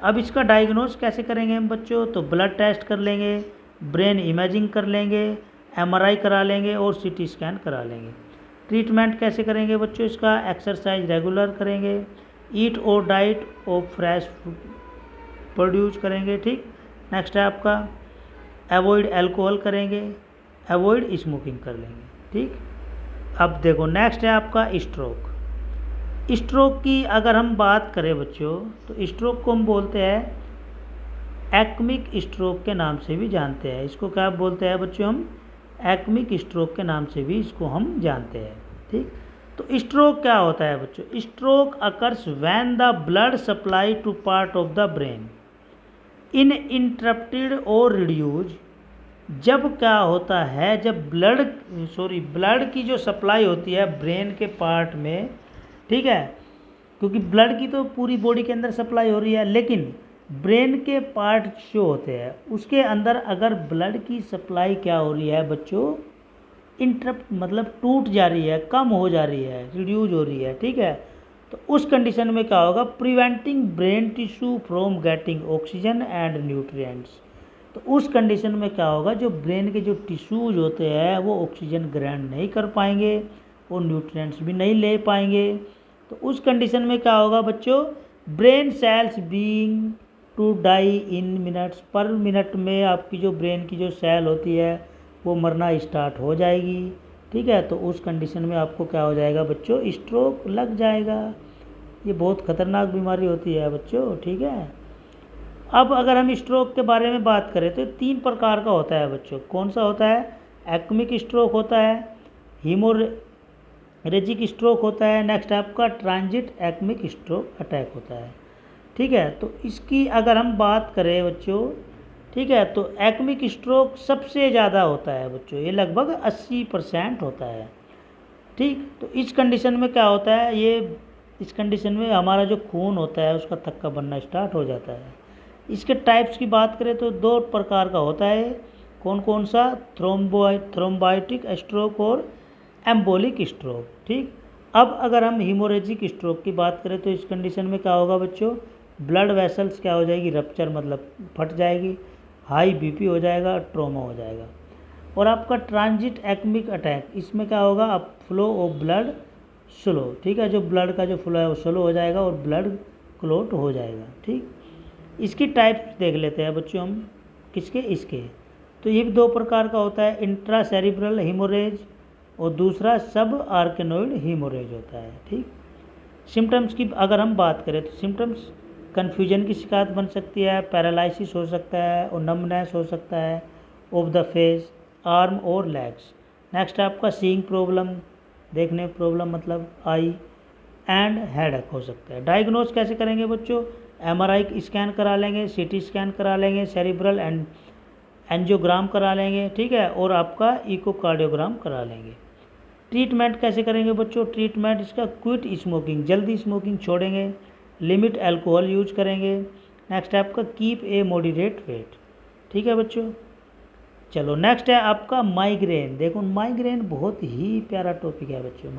A: अब इसका डायग्नोज कैसे करेंगे हम बच्चों, तो ब्लड टेस्ट कर लेंगे, ब्रेन इमेजिंग कर लेंगे, एमआरआई करा लेंगे और सीटी स्कैन करा लेंगे। ट्रीटमेंट कैसे करेंगे बच्चों इसका, एक्सरसाइज रेगुलर करेंगे, ईट और डाइट ऑफ फ्रेश प्रोड्यूस करेंगे। ठीक, नेक्स्ट है आपका अवॉइड अल्कोहल करेंगे, अवॉइड स्मोकिंग कर लेंगे। ठीक, अब देखो नेक्स्ट है आपका स्ट्रोक। स्ट्रोक की अगर हम बात करें बच्चों तो स्ट्रोक को हम बोलते हैं एक्मिक स्ट्रोक के नाम से भी जानते हैं। इसको क्या बोलते हैं बच्चों हम, एक्मिक स्ट्रोक के नाम से भी इसको हम जानते हैं। ठीक, तो स्ट्रोक क्या होता है बच्चों, stroke occurs when the blood supply to part of the brain in interrupted और रिड्यूज। जब क्या होता है, जब ब्लड की जो सप्लाई होती है ब्रेन के पार्ट में, ठीक है, क्योंकि ब्लड की तो पूरी बॉडी के अंदर सप्लाई हो रही है, लेकिन ब्रेन के पार्ट जो होते हैं उसके अंदर अगर ब्लड की सप्लाई क्या हो रही है बच्चों, इंटरप्ट मतलब टूट जा रही है, कम हो जा रही है, रिड्यूज हो रही है। ठीक है, तो उस कंडीशन में क्या होगा, preventing brain tissue from getting oxygen and nutrients. तो उस कंडीशन में क्या होगा, जो ब्रेन के जो टिश्यूज होते हैं वो ऑक्सीजन ग्रहण नहीं कर पाएंगे और न्यूट्रिएंट्स भी नहीं ले पाएंगे। तो उस कंडीशन में क्या होगा बच्चों, brain cells being to die in minutes, per minute में आपकी जो ब्रेन की जो सेल होती है वो मरना स्टार्ट हो जाएगी। ठीक है, तो उस कंडीशन में आपको क्या हो जाएगा बच्चों, स्ट्रोक लग जाएगा। ये बहुत खतरनाक बीमारी होती है बच्चों। ठीक है, अब अगर हम स्ट्रोक के बारे में बात करें तो 3 प्रकार का होता है बच्चों। कौन सा होता है, एक्मिक स्ट्रोक होता है, हीमोरेजिक स्ट्रोक होता है, नेक्स्ट आपका ट्रांजिट एक्मिक स्ट्रोक अटैक होता है। ठीक है, तो इसकी अगर हम बात करें बच्चों, ठीक है, तो एक्मिक स्ट्रोक सबसे ज़्यादा होता है बच्चों, ये लगभग 80% होता है। ठीक, तो इस कंडीशन में क्या होता है, इस कंडीशन में हमारा जो खून होता है उसका थक्का बनना स्टार्ट हो जाता है। इसके टाइप्स की बात करें तो 2 प्रकार का होता है। कौन कौन सा, थ्रोम्बाइटिक स्ट्रोक और एम्बोलिक स्ट्रोक। ठीक, अब अगर हम हीमोरेजिक स्ट्रोक की बात करें तो इस कंडीशन में क्या होगा बच्चों, ब्लड वेसल्स क्या हो जाएगी, रप्चर मतलब फट जाएगी, हाई बीपी हो जाएगा, ट्रोमा हो जाएगा। और आपका ट्रांजिट एक्मिक अटैक, इसमें क्या होगा, अब फ्लो ऑफ ब्लड स्लो। ठीक है, जो ब्लड का जो फ्लो है वो स्लो हो जाएगा और ब्लड क्लॉट हो जाएगा। ठीक, इसकी टाइप्स देख लेते हैं बच्चों हम, किसके, इसके। तो ये भी 2 प्रकार का होता है, इंट्रा सेरिब्रल हीमोरेज और दूसरा सब आर्केनोइड हीमोरेज होता है। ठीक, सिम्टम्स की अगर हम बात करें तो सिम्टम्स कन्फ्यूजन की शिकायत बन सकती है, पैरालिसिस हो सकता है और नमनेस हो सकता है ऑफ द फेस, आर्म और लेग्स। नेक्स्ट है आपका सीइंग प्रॉब्लम, देखने प्रॉब्लम मतलब आई, एंड हेडेक हो सकता है। डायग्नोज कैसे करेंगे बच्चों, एमआरआई स्कैन करा लेंगे, सीटी स्कैन करा लेंगे, सेरिब्रल एंड एंजियोग्राम करा लेंगे। ठीक है, और आपका इकोकार्डियोग्राम करा लेंगे। ट्रीटमेंट कैसे करेंगे बच्चों, ट्रीटमेंट इसका क्विट स्मोकिंग, जल्दी स्मोकिंग छोड़ेंगे, लिमिट अल्कोहल यूज करेंगे। नेक्स्ट है आपका कीप ए मॉडरेट वेट। ठीक है बच्चों, चलो नेक्स्ट है आपका माइग्रेन। देखो माइग्रेन बहुत ही प्यारा टॉपिक है बच्चों।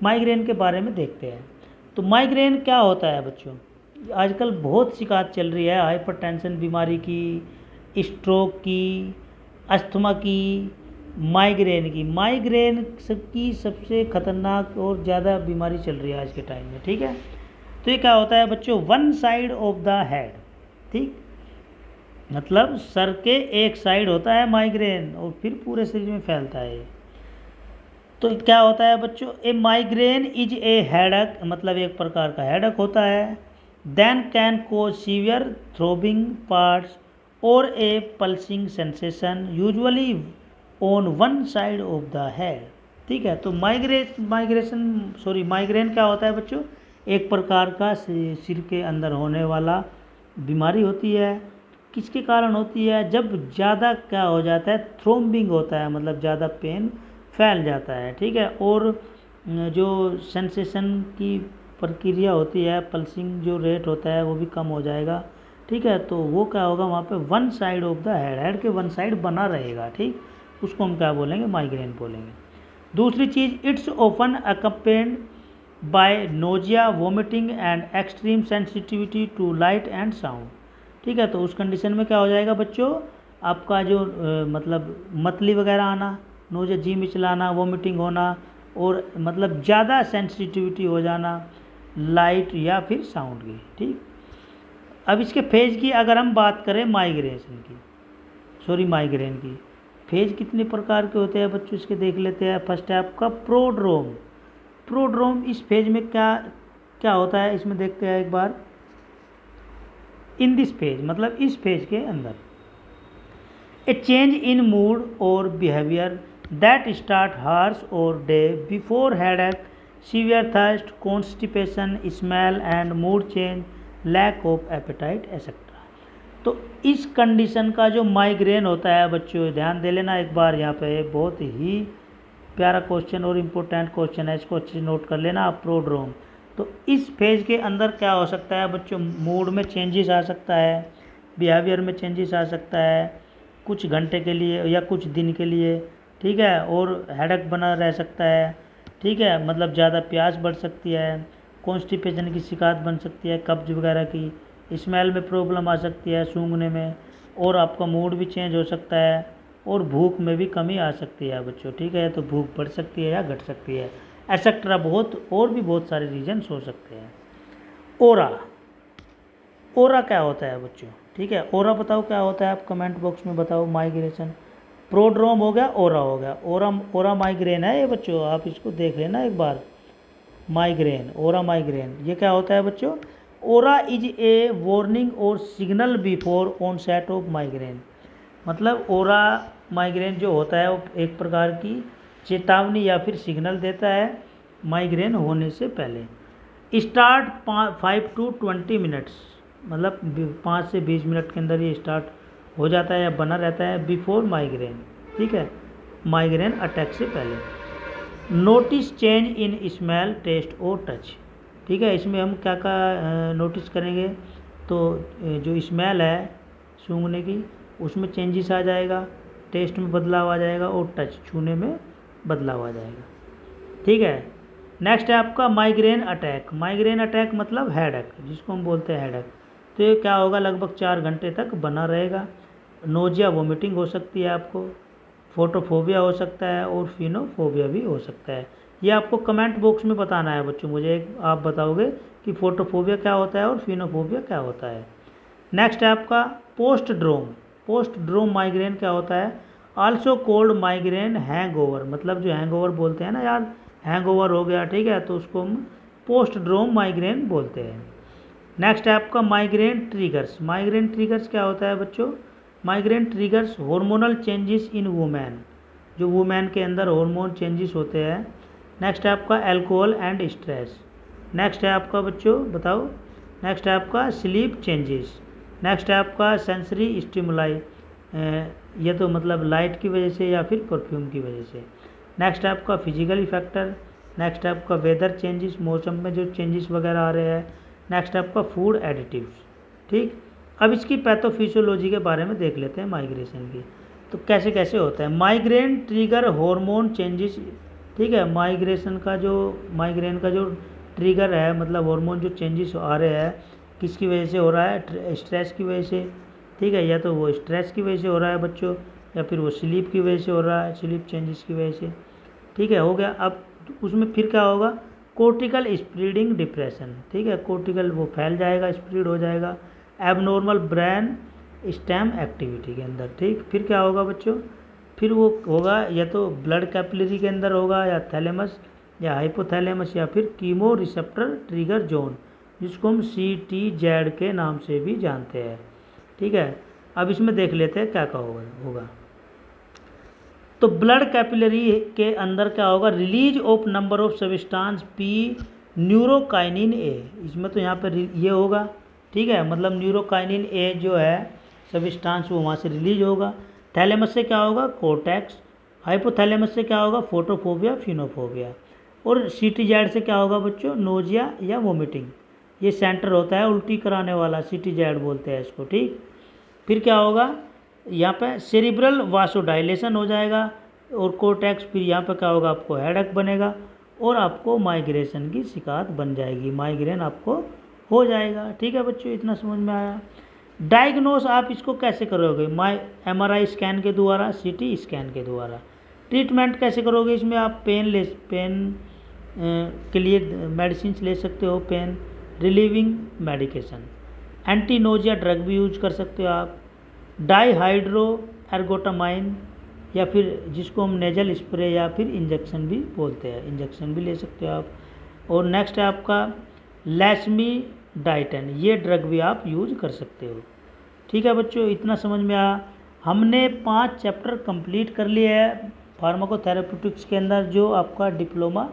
A: माइग्रेन के बारे में देखते हैं। तो माइग्रेन क्या होता है बच्चों? आजकल बहुत शिकायत चल रही है हाइपरटेंशन बीमारी की, स्ट्रोक की, अस्थमा की, माइग्रेन की। माइग्रेन की सबसे खतरनाक और ज़्यादा बीमारी चल रही है आज के टाइम में, ठीक है। तो ये क्या होता है बच्चों? One side of the head, ठीक, मतलब सर के एक साइड होता है माइग्रेन और फिर पूरे शरीर में फैलता है। तो क्या होता है बच्चों? A migraine is a headache, मतलब एक प्रकार का हेडक होता है। Then can cause severe throbbing parts और a pulsing sensation usually on one side of the head, ठीक है। तो माइग्रेन क्या होता है बच्चों? एक प्रकार का सिर के अंदर होने वाला बीमारी होती है। किसके कारण होती है? जब ज़्यादा क्या हो जाता है, थ्रोम्बिंग होता है, मतलब ज़्यादा पेन फैल जाता है, ठीक है। और जो सेंसेशन की प्रक्रिया होती है, पल्सिंग जो रेट होता है वो भी कम हो जाएगा, ठीक है। तो वो क्या होगा वहाँ पे one side of the head के वन साइड बना रहेगा, ठीक। उसको हम क्या बोलेंगे? माइग्रेन बोलेंगे। दूसरी चीज़, it's often accompanied by nausea, vomiting and extreme sensitivity to light and sound, ठीक है। तो उस कंडीशन में क्या हो जाएगा बच्चों? आपका जो मतलब मतली वगैरह आना, नोजिया, जी मिचलाना, वोमिटिंग होना और मतलब ज़्यादा सेंसिटिविटी हो जाना लाइट या फिर साउंड की, ठीक। अब इसके फेज की अगर हम बात करें माइग्रेन की, फेज कितने प्रकार के होते हैं बच्चों? इसके देख लेते हैं। फर्स्ट है आपका प्रोड्रोम। इस फेज में क्या क्या होता है इसमें देखते हैं एक बार। इन दिस फेज, मतलब इस फेज के अंदर, ए चेंज इन मूड और बिहेवियर दैट स्टार्ट हार्स और day before headache, severe thirst, constipation, smell and mood change, lack of appetite etcetera. तो इस कंडीशन का जो माइग्रेन होता है बच्चों, ध्यान दे लेना एक बार। यहाँ पे बहुत ही प्यारा क्वेश्चन और इम्पोर्टेंट क्वेश्चन है, इसको अच्छे नोट कर लेना आप। प्रोड्रोम, तो इस फेज के अंदर क्या हो सकता है बच्चों? मूड में चेंजेस आ सकता है, बिहेवियर में चेंजेस आ सकता है कुछ घंटे के लिए या कुछ दिन के लिए, ठीक है। और हेडेक बना रह सकता है, ठीक है, मतलब ज़्यादा प्यास बढ़ सकती है, कॉन्स्टिपेशन की शिकायत बन सकती है, कब्ज वगैरह की, स्मेल में प्रॉब्लम आ सकती है, सूंघने में, और आपका मूड भी चेंज हो सकता है, और भूख में भी कमी आ सकती है बच्चों, ठीक है। तो भूख बढ़ सकती है या घट सकती है, एक्सेट्रा, बहुत और भी बहुत सारे रीजन्स हो सकते हैं। ओरा क्या होता है बच्चों? ठीक है, ओरा बताओ क्या होता है, आप कमेंट बॉक्स में बताओ। माइग्रेशन, प्रोड्रोम हो गया, ओरा हो गया। ओरा माइग्रेन है ये बच्चों, आप इसको देख लेना एक बार। माइग्रेन, ओरा माइग्रेन, ये क्या होता है बच्चों? ओरा इज ए वार्निंग और signal before onset of migraine, मतलब ओरा माइग्रेन जो होता है वो एक प्रकार की चेतावनी या फिर सिग्नल देता है माइग्रेन होने से पहले। स्टार्ट 5 to 20 मिनट्स, मतलब 5 से 20 मिनट के अंदर ये स्टार्ट हो जाता है या बना रहता है बिफोर माइग्रेन, ठीक है, माइग्रेन अटैक से पहले। Notice change in smell, taste और टच, ठीक है। इसमें हम क्या क्या नोटिस करेंगे? तो जो स्मेल है सूंघने की, उसमें चेंजेस आ जाएगा, टेस्ट में बदलाव आ जाएगा और टच, छूने में बदलाव आ जाएगा, ठीक है। नेक्स्ट है आपका माइग्रेन अटैक। माइग्रेन अटैक मतलब हेडेक, जिसको हम बोलते हैं हेडेक। तो ये क्या होगा? लगभग 4 घंटे तक बना रहेगा। नोजिया, वोमिटिंग हो सकती है आपको, फोटोफोबिया हो सकता है और फिनोफोबिया भी हो सकता है। ये आपको कमेंट बॉक्स में बताना है बच्चों, मुझे आप बताओगे कि फोटोफोबिया क्या होता है और फिनोफोबिया क्या होता है। नेक्स्ट है आपका पोस्ट ड्रोम माइग्रेन क्या होता है? आल्सो कोल्ड माइग्रेन हैंगओवर, मतलब जो हैंगओवर बोलते हैं ना यार, हैंगओवर हो गया, ठीक है, तो उसको हम पोस्ट ड्रोम माइग्रेन बोलते हैं। नेक्स्ट है आपका माइग्रेन ट्रिगर्स। माइग्रेन ट्रिगर्स क्या होता है बच्चों? Migraine triggers hormonal changes in women, जो वुमेन के अंदर हार्मोन चेंजेस होते हैं। नेक्स्ट है आपका अल्कोहल एंड स्ट्रेस। नेक्स्ट है आपका बच्चों बताओ, नेक्स्ट है आपका स्लीप चेंजेस। नेक्स्ट है आपका सेंसरी स्टिमुलाई, ये तो मतलब लाइट की वजह से या फिर परफ्यूम की वजह से। नेक्स्ट है आपका फिजिकल फैक्टर। नेक्स्ट है आपका वेदर चेंजेस, मौसम में जो चेंजेस वगैरह आ रहे हैं। नेक्स्ट है आपका फूड एडिटिव्स, ठीक। अब इसकी पैथोफिजियोलॉजी के बारे में देख लेते हैं माइग्रेशन की। तो कैसे कैसे होता है। माइग्रेन ट्रिगर हार्मोन चेंजेस, ठीक है। माइग्रेन का जो ट्रिगर है, मतलब हार्मोन जो चेंजेस आ रहे हैं, किसकी वजह से हो रहा है, स्ट्रेस की वजह से, ठीक है। या तो वो स्ट्रेस की वजह से हो रहा है बच्चों, या फिर वो स्लीप की वजह से हो रहा है, स्लीप चेंजेस की वजह से, ठीक है। हो गया। अब उसमें फिर क्या होगा, कोर्टिकल स्प्रेडिंग डिप्रेशन, ठीक है। कोर्टिकल वो फैल जाएगा, स्प्रेड हो जाएगा एबनॉर्मल ब्रेन स्टेम एक्टिविटी के अंदर, ठीक। फिर क्या होगा बच्चों, फिर वो होगा या तो ब्लड कैपिलरी के अंदर होगा, या थैलेमस या हाइपोथैलेमस, या फिर कीमो रिसेप्टर ट्रिगर जोन, जिसको हम CTZ के नाम से भी जानते हैं, ठीक है। अब इसमें देख लेते हैं क्या क्या होगा। तो ब्लड कैपिलरी के अंदर क्या होगा, release of number of substance P neurokinin A, इसमें तो यहाँ पर ये होगा, ठीक है। मतलब न्यूरोकाइनिन ए जो है सब्सटेंस वो वहाँ से रिलीज होगा। थैलेमस से क्या होगा, कोर्टेक्स। हाइपोथैलेमस से क्या होगा, फोटोफोबिया फिनोफोबिया। और CTZ से क्या होगा बच्चों, नोजिया या वोमिटिंग। ये सेंटर होता है उल्टी कराने वाला, CTZ बोलते हैं इसको, ठीक। फिर क्या होगा, यहाँ पे सेरिब्रल वासोडाइलेशन हो जाएगा, और कोर्टेक्स, फिर यहाँ पे क्या होगा, आपको हेडेक बनेगा, और आपको माइग्रेशन की शिकायत बन जाएगी, माइग्रेन आपको हो जाएगा, ठीक है बच्चों। इतना समझ में आया। डायग्नोस आप इसको कैसे करोगे, MRI स्कैन के द्वारा, CT स्कैन के द्वारा। ट्रीटमेंट कैसे करोगे, इसमें आप पेन के लिए मेडिसिन ले सकते हो, पेन रिलीविंग मेडिकेशन, एंटीनोजिया ड्रग भी यूज कर सकते हो आप, डाईहाइड्रो एर्गोटामाइन, या फिर जिसको हम नेजल स्प्रे या फिर इंजेक्शन भी बोलते हैं, इंजेक्शन भी ले सकते हो आप। और नेक्स्ट है आपका लैसमीडाइटन, ये ड्रग भी आप यूज कर सकते हो, ठीक है बच्चों। इतना समझ में आया। हमने 5 चैप्टर कंप्लीट कर लिए हैं फार्माकोथेरेप्यूटिक्स के अंदर, जो आपका डिप्लोमा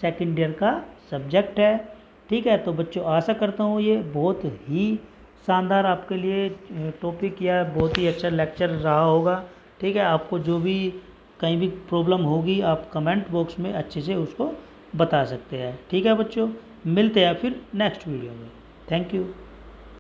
A: सेकेंड ईयर का सब्जेक्ट है, ठीक है। तो बच्चों आशा करता हूँ ये बहुत ही शानदार आपके लिए टॉपिक या बहुत ही अच्छा लेक्चर रहा होगा, ठीक है। आपको जो भी कहीं भी प्रॉब्लम होगी, आप कमेंट बॉक्स में अच्छे से उसको बता सकते हैं, ठीक है बच्चों। मिलते हैं फिर नेक्स्ट वीडियो में। Thank you.